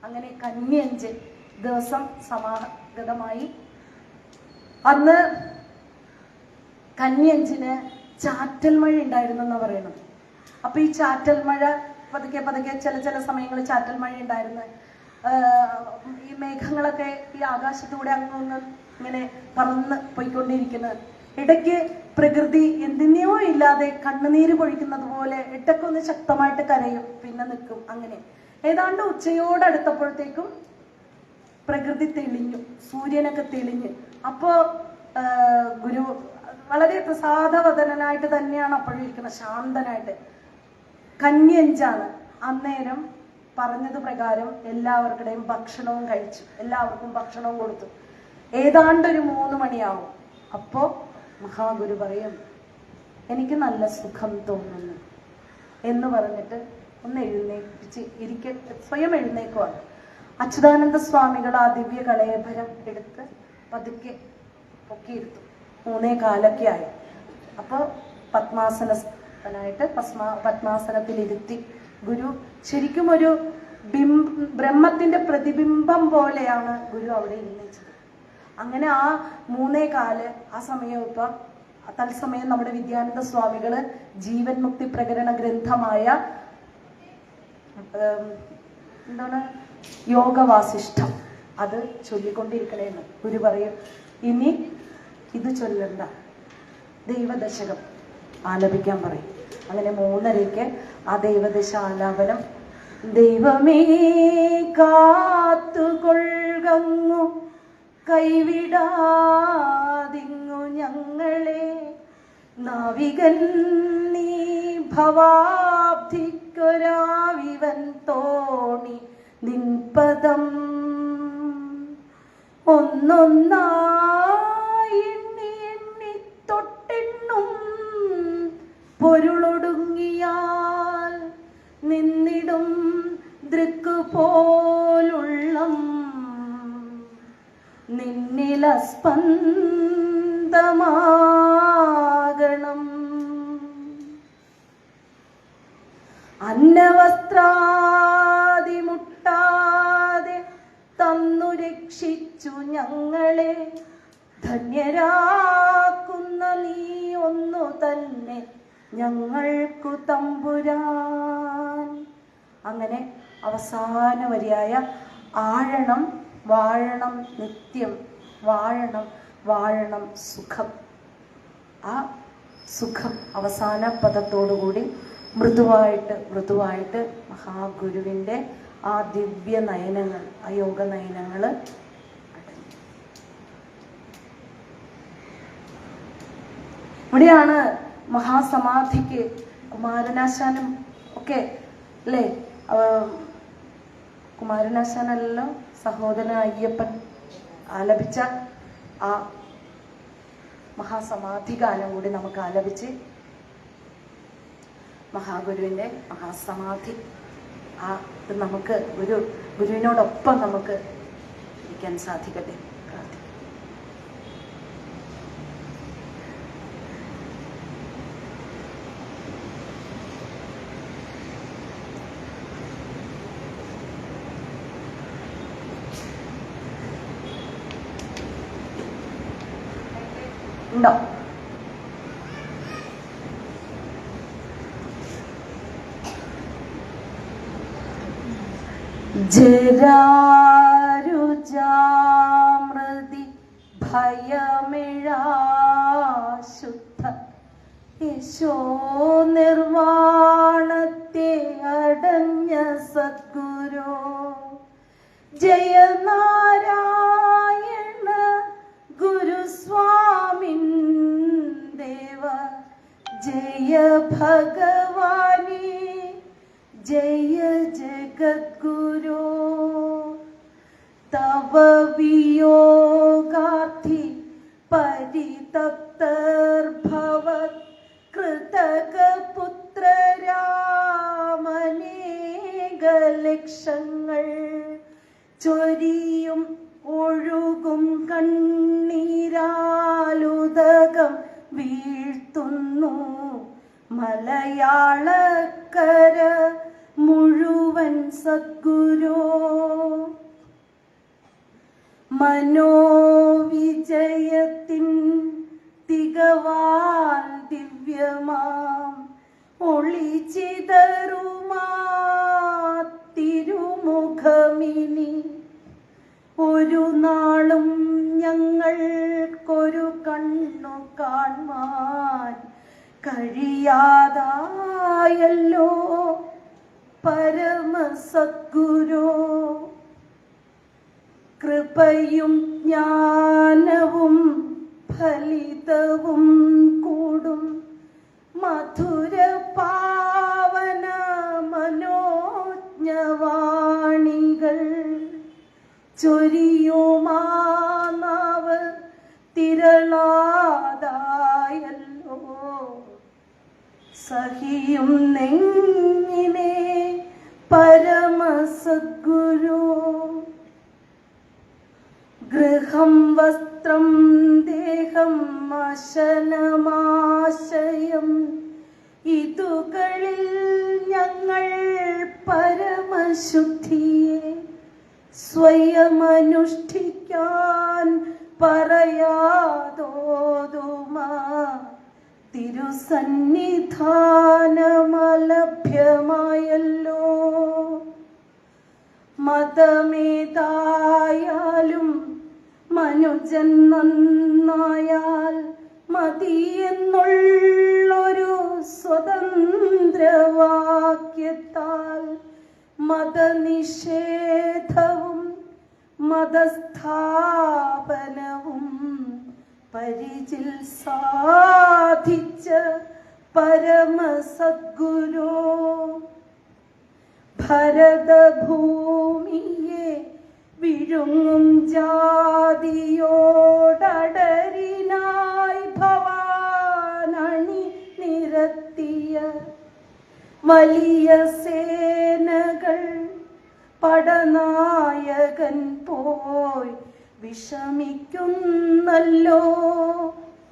അങ്ങനെ കന്നി 5 ദിവസം സമാഗതമായി. അന്ന് കന്നി 5-ന് ചാറ്റൽ മഴ ഉണ്ടായിരുന്നു എന്നാ പറയുന്നത്. അപ്പൊ ഈ ചാറ്റൽ മഴ പതുക്കെ പതുക്കെ ചില സമയങ്ങളിൽ ചാറ്റൽ മഴ ഉണ്ടായിരുന്നു. ഈ മേഘങ്ങളൊക്കെ ഈ ആകാശത്തൂടെ അങ്ങൊന്ന് ഇങ്ങനെ പറന്ന് പോയിക്കൊണ്ടിരിക്കുന്നത്. ഇടയ്ക്ക് പ്രകൃതി എന്തിനെയോ ഇല്ലാതെ കണ്ണുനീര് പൊഴിക്കുന്നത് പോലെ ഇടയ്ക്കൊന്ന് ശക്തമായിട്ട് കരയും, പിന്നെ നിൽക്കും. അങ്ങനെ ഏതാണ്ട് ഉച്ചയോടടുത്തപ്പോഴത്തേക്കും പ്രകൃതി തെളിഞ്ഞു, സൂര്യനൊക്കെ തെളിഞ്ഞു. അപ്പോ ഗുരു വളരെ പ്രസാദവദനായിട്ട് തന്നെയാണ് അപ്പോഴും ഇരിക്കുന്നത്, ശാന്തനായിട്ട്. കന്നി 5-ആണ്. അന്നേരം പറഞ്ഞത് പ്രകാരം എല്ലാവർക്കിടെയും ഭക്ഷണവും കഴിച്ചു, എല്ലാവർക്കും ഭക്ഷണവും കൊടുത്തു. ഏതാണ്ടൊരു 3 മണിയാവും. അപ്പോ മഹാഗുരു പറയും, എനിക്ക് നല്ല സുഖം തോന്നുന്നു എന്ന് പറഞ്ഞിട്ട് ഒന്ന് എഴുന്നേൽപ്പിച്ച് സ്വയം എഴുന്നേക്കുവാണ്. അച്യുതാനന്ദ സ്വാമികൾ ആ ദിവ്യ കളയഭരം എടുത്ത് പതുക്കെ പൊക്കിയെടുത്തു. 3:15 ആയി. അപ്പോൾ പത്മാസനനായിട്ട് പത്മാസനത്തിലിരുത്തി ഗുരു ശരിക്കും ഒരു ബ്രഹ്മത്തിന്റെ പ്രതിബിംബം പോലെയാണ് ഗുരു അവിടെ ഇരുന്നിച്ചത്. അങ്ങനെ ആ 3:15 ആ സമയം ഇപ്പം തത്സമയം നമ്മുടെ വിദ്യാനന്ദ സ്വാമികള് ജീവൻ മുക്തി പ്രകരണ ഗ്രന്ഥമായ എന്താണ് യോഗവാസിഷ്ഠം അത് ചൊല്ലിക്കൊണ്ടിരിക്കണേന്ന് ഗുരു പറയും. ഇനി ഇത് ചൊല്ലണ്ട, ദൈവദശകം ആലപിക്കാൻ പറയും. അങ്ങനെ 3:30 ആ ദൈവദശ ആലാപനം. ദൈവമേ കാത്തുകൊള്ളുന്നു കൈവിടാതിങ്ങു ഞങ്ങളെ, നാവികൻ നീ ഭവാബ്ധിക്കൊരാവിവൻ തോണി നിൻപദം, ഒന്നൊന്നായി എണ്ണി എണ്ണി തൊട്ടെണ്ണും പൊരുളൊടുങ്ങിയാൽ നിന്നിടും ദൃക്ക് പോലുള്ളം, നിന്നിലസ്പന്ദമാകണം. അന്നവസ്ത്രാദി മുട്ടാതെ തന്നു രക്ഷിച്ചു ഞങ്ങളെ, ധന്യരാക്കുന്ന നീ ഒന്നു തന്നെ ഞങ്ങൾക്കു തമ്പുരാൻ. അങ്ങനെ അവസാന വരിയായ ആഴണം വാഴണം നിത്യം, വാഴണം വാഴണം സുഖം. ആ സുഖം അവസാന പദത്തോടുകൂടി മൃദുവായിട്ട് മഹാഗുരുവിൻ്റെ ആ ദിവ്യ നയനങ്ങൾ, ആ യോഗ നയനങ്ങൾ ഇവിടെയാണ് മഹാസമാധിക്ക് കുമാരനാശാനും ഒക്കെ അല്ലേ, കുമാരനാശാനല്ലോ സഹോദരൻ അയ്യപ്പൻ ആലപിച്ച ആ മഹാസമാധി ഗാനം കൂടി നമുക്ക് ആലപിച്ച് മഹാഗുരുവിൻ്റെ മഹാസമാധി ആ ഇത് നമുക്ക് ഗുരുവിനോടൊപ്പം നമുക്ക് ഇരിക്കാൻ സാധിക്കട്ടെ. പ്രാർത്ഥിക്കാം. ഉണ്ടോ? ജരാരുജാമൃതി ഭയമിഴാശുദ്ധ യശോ നിർവാണത്തെ അടഞ്ഞ സദ്ഗുരു, ജയനാരായണ ഗുരുസ്വാമിൻ ദേവ, ജയ ഭഗവാനേ ജയ ജഗദ്ഗുരു. തവ വിയോഗാർത്ഥി പരിതപ്തർഭവത് കൃതകപുത്രരാമനേക ലക്ഷങ്ങൾ ചൊരിയും ഒഴുകും കണ്ണീരാലുദകം വീഴ്ത്തുന്നു മലയാളക്കര മുഴുവൻ സദ്ഗുരു. മനോവിജയത്തിൻ തികവാൽ ദിവ്യമാം ഒളിച്ചിതറുമാ തിരുമുഖമിനി ഒരു നാളും ഞങ്ങൾക്കൊരു കണ്ണു കാൺമാൻ കഴിയാതായല്ലോ പരമസദ്ഗുരു. കൃപയും ജ്ഞാനവും ഫലിതവും കൂടും മധുര പാവന മനോജ്ഞവാണികൾ ചൊരിയുമാനാവ് തിരളാതായല്ലോ സഹിയും നെങ്ങിനെ പരമസദ്ഗുരു. ഗൃഹം വസ്ത്രം ദേഹം അശനമാശയം ഇതുകളിൽ ഞങ്ങൾ പരമശുദ്ധിയെ സ്വയമനുഷ്ഠിക്കാൻ പറയാതോതുമാ തിരുസന്നിധാനമലഭ്യമായല്ലോ. മതമേതായാലും മനുജൻ നന്നായാൽ മതിയെന്നുള്ളൊരു സ്വതന്ത്രവാക്യത്താൽ മതനിഷേധവും മതസ്ഥാപനവും പരിചിൽ സാധിച്ച പരമസദ്ഗുരു. ഭരതഭൂമിയെ വിഴുങ്ങും ജാതിയോടടരിനായി ഭവാനണി നിരത്തിയ വലിയ സേനകൾ പടനായകൻ പോയി വിഷമിക്കുന്നല്ലോ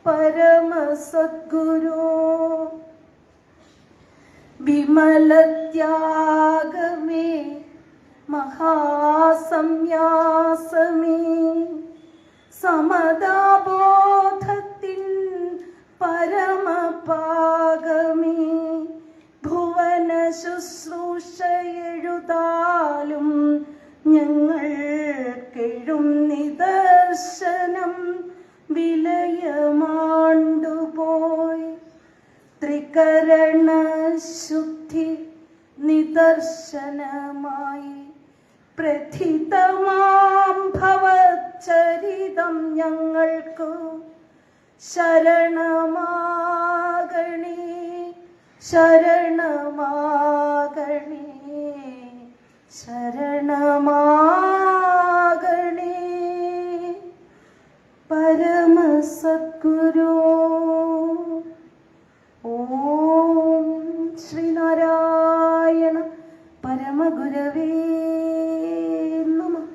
പരമസദ്ഗുരു. വിമലത്യാഗമേ മഹാസംന്യാസമേ സമതാബോധത്തിൻ പരമപാകമേ ഭുവന ശുശ്രൂഷ എഴുതാലും ഞങ്ങൾക്കെഴും നിദർശനം വിലയമാണ്ടുപോയി. ത്രികരണ ശുദ്ധി നിദർശനമായി പ്രഥിതമാം ഭവചരിതം ഞങ്ങൾക്കു ശരണമാകണേ ശരണമാകണേ ശരണമാകണേ പരമസദ്ഗുരു. ഓം ശ്രീനാരായണ പരമഗുരവേ നമഃ.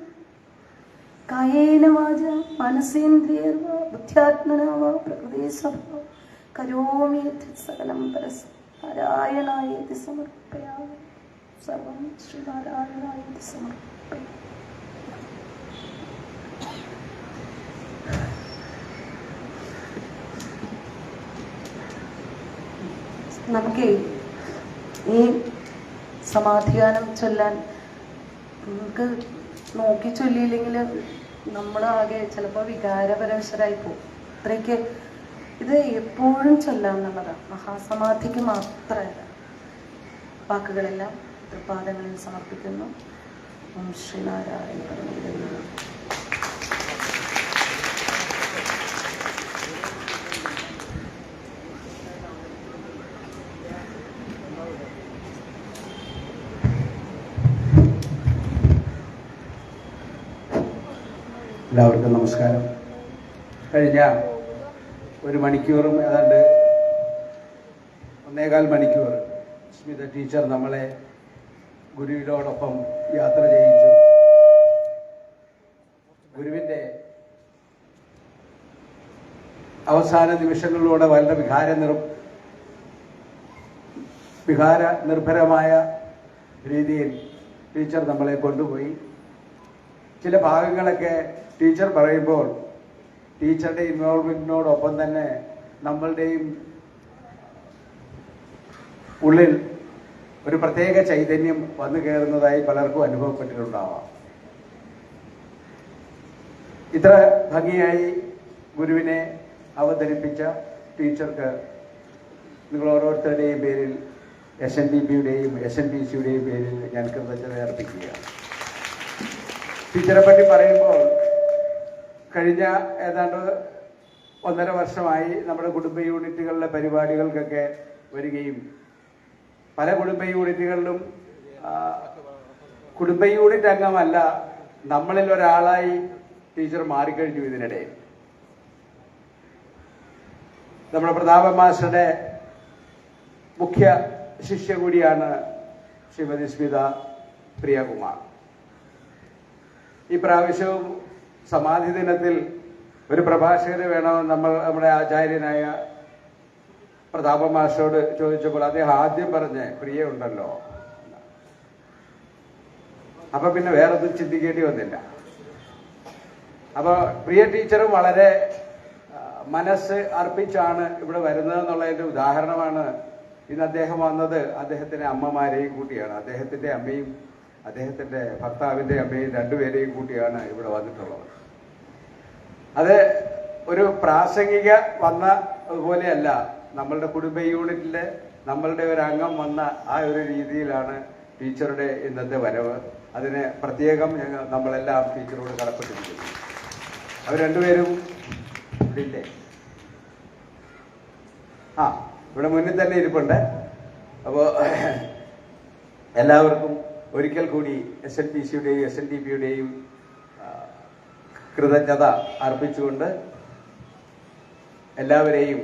കായേന വാച മനസേന്ദ്രിയർവാ ബുദ്ധ്യാത്മനാ വാ പ്രകൃതി സ്വഭാവ കരോമി യദ്യത് സകലം പരസ്മൈ നാരായണായേതി സമർപ്പയാമി. സർവം ശ്രീനാരായണായേതി സമർപ്പയാമി. നമുക്ക് ഈ സമാധിഗാനം ചൊല്ലാൻ നമുക്ക് നോക്കി ചൊല്ലിയില്ലെങ്കിൽ നമ്മളാകെ ചിലപ്പോൾ വികാരപരവശരായി പോകും. അത്രയ്ക്ക് ഇത് എപ്പോഴും ചൊല്ലാമെന്നുള്ളതാണ്. മഹാസമാധിക്ക് മാത്രമല്ല. വാക്കുകളെല്ലാം തൃപാദങ്ങളിൽ സമർപ്പിക്കുന്നു. ഓം ശ്രീനാരായണ പരമഗുരവേ നമഃ. എല്ലാവർക്കും നമസ്കാരം. കഴിഞ്ഞ ഒരു മണിക്കൂറും ഏതാണ്ട് 1.25 മണിക്കൂർ സ്മിത ടീച്ചർ നമ്മളെ ഗുരുവിനോടൊപ്പം യാത്ര ചെയ്യിച്ചു. ഗുരുവിൻ്റെ അവസാന നിമിഷങ്ങളിലൂടെ വളരെ വികാര നിർഭരമായ രീതിയിൽ ടീച്ചർ നമ്മളെ കൊണ്ടുപോയി. ചില ഭാഗങ്ങളൊക്കെ ടീച്ചർ പറയുമ്പോൾ ടീച്ചറുടെ ഇൻവോൾവ്മെന്റിനോടൊപ്പം തന്നെ നമ്മളുടെയും ഉള്ളിൽ ഒരു പ്രത്യേക ചൈതന്യം വന്നു കയറുന്നതായി പലർക്കും അനുഭവപ്പെട്ടിട്ടുണ്ടാവാം. ഇത്ര ഭംഗിയായി ഗുരുവിനെ അവതരിപ്പിച്ച ടീച്ചർക്ക് നിങ്ങൾ ഓരോരുത്തരുടെയും പേരിൽ SNDPയുടെയും SNPCയുടെയും പേരിൽ ഞാൻ കൃതജ്ഞത അർപ്പിക്കുകയാണ്. ടീച്ചറെ പറ്റി പറയുമ്പോൾ കഴിഞ്ഞ ഏതാണ്ട് 1.5 വർഷമായി നമ്മുടെ കുടുംബ യൂണിറ്റുകളിലെ പരിപാടികൾക്കൊക്കെ വരികയും പല കുടുംബ യൂണിറ്റുകളിലും കുടുംബ യൂണിറ്റ് അംഗമല്ല നമ്മളിൽ ഒരാളായി ടീച്ചർ മാറിക്കഴിഞ്ഞു. ഇതിനിടെ നമ്മുടെ പ്രതാപൻ മാസ്റ്ററുടെ മുഖ്യ ശിഷ്യ കൂടിയാണ് ശ്രീമതി സ്മിത പ്രിയകുമാർ. ഈ പ്രാവശ്യവും സമാധി ദിനത്തിൽ ഒരു പ്രഭാഷകന് വേണമെന്ന് നമ്മുടെ ആചാര്യനായ പ്രതാപ മാസ്റ്ററോട് ചോദിച്ചപ്പോൾ അദ്ദേഹം ആദ്യം പറഞ്ഞ് പ്രിയ ഉണ്ടല്ലോ. അപ്പൊ പിന്നെ വേറൊന്നും ചിന്തിക്കേണ്ടി വന്നില്ല. അപ്പൊ പ്രിയ ടീച്ചറും വളരെ മനസ്സ് അർപ്പിച്ചാണ് ഇവിടെ വരുന്നതെന്നുള്ളതിന്റെ ഉദാഹരണമാണ് ഇന്ന് അദ്ദേഹം വന്നത്. അദ്ദേഹത്തിന്റെ അമ്മമാരെയും കൂട്ടിയാണ്, അദ്ദേഹത്തിന്റെ അമ്മയും അദ്ദേഹത്തിന്റെ ഭർത്താവിന്റെ അമ്മയും രണ്ടുപേരെയും കൂട്ടിയാണ് ഇവിടെ വന്നിട്ടുള്ളത്. അത് ഒരു പ്രാസംഗിക വന്ന അതുപോലെയല്ല, നമ്മളുടെ കുടുംബ യൂണിറ്റിലെ നമ്മളുടെ ഒരു അംഗം വന്ന ആ ഒരു രീതിയിലാണ് ടീച്ചറുടെ ഇന്നത്തെ വരവ്. അതിന് പ്രത്യേകം നമ്മളെല്ലാം ടീച്ചറോട് കടപ്പെട്ടിരിക്കുന്നു. അവർ രണ്ടുപേരും ഇല്ലേ? ഇവിടെ മുന്നിൽ തന്നെ ഇരിപ്പുണ്ട്. അപ്പോൾ എല്ലാവർക്കും ഒരിക്കൽ കൂടി SNPCയുടെയും SNDPയുടെയും കൃതജ്ഞത അർപ്പിച്ചുകൊണ്ട് എല്ലാവരെയും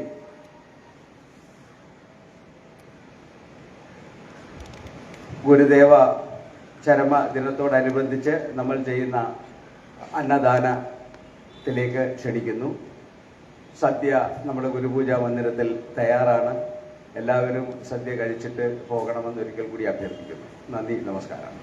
ഗുരുദേവ ചരമ ദിനത്തോടനുബന്ധിച്ച് നമ്മൾ ചെയ്യുന്ന അന്നദാനത്തിലേക്ക് ക്ഷണിക്കുന്നു. സദ്യ നമ്മുടെ ഗുരുപൂജാ മന്ദിരത്തിൽ തയ്യാറാണ്. എല്ലാവരും സദ്യ കഴിച്ചിട്ട് പോകണമെന്ന് ഒരിക്കൽ കൂടി അഭ്യർത്ഥിക്കുന്നു. നന്ദി, നമസ്കാരം.